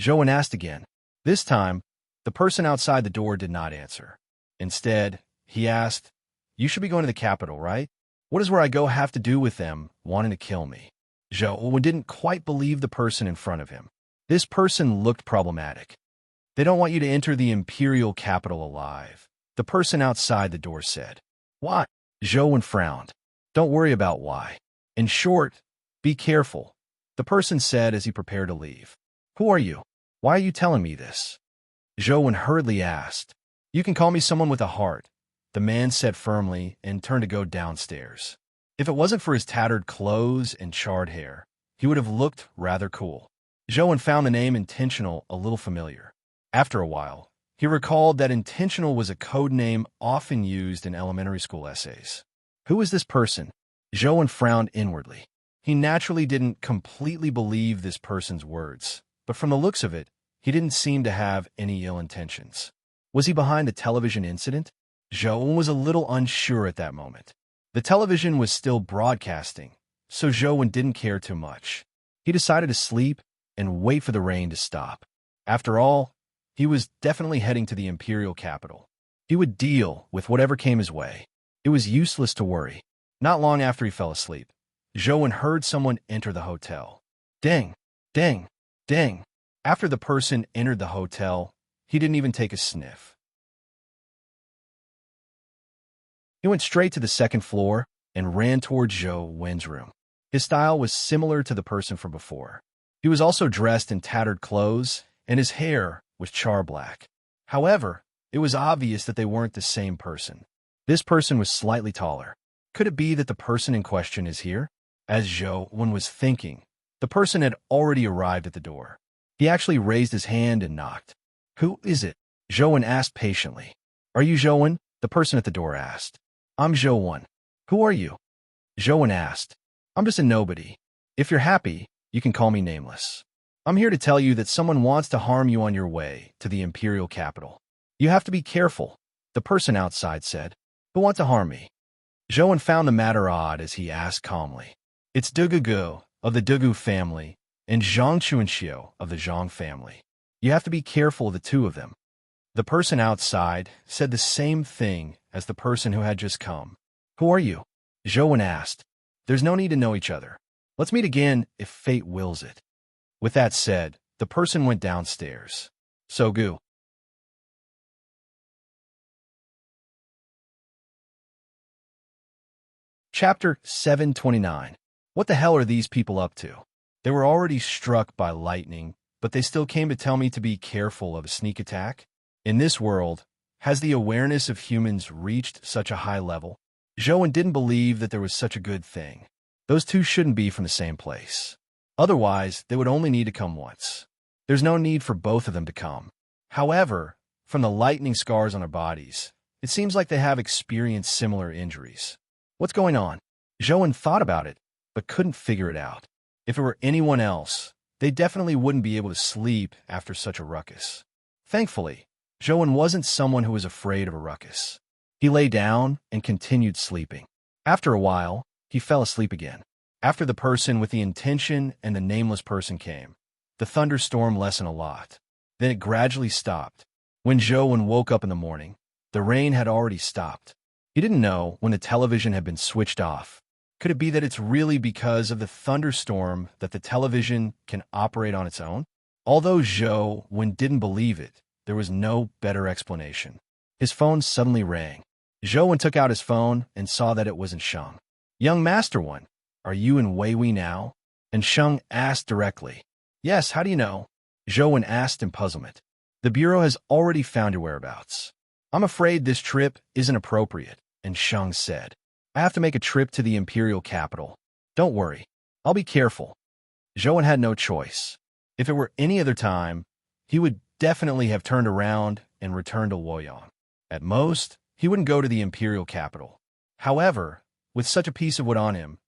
Zhou Wen asked again. This time, the person outside the door did not answer. Instead, he asked, You should be going to the capital, right? What does where I go have to do with them wanting to kill me? Zhou Wen didn't quite believe the person in front of him. This person looked problematic. They don't want you to enter the imperial capital alive, the person outside the door said. Why? Zhou Wen frowned. Don't worry about why. In short, be careful, the person said as he prepared to leave. Who are you? Why are you telling me this? Zhou Wen hurriedly asked. You can call me someone with a heart, the man said firmly and turned to go downstairs. If it wasn't for his tattered clothes and charred hair, he would have looked rather cool. Zhou Wen found the name Intentional a little familiar. After a while, he recalled that Intentional was a code name often used in elementary school essays. Who is this person? Zhou Wen frowned inwardly. He naturally didn't completely believe this person's words, but from the looks of it, he didn't seem to have any ill intentions. Was he behind a television incident? Zhou was a little unsure at that moment. The television was still broadcasting, so Zhou didn't care too much. He decided to sleep and wait for the rain to stop. After all, he was definitely heading to the imperial capital. He would deal with whatever came his way. It was useless to worry. Not long after he fell asleep, Zhou heard someone enter the hotel. Ding, ding, ding. After the person entered the hotel, he didn't even take a sniff. He went straight to the second floor and ran toward Zhou Wen's room. His style was similar to the person from before. He was also dressed in tattered clothes, and his hair was char-black. However, it was obvious that they weren't the same person. This person was slightly taller. Could it be that the person in question is here? As Zhou Wen was thinking, the person had already arrived at the door. He actually raised his hand and knocked. "Who is it?" Zhou Wen asked patiently. "Are you Zhou Wen?" The person at the door asked. "I'm Zhou Wen." "Who are you?" Zhou Wen asked. "I'm just a nobody. If you're happy, you can call me Nameless. I'm here to tell you that someone wants to harm you on your way to the imperial capital. You have to be careful," the person outside said. "Who want to harm me?" Zhou Wen found the matter odd as he asked calmly. "It's Dugugu of the Dugu family and Zhang Chuanxiu of the Zhang family. You have to be careful of the two of them." The person outside said the same thing as the person who had just come. "Who are you?" Zhou Wen asked. "There's no need to know each other. Let's meet again if fate wills it." With that said, the person went downstairs. Sogu. Chapter 729. What the hell are these people up to? They were already struck by lightning, but they still came to tell me to be careful of a sneak attack? In this world, has the awareness of humans reached such a high level? Zhou Wen didn't believe that there was such a good thing. Those two shouldn't be from the same place. Otherwise, they would only need to come once. There's no need for both of them to come. However, from the lightning scars on their bodies, it seems like they have experienced similar injuries. What's going on? Zhou Wen thought about it, but couldn't figure it out. If it were anyone else, they definitely wouldn't be able to sleep after such a ruckus. Thankfully, Zhou Wen wasn't someone who was afraid of a ruckus. He lay down and continued sleeping. After a while, he fell asleep again. After the person with the intention and the nameless person came, the thunderstorm lessened a lot. Then it gradually stopped. When Zhou Wen woke up in the morning, the rain had already stopped. He didn't know when the television had been switched off. Could it be that it's really because of the thunderstorm that the television can operate on its own? Although Zhou Wen didn't believe it, there was no better explanation. His phone suddenly rang. Zhou Wen took out his phone and saw that it wasn't Sheng. "Young Master One, are you in Weiwei now?" And Sheng asked directly. "Yes, how do you know?" Zhou Wen asked in puzzlement. "The Bureau has already found your whereabouts." "I'm afraid this trip isn't appropriate," and Sheng said. "I have to make a trip to the imperial capital." "Don't worry, I'll be careful." Zhou Wen had no choice. If it were any other time, he would definitely have turned around and returned to Luoyang. At most, he wouldn't go to the imperial capital. However, with such a piece of wood on him,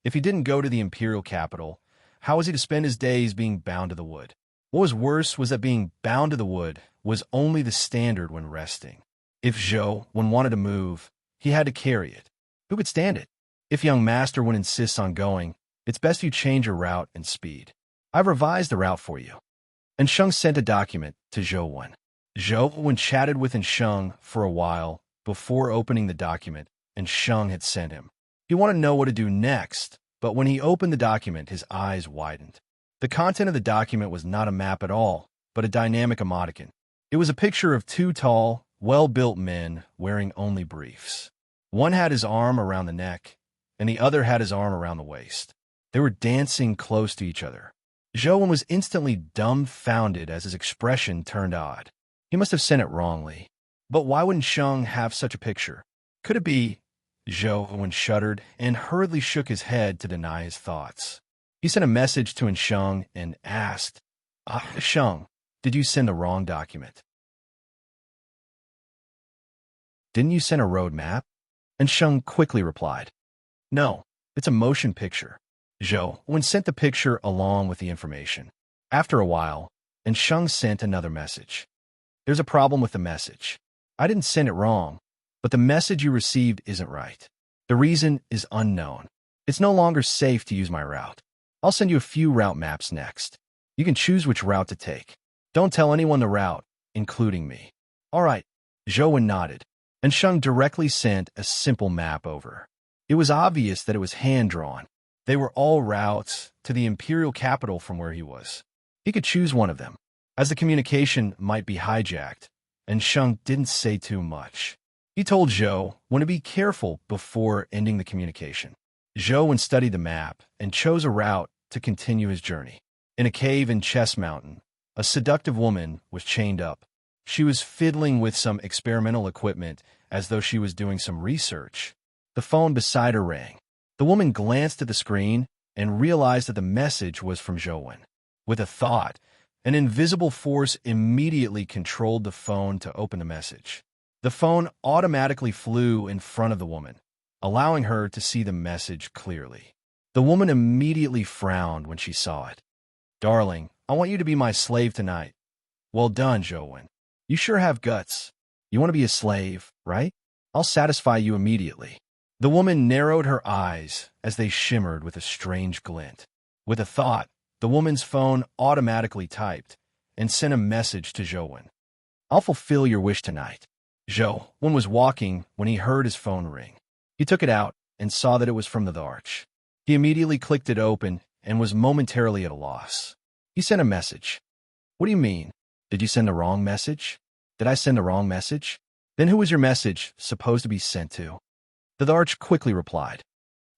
if he didn't go to the imperial capital, how was he to spend his days being bound to the wood? What was worse was that being bound to the wood was only the standard when resting. If Zhou Wen wanted to move, he had to carry it. Who could stand it? If young master Wen insists on going, it's best you change your route and speed. I've revised the route for you. And Sheng sent a document to Zhou Wen. Zhou Wen chatted with Sheng for a while before opening the document, and Sheng had sent him. He wanted to know what to do next, but when he opened the document, his eyes widened. The content of the document was not a map at all, but a dynamic emoticon. It was a picture of two tall, well-built men wearing only briefs. One had his arm around the neck, and the other had his arm around the waist. They were dancing close to each other. Zhou Wen was instantly dumbfounded as his expression turned odd. He must have sent it wrongly. But why wouldn't Sheng have such a picture? Could it be? Zhou Wen shuddered and hurriedly shook his head to deny his thoughts. He sent a message to Sheng and asked, Sheng, did you send the wrong document? Didn't you send a road map? And Sheng quickly replied, No, it's a motion picture. Zhou Wen sent the picture along with the information. After a while, and Sheng sent another message. There's a problem with the message. I didn't send it wrong, but the message you received isn't right. The reason is unknown. It's no longer safe to use my route. I'll send you a few route maps next. You can choose which route to take. Don't tell anyone the route, including me. All right. Zhou Wen nodded, and Sheng directly sent a simple map over. It was obvious that it was hand-drawn. They were all routes to the imperial capital from where he was. He could choose one of them, as the communication might be hijacked, and Sheng didn't say too much. He told Zhou Wen to be careful before ending the communication. Zhou Wen studied the map and chose a route to continue his journey. In a cave in Chess Mountain, a seductive woman was chained up. She was fiddling with some experimental equipment as though she was doing some research. The phone beside her rang. The woman glanced at the screen and realized that the message was from Zhou Wen. With a thought, an invisible force immediately controlled the phone to open the message. The phone automatically flew in front of the woman, allowing her to see the message clearly. The woman immediately frowned when she saw it. "Darling, I want you to be my slave tonight." "Well done, Zhou Wen. You sure have guts. You want to be a slave, right? I'll satisfy you immediately." The woman narrowed her eyes as they shimmered with a strange glint. With a thought, the woman's phone automatically typed and sent a message to Zhou Wen. "I'll fulfill your wish tonight." Zhou Wen was walking when he heard his phone ring. He took it out and saw that it was from the Arch. He immediately clicked it open and was momentarily at a loss. He sent a message. "What do you mean? Did you send the wrong message? Did I send the wrong message? Then who was your message supposed to be sent to?" The Arch quickly replied.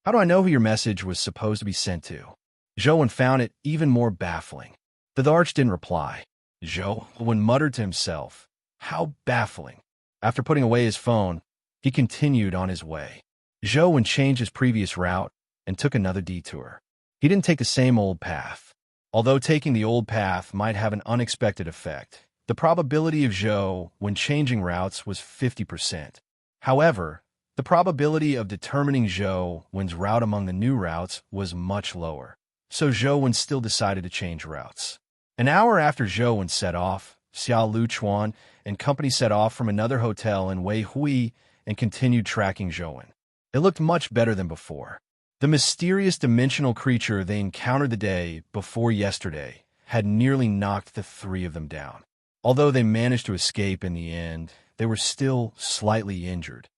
"How do I know who your message was supposed to be sent to?" Zhou Wen found it even more baffling. The Arch didn't reply. Zhou Wen muttered to himself, "How baffling." After putting away his phone, he continued on his way. Zhou Wen changed his previous route and took another detour. He didn't take the same old path. Although taking the old path might have an unexpected effect, the probability of Zhou Wen changing routes was 50%. However, the probability of determining Zhou Wen's route among the new routes was much lower, so Zhou Wen still decided to change routes. An hour after Zhou Wen set off, Xiao Luchuan and company set off from another hotel in Wei Hui and continued tracking Zhou Wen. It looked much better than before. The mysterious dimensional creature they encountered the day before yesterday had nearly knocked the three of them down. Although they managed to escape in the end, they were still slightly injured.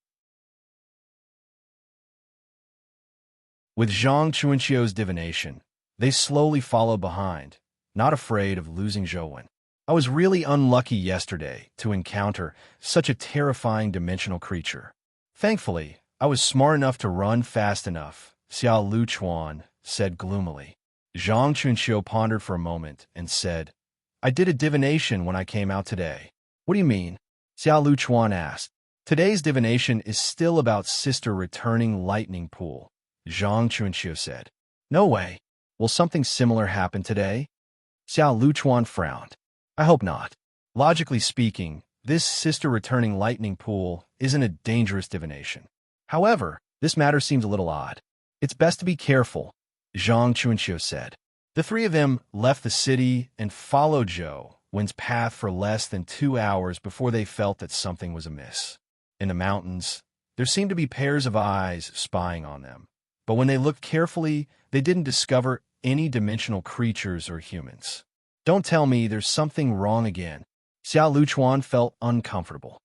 With Zhang Chuanqiu's divination, they slowly followed behind, not afraid of losing Zhou Wen. "I was really unlucky yesterday to encounter such a terrifying dimensional creature. Thankfully, I was smart enough to run fast enough," Xiao Luchuan said gloomily. Zhang Chunqiu pondered for a moment and said, "I did a divination when I came out today." "What do you mean?" Xiao Luchuan asked. "Today's divination is still about Sister Returning Lightning Pool," Zhang Chunqiu said. "No way. Will something similar happen today?" Xiao Luchuan frowned. "I hope not. Logically speaking, this Sister Returning Lightning Pool isn't a dangerous divination. However, this matter seems a little odd. It's best to be careful," Zhang Chunqiu said. The three of them left the city and followed Zhou Wen's path for less than 2 hours before they felt that something was amiss. In the mountains, there seemed to be pairs of eyes spying on them, but when they looked carefully, they didn't discover any dimensional creatures or humans. "Don't tell me there's something wrong again." Xiao Luchuan felt uncomfortable.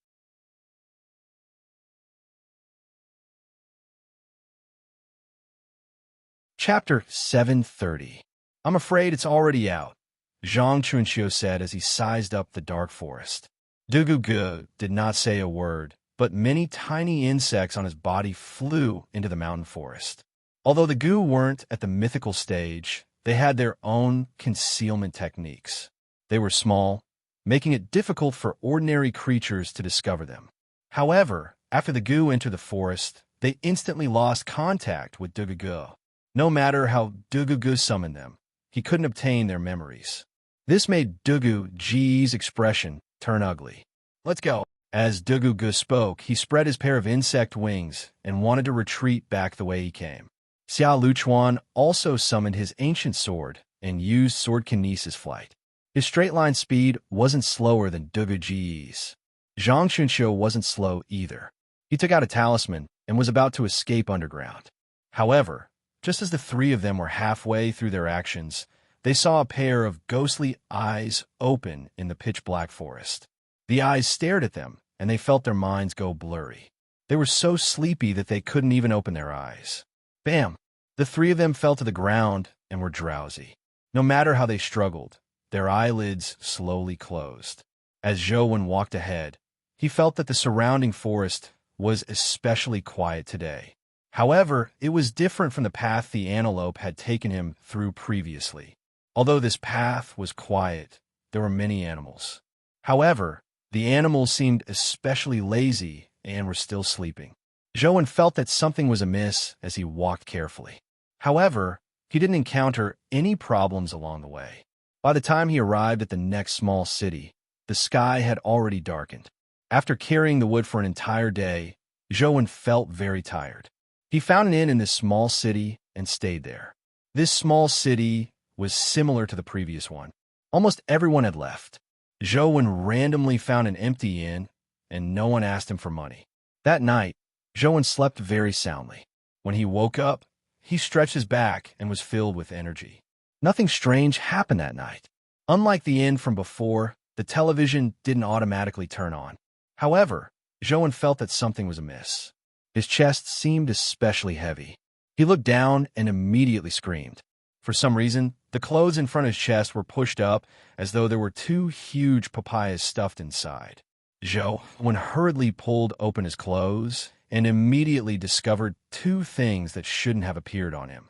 Chapter 730. "I'm afraid it's already out," Zhang Chunqiu said as he sized up the dark forest. Dugugu did not say a word, but many tiny insects on his body flew into the mountain forest. Although the Gu weren't at the mythical stage, they had their own concealment techniques. They were small, making it difficult for ordinary creatures to discover them. However, after the Gu entered the forest, they instantly lost contact with Dugugu. No matter how Dugugu summoned them, he couldn't obtain their memories. This made Dugugu's expression turn ugly. "Let's go." As Dugugu spoke, he spread his pair of insect wings and wanted to retreat back the way he came. Xia Luchuan also summoned his ancient sword and used sword kinesis flight. His straight-line speed wasn't slower than Dugu Ji's. Zhang Xunxiu wasn't slow either. He took out a talisman and was about to escape underground. However, just as the three of them were halfway through their actions, they saw a pair of ghostly eyes open in the pitch-black forest. The eyes stared at them, and they felt their minds go blurry. They were so sleepy that they couldn't even open their eyes. Bam! The three of them fell to the ground and were drowsy. No matter how they struggled, their eyelids slowly closed. As Zhou walked ahead, he felt that the surrounding forest was especially quiet today. However, it was different from the path the antelope had taken him through previously. Although this path was quiet, there were many animals. However, the animals seemed especially lazy and were still sleeping. Zhou felt that something was amiss as he walked carefully. However, he didn't encounter any problems along the way. By the time he arrived at the next small city, the sky had already darkened. After carrying the wood for an entire day, Zhou felt very tired. He found an inn in this small city and stayed there. This small city was similar to the previous one. Almost everyone had left. Zhou randomly found an empty inn, and no one asked him for money. That night, Zhou slept very soundly. When he woke up, he stretched his back and was filled with energy. Nothing strange happened that night. Unlike the inn from before, the television didn't automatically turn on. However, Zhou felt that something was amiss. His chest seemed especially heavy. He looked down and immediately screamed. For some reason, the clothes in front of his chest were pushed up as though there were two huge papayas stuffed inside. Zhou hurriedly pulled open his clothes and immediately discovered two things that shouldn't have appeared on him.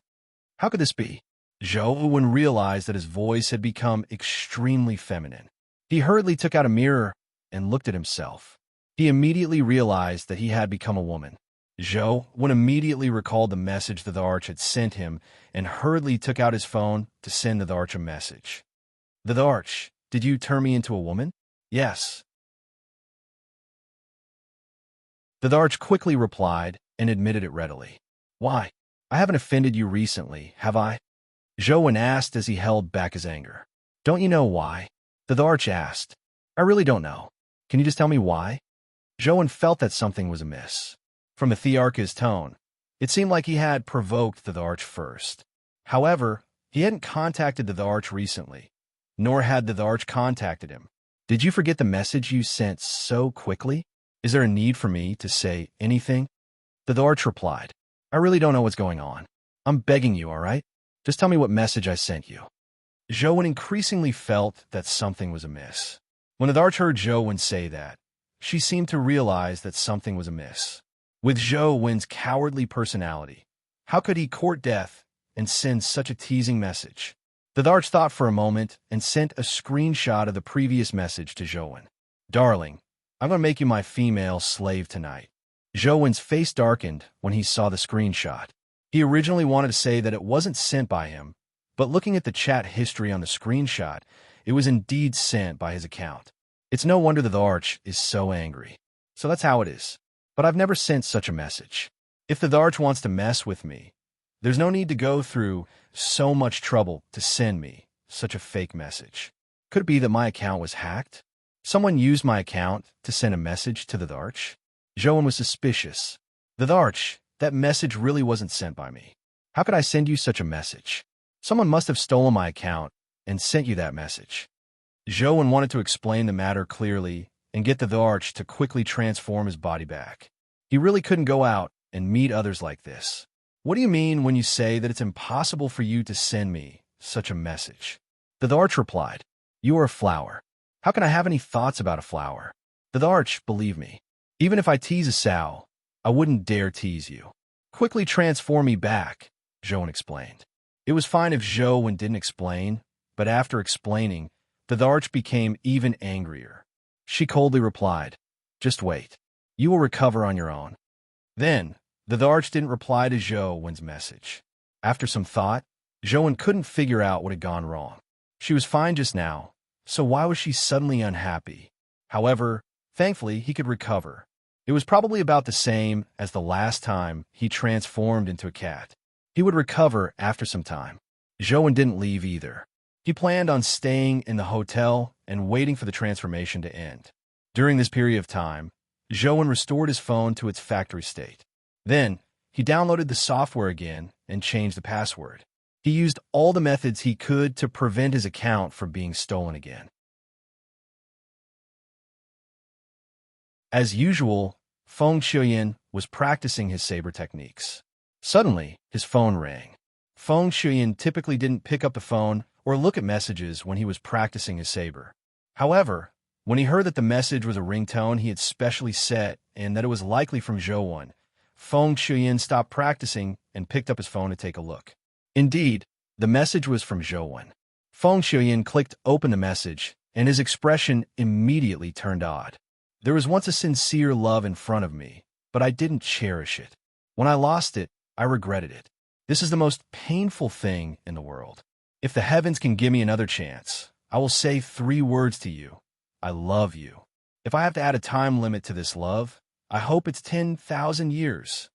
How could this be? Zhou realized that his voice had become extremely feminine. He hurriedly took out a mirror and looked at himself. He immediately realized that he had become a woman. Zhou immediately recalled the message the Arch had sent him and hurriedly took out his phone to send the Arch a message. The Arch, did you turn me into a woman? Yes. The Arch quickly replied and admitted it readily. Why? I haven't offended you recently, have I? Zhou asked as he held back his anger. Don't you know why? The Arch asked. I really don't know. Can you just tell me why? Zhou felt that something was amiss. From the Thearch's tone, it seemed like he had provoked the Arch first. However, he hadn't contacted the Arch recently, nor had the Arch contacted him. Did you forget the message you sent so quickly? Is there a need for me to say anything? The Arch replied, I really don't know what's going on. I'm begging you, all right? Just tell me what message I sent you. Zhou increasingly felt that something was amiss. When the Arch heard Zhou say that, she seemed to realize that something was amiss. With Zhou cowardly personality, how could he court death and send such a teasing message? The Arch thought for a moment and sent a screenshot of the previous message to Zhou. Darling, I'm going to make you my female slave tonight. Zhou face darkened when he saw the screenshot. He originally wanted to say that it wasn't sent by him, but looking at the chat history on the screenshot, it was indeed sent by his account. It's no wonder the Arch is so angry. So that's how it is. But I've never sent such a message. If the Arch wants to mess with me, there's no need to go through so much trouble to send me such a fake message. Could it be that my account was hacked? Someone used my account to send a message to the Arch? Zhou was suspicious. The Arch, that message really wasn't sent by me. How could I send you such a message? Someone must have stolen my account and sent you that message. Zhou wanted to explain the matter clearly and get the Arch to quickly transform his body back. He really couldn't go out and meet others like this. What do you mean when you say that it's impossible for you to send me such a message? The Arch replied, You are a flower. How can I have any thoughts about a flower? The Arch, believe me, even if I tease a sow, I wouldn't dare tease you. Quickly transform me back, Zhou explained. It was fine if Zhou didn't explain, but after explaining, the Arch became even angrier. She coldly replied, Just wait. You will recover on your own. Then, the Arch didn't reply to Zhou's message. After some thought, Zhou couldn't figure out what had gone wrong. She was fine just now, so why was she suddenly unhappy? However, thankfully, he could recover. It was probably about the same as the last time he transformed into a cat. He would recover after some time. Zhou didn't leave either. He planned on staying in the hotel and waiting for the transformation to end. During this period of time, Zhou restored his phone to its factory state. Then, he downloaded the software again and changed the password. He used all the methods he could to prevent his account from being stolen again. As usual, Feng Shuyan was practicing his saber techniques. Suddenly, his phone rang. Feng Shuyan typically didn't pick up the phone or look at messages when he was practicing his saber. However, when he heard that the message was a ringtone he had specially set and that it was likely from Zhou, Feng Shuyan stopped practicing and picked up his phone to take a look. Indeed, the message was from Zhou. Feng Shuyan clicked open the message, and his expression immediately turned odd. There was once a sincere love in front of me, but I didn't cherish it. When I lost it, I regretted it. This is the most painful thing in the world. If the heavens can give me another chance, I will say 3 words to you. I love you. If I have to add a time limit to this love, I hope it's 10,000 years.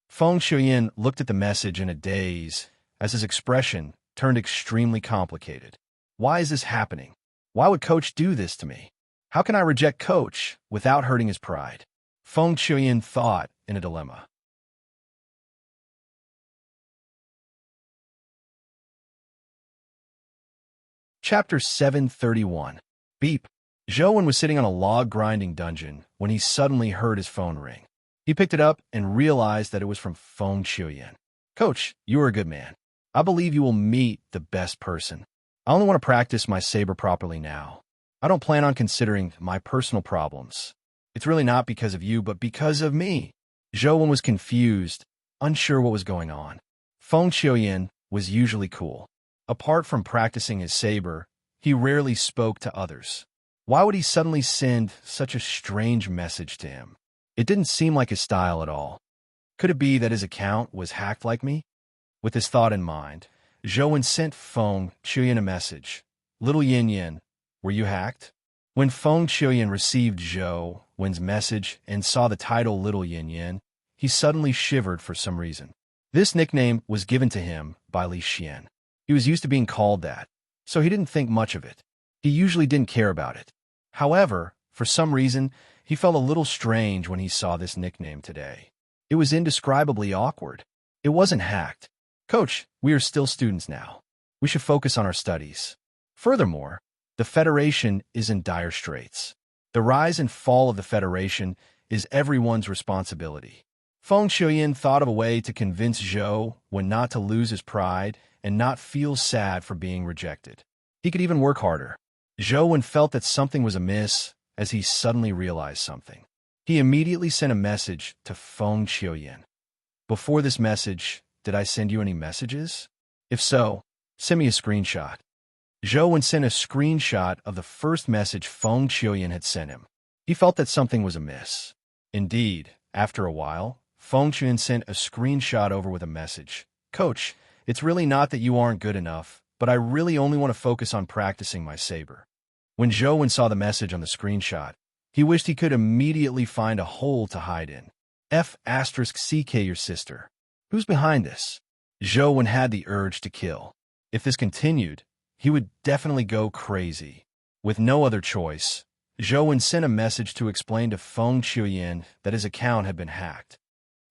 Feng Shuyan looked at the message in a daze as his expression turned extremely complicated. Why is this happening? Why would Coach do this to me? How can I reject Coach without hurting his pride? Feng Shuyan thought in a dilemma. Chapter 731. Beep. Zhou was sitting on a log-grinding dungeon when he suddenly heard his phone ring. He picked it up and realized that it was from Feng Shuyan. Coach, you are a good man. I believe you will meet the best person. I only want to practice my saber properly now. I don't plan on considering my personal problems. It's really not because of you, but because of me. Zhou was confused, unsure what was going on. Feng Shuyan was usually cool. Apart from practicing his saber, he rarely spoke to others. Why would he suddenly send such a strange message to him? It didn't seem like his style at all. Could it be that his account was hacked like me? With this thought in mind, Zhou sent Feng Shuyan a message. Little Yin Yin, were you hacked? When Feng Shuyan received Zhou's message and saw the title Little Yin Yin, he suddenly shivered for some reason. This nickname was given to him by Li Xian. He was used to being called that, so he didn't think much of it. He usually didn't care about it. However, for some reason, he felt a little strange when he saw this nickname today. It was indescribably awkward. It wasn't hacked. Coach, we are still students now. We should focus on our studies. Furthermore, the Federation is in dire straits. The rise and fall of the Federation is everyone's responsibility. Feng Shuyan thought of a way to convince Zhou not to lose his pride and not feel sad for being rejected. He could even work harder. Zhou felt that something was amiss as he suddenly realized something. He immediately sent a message to Feng Shuyan. Before this message, did I send you any messages? If so, send me a screenshot. Zhou sent a screenshot of the first message Feng Shuyan had sent him. He felt that something was amiss. Indeed, after a while, Feng Shuyan sent a screenshot over with a message. Coach, it's really not that you aren't good enough, but I really only want to focus on practicing my saber. When Zhou saw the message on the screenshot, he wished he could immediately find a hole to hide in. F***CK your sister. Who's behind this? Zhou had the urge to kill. If this continued, he would definitely go crazy. With no other choice, Zhou sent a message to explain to Feng Shuyan that his account had been hacked.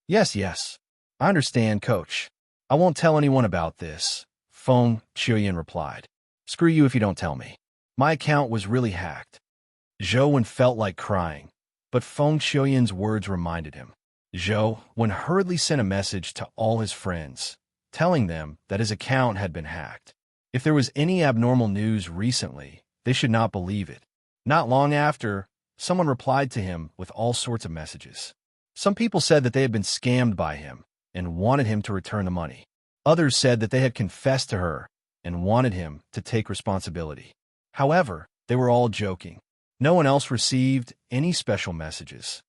Yes, I understand, Coach. I won't tell anyone about this, Feng Shuyan replied. Screw you if you don't tell me. My account was really hacked. Zhou felt like crying, but Feng Shuyan's words reminded him. Zhou hurriedly sent a message to all his friends, telling them that his account had been hacked. If there was any abnormal news recently, they should not believe it. Not long after, someone replied to him with all sorts of messages. Some people said that they had been scammed by him and wanted him to return the money. Others said that they had confessed to her and wanted him to take responsibility. However, they were all joking. No one else received any special messages.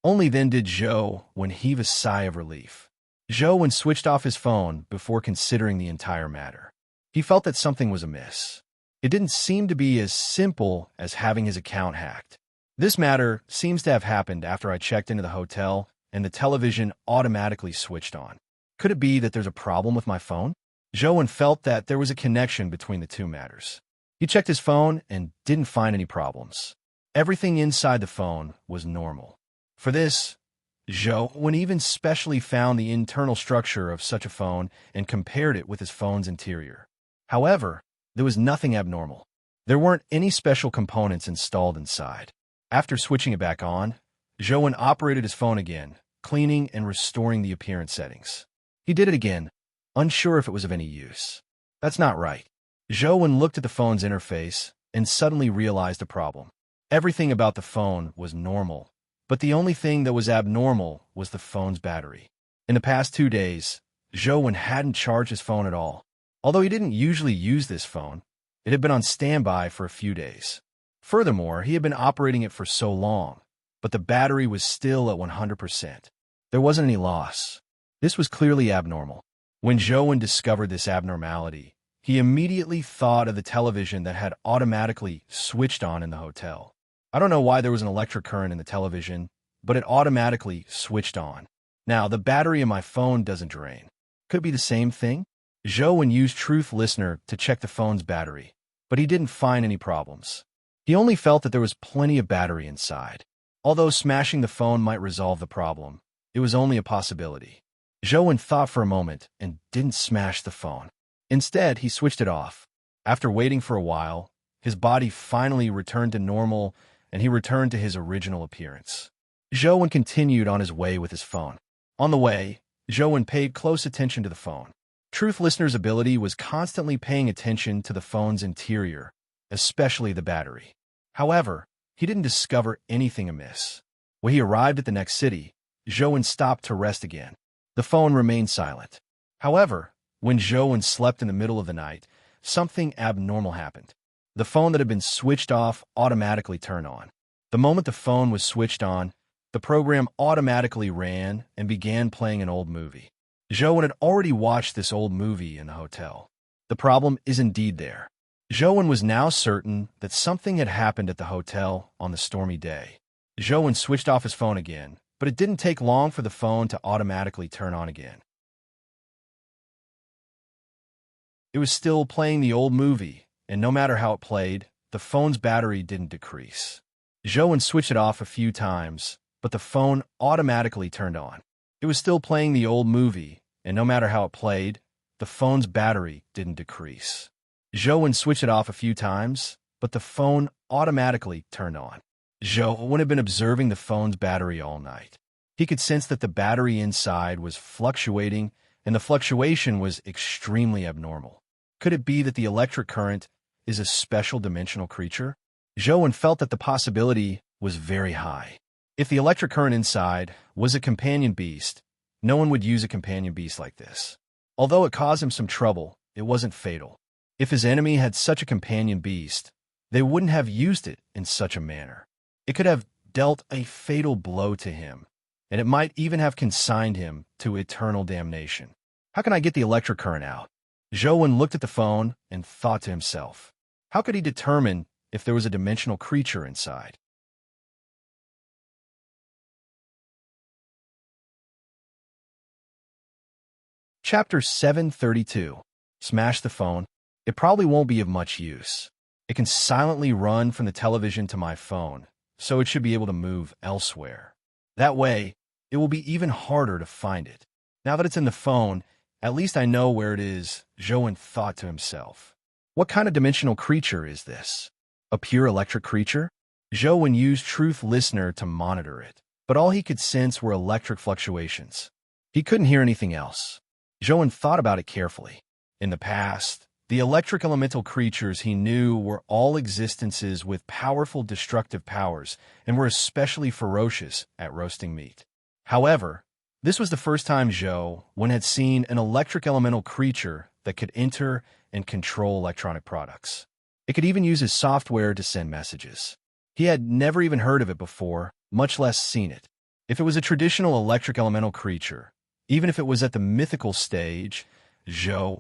Only then did Zhou heave a sigh of relief. Zhou switched off his phone before considering the entire matter. He felt that something was amiss. It didn't seem to be as simple as having his account hacked. This matter seems to have happened after I checked into the hotel and the television automatically switched on. Could it be that there's a problem with my phone? Joan felt that there was a connection between the two matters. He checked his phone and didn't find any problems. Everything inside the phone was normal. For this, Joan even specially found the internal structure of such a phone and compared it with his phone's interior. However, there was nothing abnormal. There weren't any special components installed inside. After switching it back on, Joan operated his phone again, cleaning and restoring the appearance settings. He did it again, unsure if it was of any use. That's not right. Joan looked at the phone's interface and suddenly realized a problem. Everything about the phone was normal, but the only thing that was abnormal was the phone's battery. In the past 2 days, Joan hadn't charged his phone at all. Although he didn't usually use this phone, it had been on standby for a few days. Furthermore, he had been operating it for so long, but the battery was still at 100%. There wasn't any loss. This was clearly abnormal. When Joan discovered this abnormality, he immediately thought of the television that had automatically switched on in the hotel. I don't know why there was an electric current in the television, but it automatically switched on. Now, the battery in my phone doesn't drain. Could it be the same thing? Joan used Truth Listener to check the phone's battery, but he didn't find any problems. He only felt that there was plenty of battery inside. Although smashing the phone might resolve the problem, it was only a possibility. Joan thought for a moment and didn't smash the phone. Instead, he switched it off. After waiting for a while, his body finally returned to normal and he returned to his original appearance. Joan continued on his way with his phone. On the way, Joan paid close attention to the phone. Truth Listener's ability was constantly paying attention to the phone's interior, especially the battery. However, he didn't discover anything amiss. When he arrived at the next city, Joan stopped to rest again. The phone remained silent. However, when Joan slept in the middle of the night, something abnormal happened. The phone that had been switched off automatically turned on. The moment the phone was switched on, the program automatically ran and began playing an old movie. Joan had already watched this old movie in the hotel. The problem is indeed there. Joan was now certain that something had happened at the hotel on the stormy day. Joan switched off his phone again, but it didn't take long for the phone to automatically turn on again. It was still playing the old movie, and no matter how it played, the phone's battery didn't decrease. Joan switched it off a few times, but the phone automatically turned on. It was still playing the old movie, and no matter how it played, the phone's battery didn't decrease. Joan switched it off a few times, but the phone automatically turned on. Joan had been observing the phone's battery all night. He could sense that the battery inside was fluctuating, and the fluctuation was extremely abnormal. Could it be that the electric current is a special dimensional creature? Joan felt that the possibility was very high. If the electric current inside was a companion beast, no one would use a companion beast like this. Although it caused him some trouble, it wasn't fatal. If his enemy had such a companion beast, they wouldn't have used it in such a manner. It could have dealt a fatal blow to him, and it might even have consigned him to eternal damnation. How can I get the electric current out? Joan looked at the phone and thought to himself, how could he determine if there was a dimensional creature inside? Chapter 732. Smash the phone. It probably won't be of much use. It can silently run from the television to my phone, so it should be able to move elsewhere. That way, it will be even harder to find it. Now that it's in the phone, at least I know where it is, Joan thought to himself. What kind of dimensional creature is this? A pure electric creature? Joan used Truth Listener to monitor it, but all he could sense were electric fluctuations. He couldn't hear anything else. Joan thought about it carefully. In the past, the electric elemental creatures he knew were all existences with powerful destructive powers and were especially ferocious at roasting meat. However, this was the first time Joan had seen an electric elemental creature that could enter and control electronic products. It could even use his software to send messages. He had never even heard of it before, much less seen it. If it was a traditional electric elemental creature, even if it was at the mythical stage,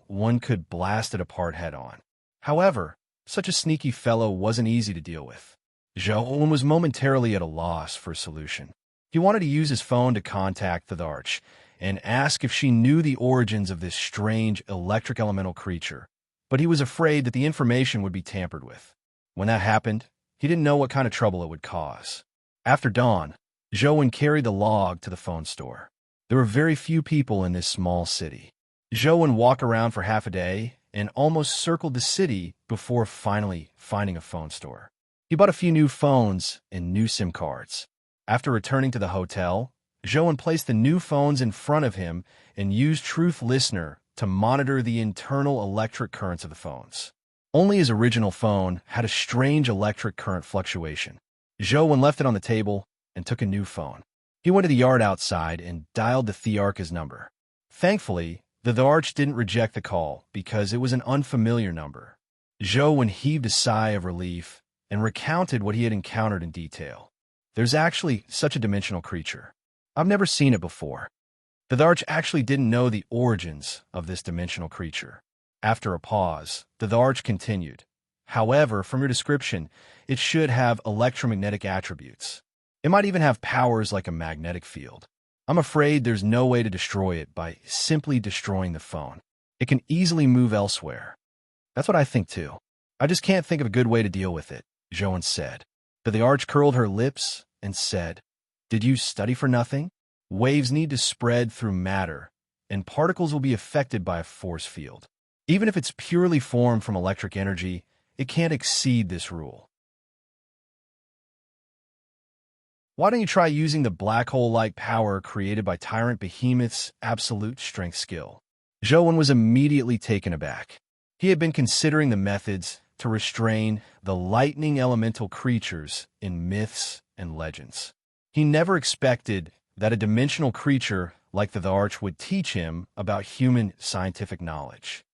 one could blast it apart head-on. However, such a sneaky fellow wasn't easy to deal with. Joan was momentarily at a loss for a solution. He wanted to use his phone to contact the Arch and ask if she knew the origins of this strange electric elemental creature, but he was afraid that the information would be tampered with. When that happened, he didn't know what kind of trouble it would cause. After dawn, Zhou carried the log to the phone store. There were very few people in this small city. Zhou walked around for half a day and almost circled the city before finally finding a phone store. He bought a few new phones and new SIM cards. After returning to the hotel, Zhou placed the new phones in front of him and used Truth Listener to monitor the internal electric currents of the phones. Only his original phone had a strange electric current fluctuation. Zhou left it on the table and took a new phone. He went to the yard outside and dialed the Thearch's number. Thankfully, the Arch didn't reject the call because it was an unfamiliar number. Zhou heaved a sigh of relief and recounted what he had encountered in detail. There's actually such a dimensional creature. I've never seen it before. The Arch actually didn't know the origins of this dimensional creature. After a pause, the Arch continued. However, from your description, it should have electromagnetic attributes. It might even have powers like a magnetic field. I'm afraid there's no way to destroy it by simply destroying the phone. It can easily move elsewhere. That's what I think too. I just can't think of a good way to deal with it, Zhou said. The Arch curled her lips and said, "Did you study for nothing? Waves need to spread through matter, and particles will be affected by a force field. Even if it's purely formed from electric energy, it can't exceed this rule. Why don't you try using the black hole-like power created by Tyrant Behemoth's absolute strength skill?" Zhou was immediately taken aback. He had been considering the methods to restrain the lightning elemental creatures in myths and legends. He never expected that a dimensional creature like the Arch would teach him about human scientific knowledge.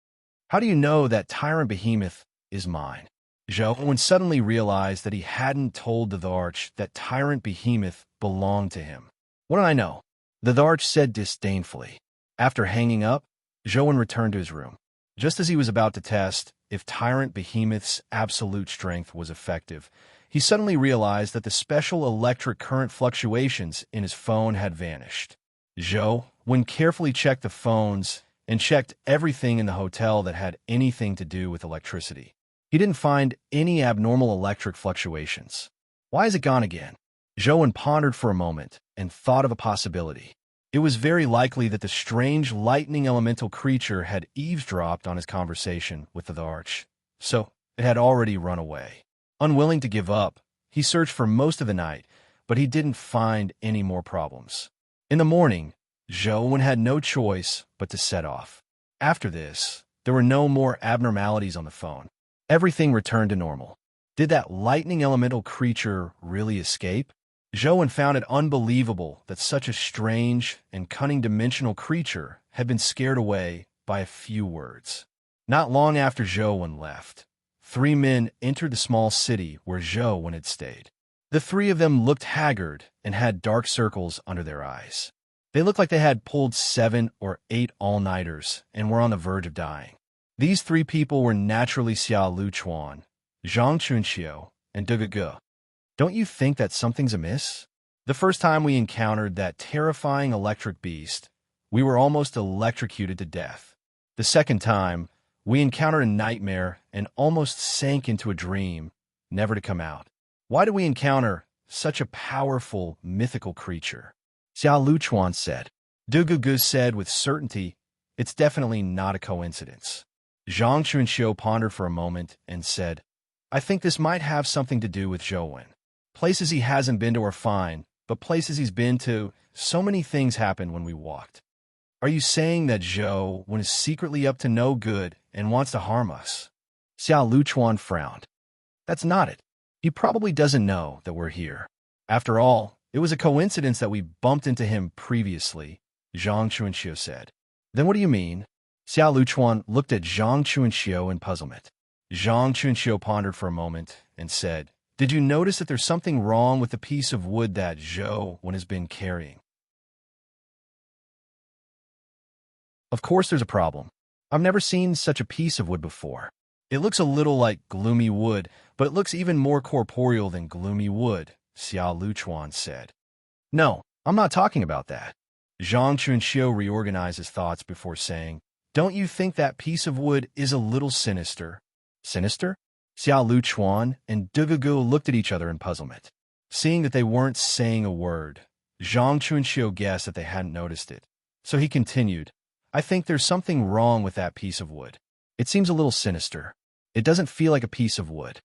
"How do you know that Tyrant Behemoth is mine?" Zhou suddenly realized that he hadn't told the Arch that Tyrant Behemoth belonged to him. "What do I know?" the Arch said disdainfully. After hanging up, Zhou returned to his room. Just as he was about to test if Tyrant Behemoth's absolute strength was effective, he suddenly realized that the special electric current fluctuations in his phone had vanished. Zhou carefully checked the phones and checked everything in the hotel that had anything to do with electricity. He didn't find any abnormal electric fluctuations. Why is it gone again? Zhou pondered for a moment and thought of a possibility. It was very likely that the strange lightning elemental creature had eavesdropped on his conversation with the Arch, so it had already run away. Unwilling to give up, he searched for most of the night, but he didn't find any more problems. In the morning, Zhou had no choice but to set off. After this, there were no more abnormalities on the phone. Everything returned to normal. Did that lightning elemental creature really escape? Zhou found it unbelievable that such a strange and cunning dimensional creature had been scared away by a few words. Not long after Zhou left, 3 men entered the small city where Zhou had stayed. The 3 of them looked haggard and had dark circles under their eyes. They looked like they had pulled 7 or 8 all-nighters and were on the verge of dying. These 3 people were naturally Xia Luchuan, Zhang Chunxiu, and De Ge. Don't you think that something's amiss? The first time we encountered that terrifying electric beast, we were almost electrocuted to death. The second time, we encountered a nightmare and almost sank into a dream, never to come out. Why do we encounter such a powerful, mythical creature? Xia Luchuan said. De Ge said with certainty, "It's definitely not a coincidence." Zhang Chunxiu pondered for a moment and said, "I think this might have something to do with Zhou. Places he hasn't been to are fine, but places he's been to, so many things happened when we walked." "Are you saying that Zhou is secretly up to no good and wants to harm us?" Xia Luchuan frowned. "That's not it. He probably doesn't know that we're here. After all, it was a coincidence that we bumped into him previously," Zhang Chunxiu said. "Then what do you mean?" Xia Luchuan looked at Zhang Chunxiu in puzzlement. Zhang Chunxiu pondered for a moment and said, "Did you notice that there's something wrong with the piece of wood that Zhou has been carrying?" "Of course there's a problem. I've never seen such a piece of wood before. It looks a little like gloomy wood, but it looks even more corporeal than gloomy wood," Xia Luchuan said. "No, I'm not talking about that. Zhang Chunxiu reorganized his thoughts before saying, don't you think that piece of wood is a little sinister? Sinister? Xiao Luchuan and Dugugu looked at each other in puzzlement. Seeing that they weren't saying a word, Zhang Chunxiu guessed that they hadn't noticed it. So he continued, I think there's something wrong with that piece of wood. It seems a little sinister. It doesn't feel like a piece of wood.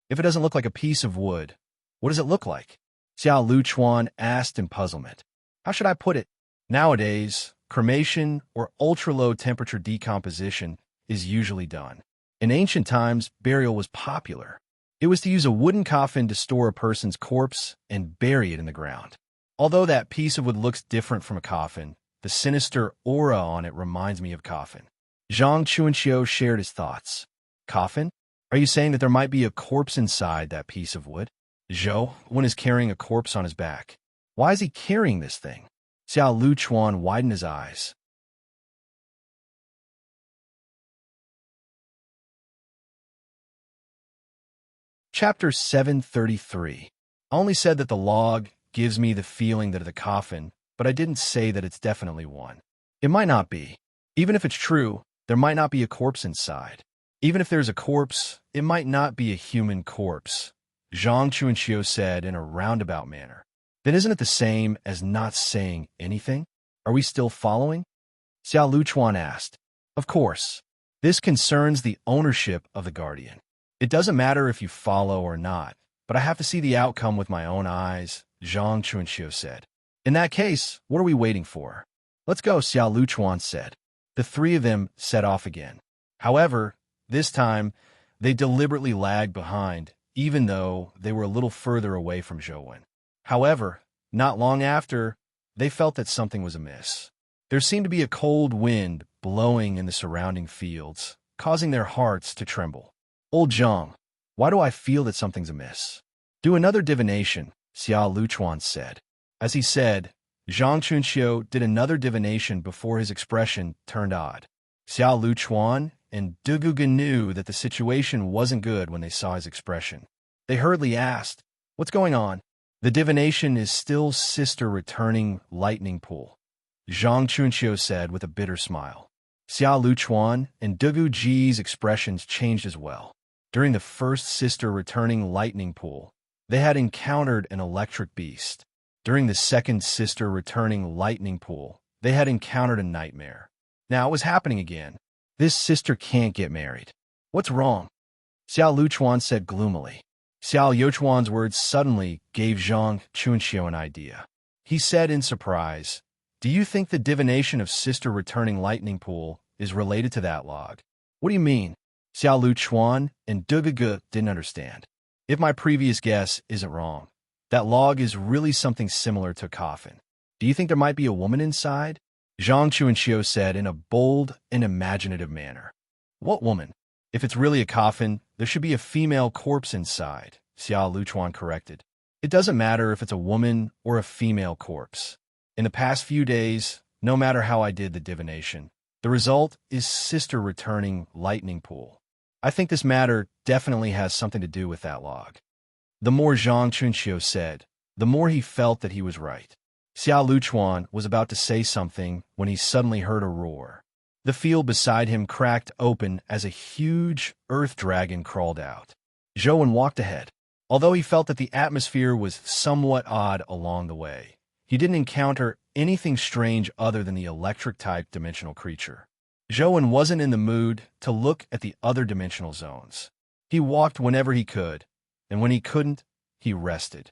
If it doesn't look like a piece of wood, what does it look like? Xiao Luchuan asked in puzzlement. How should I put it? Nowadays, cremation or ultra-low temperature decomposition is usually done. In ancient times, burial was popular. It was to use a wooden coffin to store a person's corpse and bury it in the ground. Although that piece of wood looks different from a coffin, the sinister aura on it reminds me of coffin. Zhang Chunxiu shared his thoughts. Coffin? Are you saying that there might be a corpse inside that piece of wood? Zhou Wen is carrying a corpse on his back. Why is he carrying this thing? Xiao Luchuan widened his eyes. Chapter 733. I only said that the log gives me the feeling that it's a coffin, but I didn't say that it's definitely one. It might not be. Even if it's true, there might not be a corpse inside. Even if there's a corpse, it might not be a human corpse, Zhang Chunxiu said in a roundabout manner. Then isn't it the same as not saying anything? Are we still following? Xiao Luchuan asked. Of course. This concerns the ownership of the guardian. It doesn't matter if you follow or not, but I have to see the outcome with my own eyes, Zhang Chunxiu said. In that case, what are we waiting for? Let's go, Xiao Luchuan said. The three of them set off again. However, this time, they deliberately lagged behind, even though they were a little further away from Zhou. However, not long after, they felt that something was amiss. There seemed to be a cold wind blowing in the surrounding fields, causing their hearts to tremble. Old Zhang, why do I feel that something's amiss? Do another divination, Xiao Luchuan said. As he said, Zhang Chunxiu did another divination before his expression turned odd. Xiao Luchuan and Dugugu knew that the situation wasn't good when they saw his expression. They hurriedly asked, what's going on? The divination is still sister returning lightning pool, Zhang Chunxiu said with a bitter smile. Xiao Luchuan and Dugu Ji's expressions changed as well. During the first sister returning lightning pool, they had encountered an electric beast. During the second sister returning lightning pool, they had encountered a nightmare. Now it was happening again. This sister can't get married. What's wrong? Xiao Luchuan said gloomily. Xiao Youchuan's words suddenly gave Zhang Chunxiu an idea. He said in surprise, do you think the divination of sister returning lightning pool is related to that log? What do you mean? Xiao Luchuan and Dugugu didn't understand. If my previous guess isn't wrong, that log is really something similar to a coffin. Do you think there might be a woman inside? Zhang Chunxiu said in a bold and imaginative manner. What woman? If it's really a coffin, there should be a female corpse inside, Xiao Luchuan corrected. It doesn't matter if it's a woman or a female corpse. In the past few days, no matter how I did the divination, the result is sister returning lightning pool. I think this matter definitely has something to do with that log. The more Zhang Chunxiu said, the more he felt that he was right. Xiao Luchuan was about to say something when he suddenly heard a roar. The field beside him cracked open as a huge earth dragon crawled out. Zhou walked ahead. Although he felt that the atmosphere was somewhat odd along the way, he didn't encounter anything strange other than the electric-type dimensional creature. Zhou wasn't in the mood to look at the other dimensional zones. He walked whenever he could, and when he couldn't, he rested.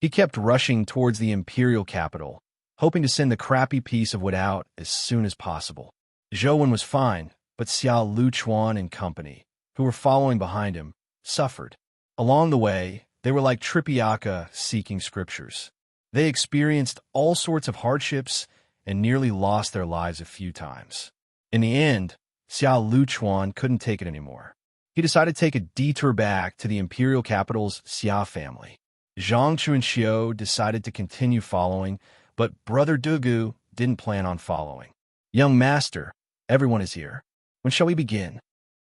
He kept rushing towards the imperial capital, hoping to send the crappy piece of wood out as soon as possible. Zhou was fine, but Xiao Luchuan and company, who were following behind him, suffered. Along the way, they were like Trippiaka seeking scriptures. They experienced all sorts of hardships and nearly lost their lives a few times. In the end, Xiao Luchuan couldn't take it anymore. He decided to take a detour back to the imperial capital's Xia family. Zhang Chunxiu decided to continue following, but Brother Dugu didn't plan on following. Young master, everyone is here. When shall we begin?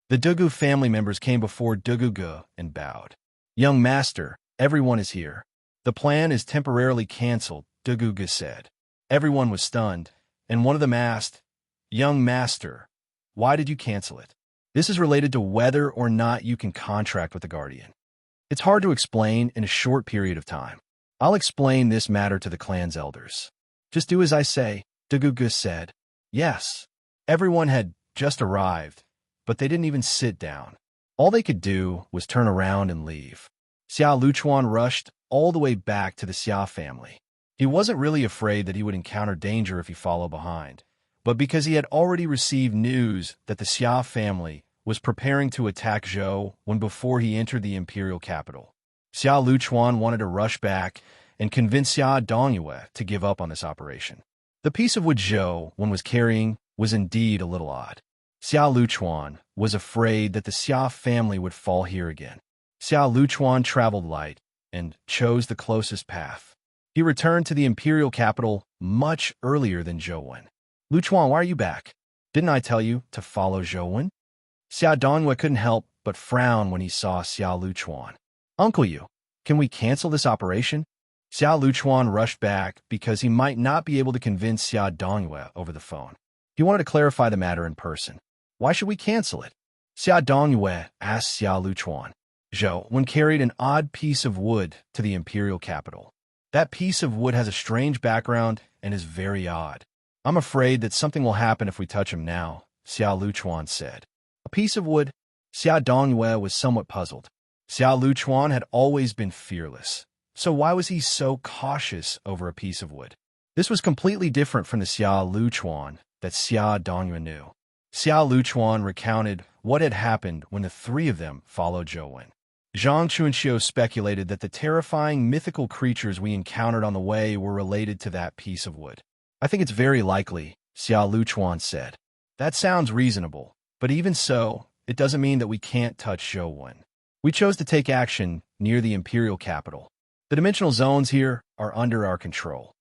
The Dugu family members came before Dugugu and bowed. Young master, everyone is here. The plan is temporarily cancelled, Duguga said. Everyone was stunned, and one of them asked, Young master, why did you cancel it? This is related to whether or not you can contract with the Guardian. It's hard to explain in a short period of time. I'll explain this matter to the clan's elders. Just do as I say, Duguga said. Yes. Everyone had just arrived, but they didn't even sit down. All they could do was turn around and leave. Xiao Luchuan rushed all the way back to the Xia family. He wasn't really afraid that he would encounter danger if he followed behind, but because he had already received news that the Xia family was preparing to attack Zhou when before he entered the imperial capital. Xiao Luchuan wanted to rush back and convince Xia Dongyue to give up on this operation. The piece of wood Zhou one was carrying was indeed a little odd. Xiao Luchuan was afraid that the Xia family would fall here again. Xiao Luchuan traveled light and chose the closest path. He returned to the imperial capital much earlier than Zhouwen. Luchuan, why are you back? Didn't I tell you to follow Zhouwen? Xia Dongyue couldn't help but frown when he saw Xiao Luchuan. Uncle Yu, can we cancel this operation? Xiao Luchuan rushed back because he might not be able to convince Xia Dongyue over the phone. He wanted to clarify the matter in person. Why should we cancel it? Xia Dongyue asked Xiao Luchuan. Zhou carried an odd piece of wood to the imperial capital. That piece of wood has a strange background and is very odd. I'm afraid that something will happen if we touch him now, Xiao Luchuan said. A piece of wood? Xia Dongyue was somewhat puzzled. Xiao Luchuan had always been fearless, so why was he so cautious over a piece of wood? This was completely different from the Xiao Luchuan that Xia Dongyue knew. Xiao Luchuan recounted what had happened when the three of them followed Zhouwen. Zhang Chunxiu speculated that the terrifying mythical creatures we encountered on the way were related to that piece of wood. I think it's very likely, Xiao Luchuan said. That sounds reasonable, but even so, it doesn't mean that we can't touch Zhouwen. We chose to take action near the imperial capital. The dimensional zones here are under our control.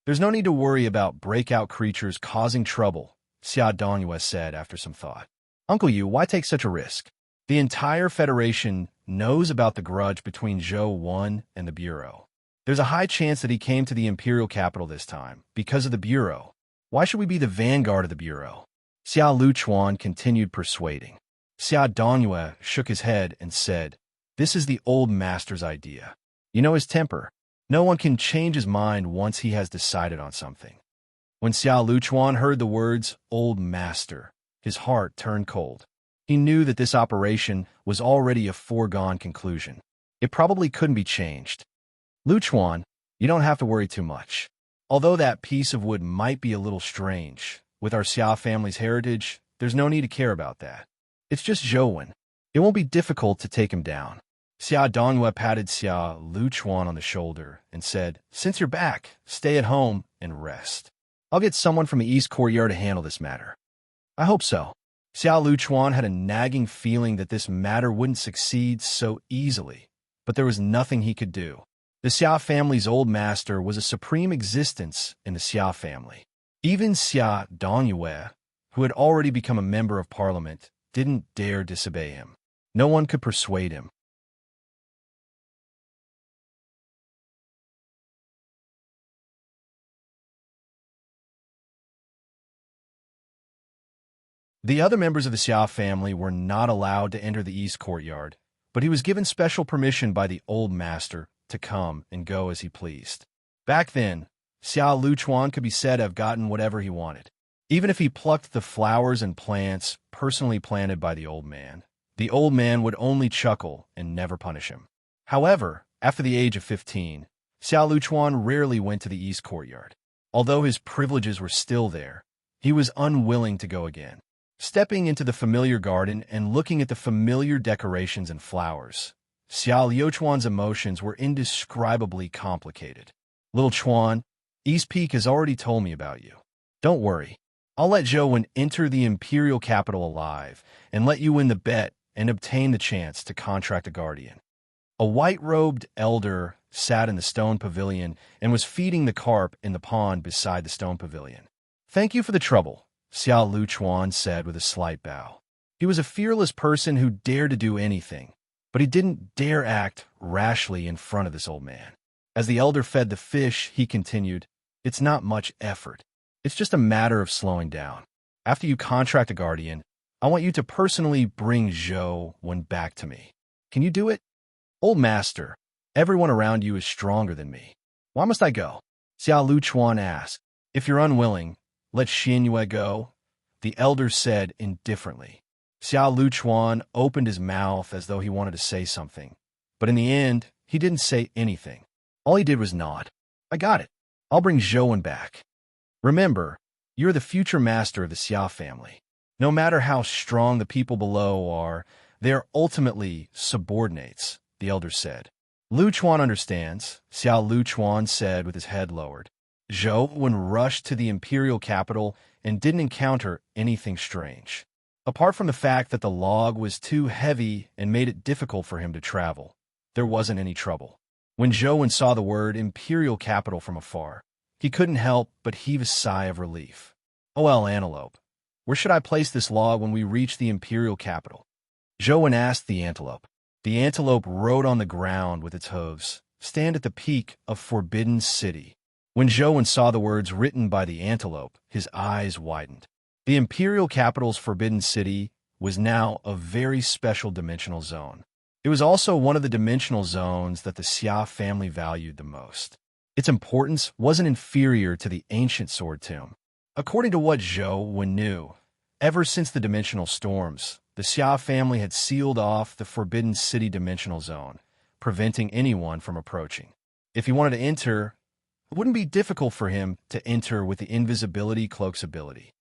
There's no need to worry about breakout creatures causing trouble, Xia Dongyue said after some thought. Uncle Yu, why take such a risk? The entire Federation knows about the grudge between Zhou Wen and the Bureau. There's a high chance that he came to the imperial capital this time because of the Bureau. Why should we be the vanguard of the Bureau? Xiao Luchuan continued persuading. Xia Dongyue shook his head and said, This is the old master's idea. You know his temper. No one can change his mind once he has decided on something. When Xiao Luchuan heard the words, old master, his heart turned cold. He knew that this operation was already a foregone conclusion. It probably couldn't be changed. Luchuan, you don't have to worry too much. Although that piece of wood might be a little strange, with our Xia family's heritage, there's no need to care about that. It's just Zhouwen. It won't be difficult to take him down. Xia Dongyue patted Xia Luchuan on the shoulder and said, Since you're back, stay at home and rest. I'll get someone from the East Courtyard to handle this matter. I hope so. Xiao Luchuan had a nagging feeling that this matter wouldn't succeed so easily, but there was nothing he could do. The Xia family's old master was a supreme existence in the Xia family. Even Xia Dongyue, who had already become a member of parliament, didn't dare disobey him. No one could persuade him. The other members of the Xia family were not allowed to enter the East Courtyard, but he was given special permission by the old master to come and go as he pleased. Back then, Xiao Luchuan could be said to have gotten whatever he wanted. Even if he plucked the flowers and plants personally planted by the old man would only chuckle and never punish him. However, after the age of 15, Xiao Luchuan rarely went to the East Courtyard. Although his privileges were still there, he was unwilling to go again. Stepping into the familiar garden and looking at the familiar decorations and flowers, Xiao Luchuan's emotions were indescribably complicated. Little Chuan, East Peak has already told me about you. Don't worry. I'll let Zhouwen enter the imperial capital alive and let you win the bet and obtain the chance to contract a guardian. A white-robed elder sat in the stone pavilion and was feeding the carp in the pond beside the stone pavilion. Thank you for the trouble, Xiao Luchuan said with a slight bow. He was a fearless person who dared to do anything, But he didn't dare act rashly in front of this old man. As the elder fed the fish, he continued, "It's not much effort. It's just a matter of slowing down. After you contract a guardian, I want you to personally bring Zhou Wen back to me. Can you do it?" "Old master, everyone around you is stronger than me. Why must I go?" Xiao Luchuan asked. "If you're unwilling, let Xinyue go," the elder said indifferently. Xiao Luchuan opened his mouth as though he wanted to say something, but in the end, he didn't say anything. All he did was nod. "I got it. I'll bring Zhou Wen back. Remember, you're the future master of the Xia family. No matter how strong the people below are, they are ultimately subordinates," the elder said. "Luchuan understands," Xiao Luchuan said with his head lowered. Zhou Wen rushed to the imperial capital and didn't encounter anything strange. Apart from the fact that the log was too heavy and made it difficult for him to travel, there wasn't any trouble. When Zhou Wen saw the word imperial capital from afar, he couldn't help but heave a sigh of relief. "Oh well, antelope, where should I place this log when we reach the imperial capital?" Zhou Wen asked the antelope. The antelope rode on the ground with its hooves, "Stand at the peak of Forbidden City." When Zhou Wen saw the words written by the antelope, his eyes widened. The imperial capital's Forbidden City was now a very special dimensional zone. It was also one of the dimensional zones that the Xia family valued the most. Its importance wasn't inferior to the ancient sword tomb. According to what Zhou Wen knew, ever since the dimensional storms, the Xia family had sealed off the Forbidden City dimensional zone, preventing anyone from approaching. If he wanted to enter, it wouldn't be difficult for him to enter with the invisibility cloak's ability.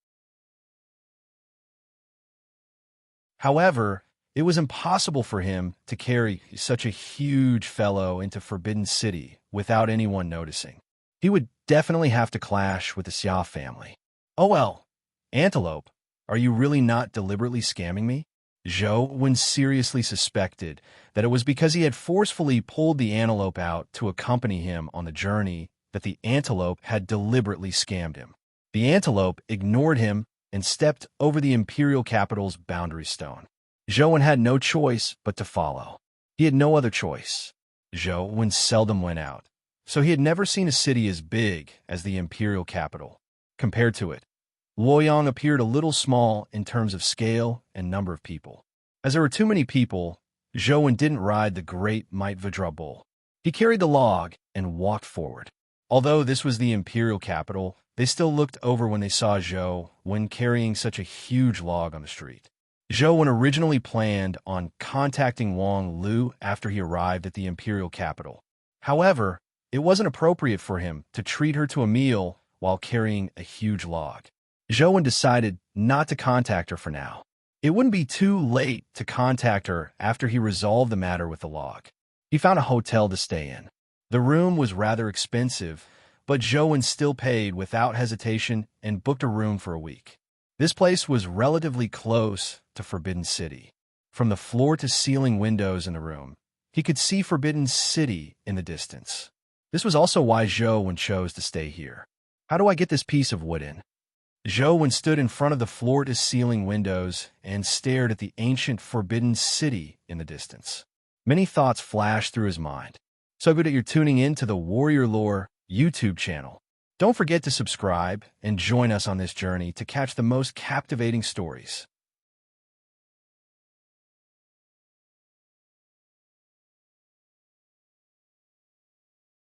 However, it was impossible for him to carry such a huge fellow into Forbidden City without anyone noticing. He would definitely have to clash with the Xia family. "Oh well, antelope, are you really not deliberately scamming me?" Zhou Wen seriously suspected that it was because he had forcefully pulled the antelope out to accompany him on the journey that the antelope had deliberately scammed him. The antelope ignored him and stepped over the imperial capital's boundary stone. Zhou Wen had no choice but to follow. He had no other choice. Zhou Wen seldom went out, so he had never seen a city as big as the imperial capital. Compared to it, Luoyang appeared a little small in terms of scale and number of people. As there were too many people, Zhou Wen didn't ride the great Might-Vidra bull. He carried the log and walked forward. Although this was the imperial capital, they still looked over when they saw Zhou Wen carrying such a huge log on the street. Zhou Wen originally planned on contacting Wang Lu after he arrived at the imperial capital. However, it wasn't appropriate for him to treat her to a meal while carrying a huge log. Zhou Wen decided not to contact her for now. It wouldn't be too late to contact her after he resolved the matter with the log. He found a hotel to stay in. The room was rather expensive, but Zhou Wen still paid without hesitation and booked a room for a week. This place was relatively close to Forbidden City. From the floor-to-ceiling windows in the room, he could see Forbidden City in the distance. This was also why Zhou Wen chose to stay here. "How do I get this piece of wood in?" Zhou Wen stood in front of the floor-to-ceiling windows and stared at the ancient Forbidden City in the distance. Many thoughts flashed through his mind. So good that you're tuning in to the Warrior Lore YouTube channel. Don't forget to subscribe and join us on this journey to catch the most captivating stories.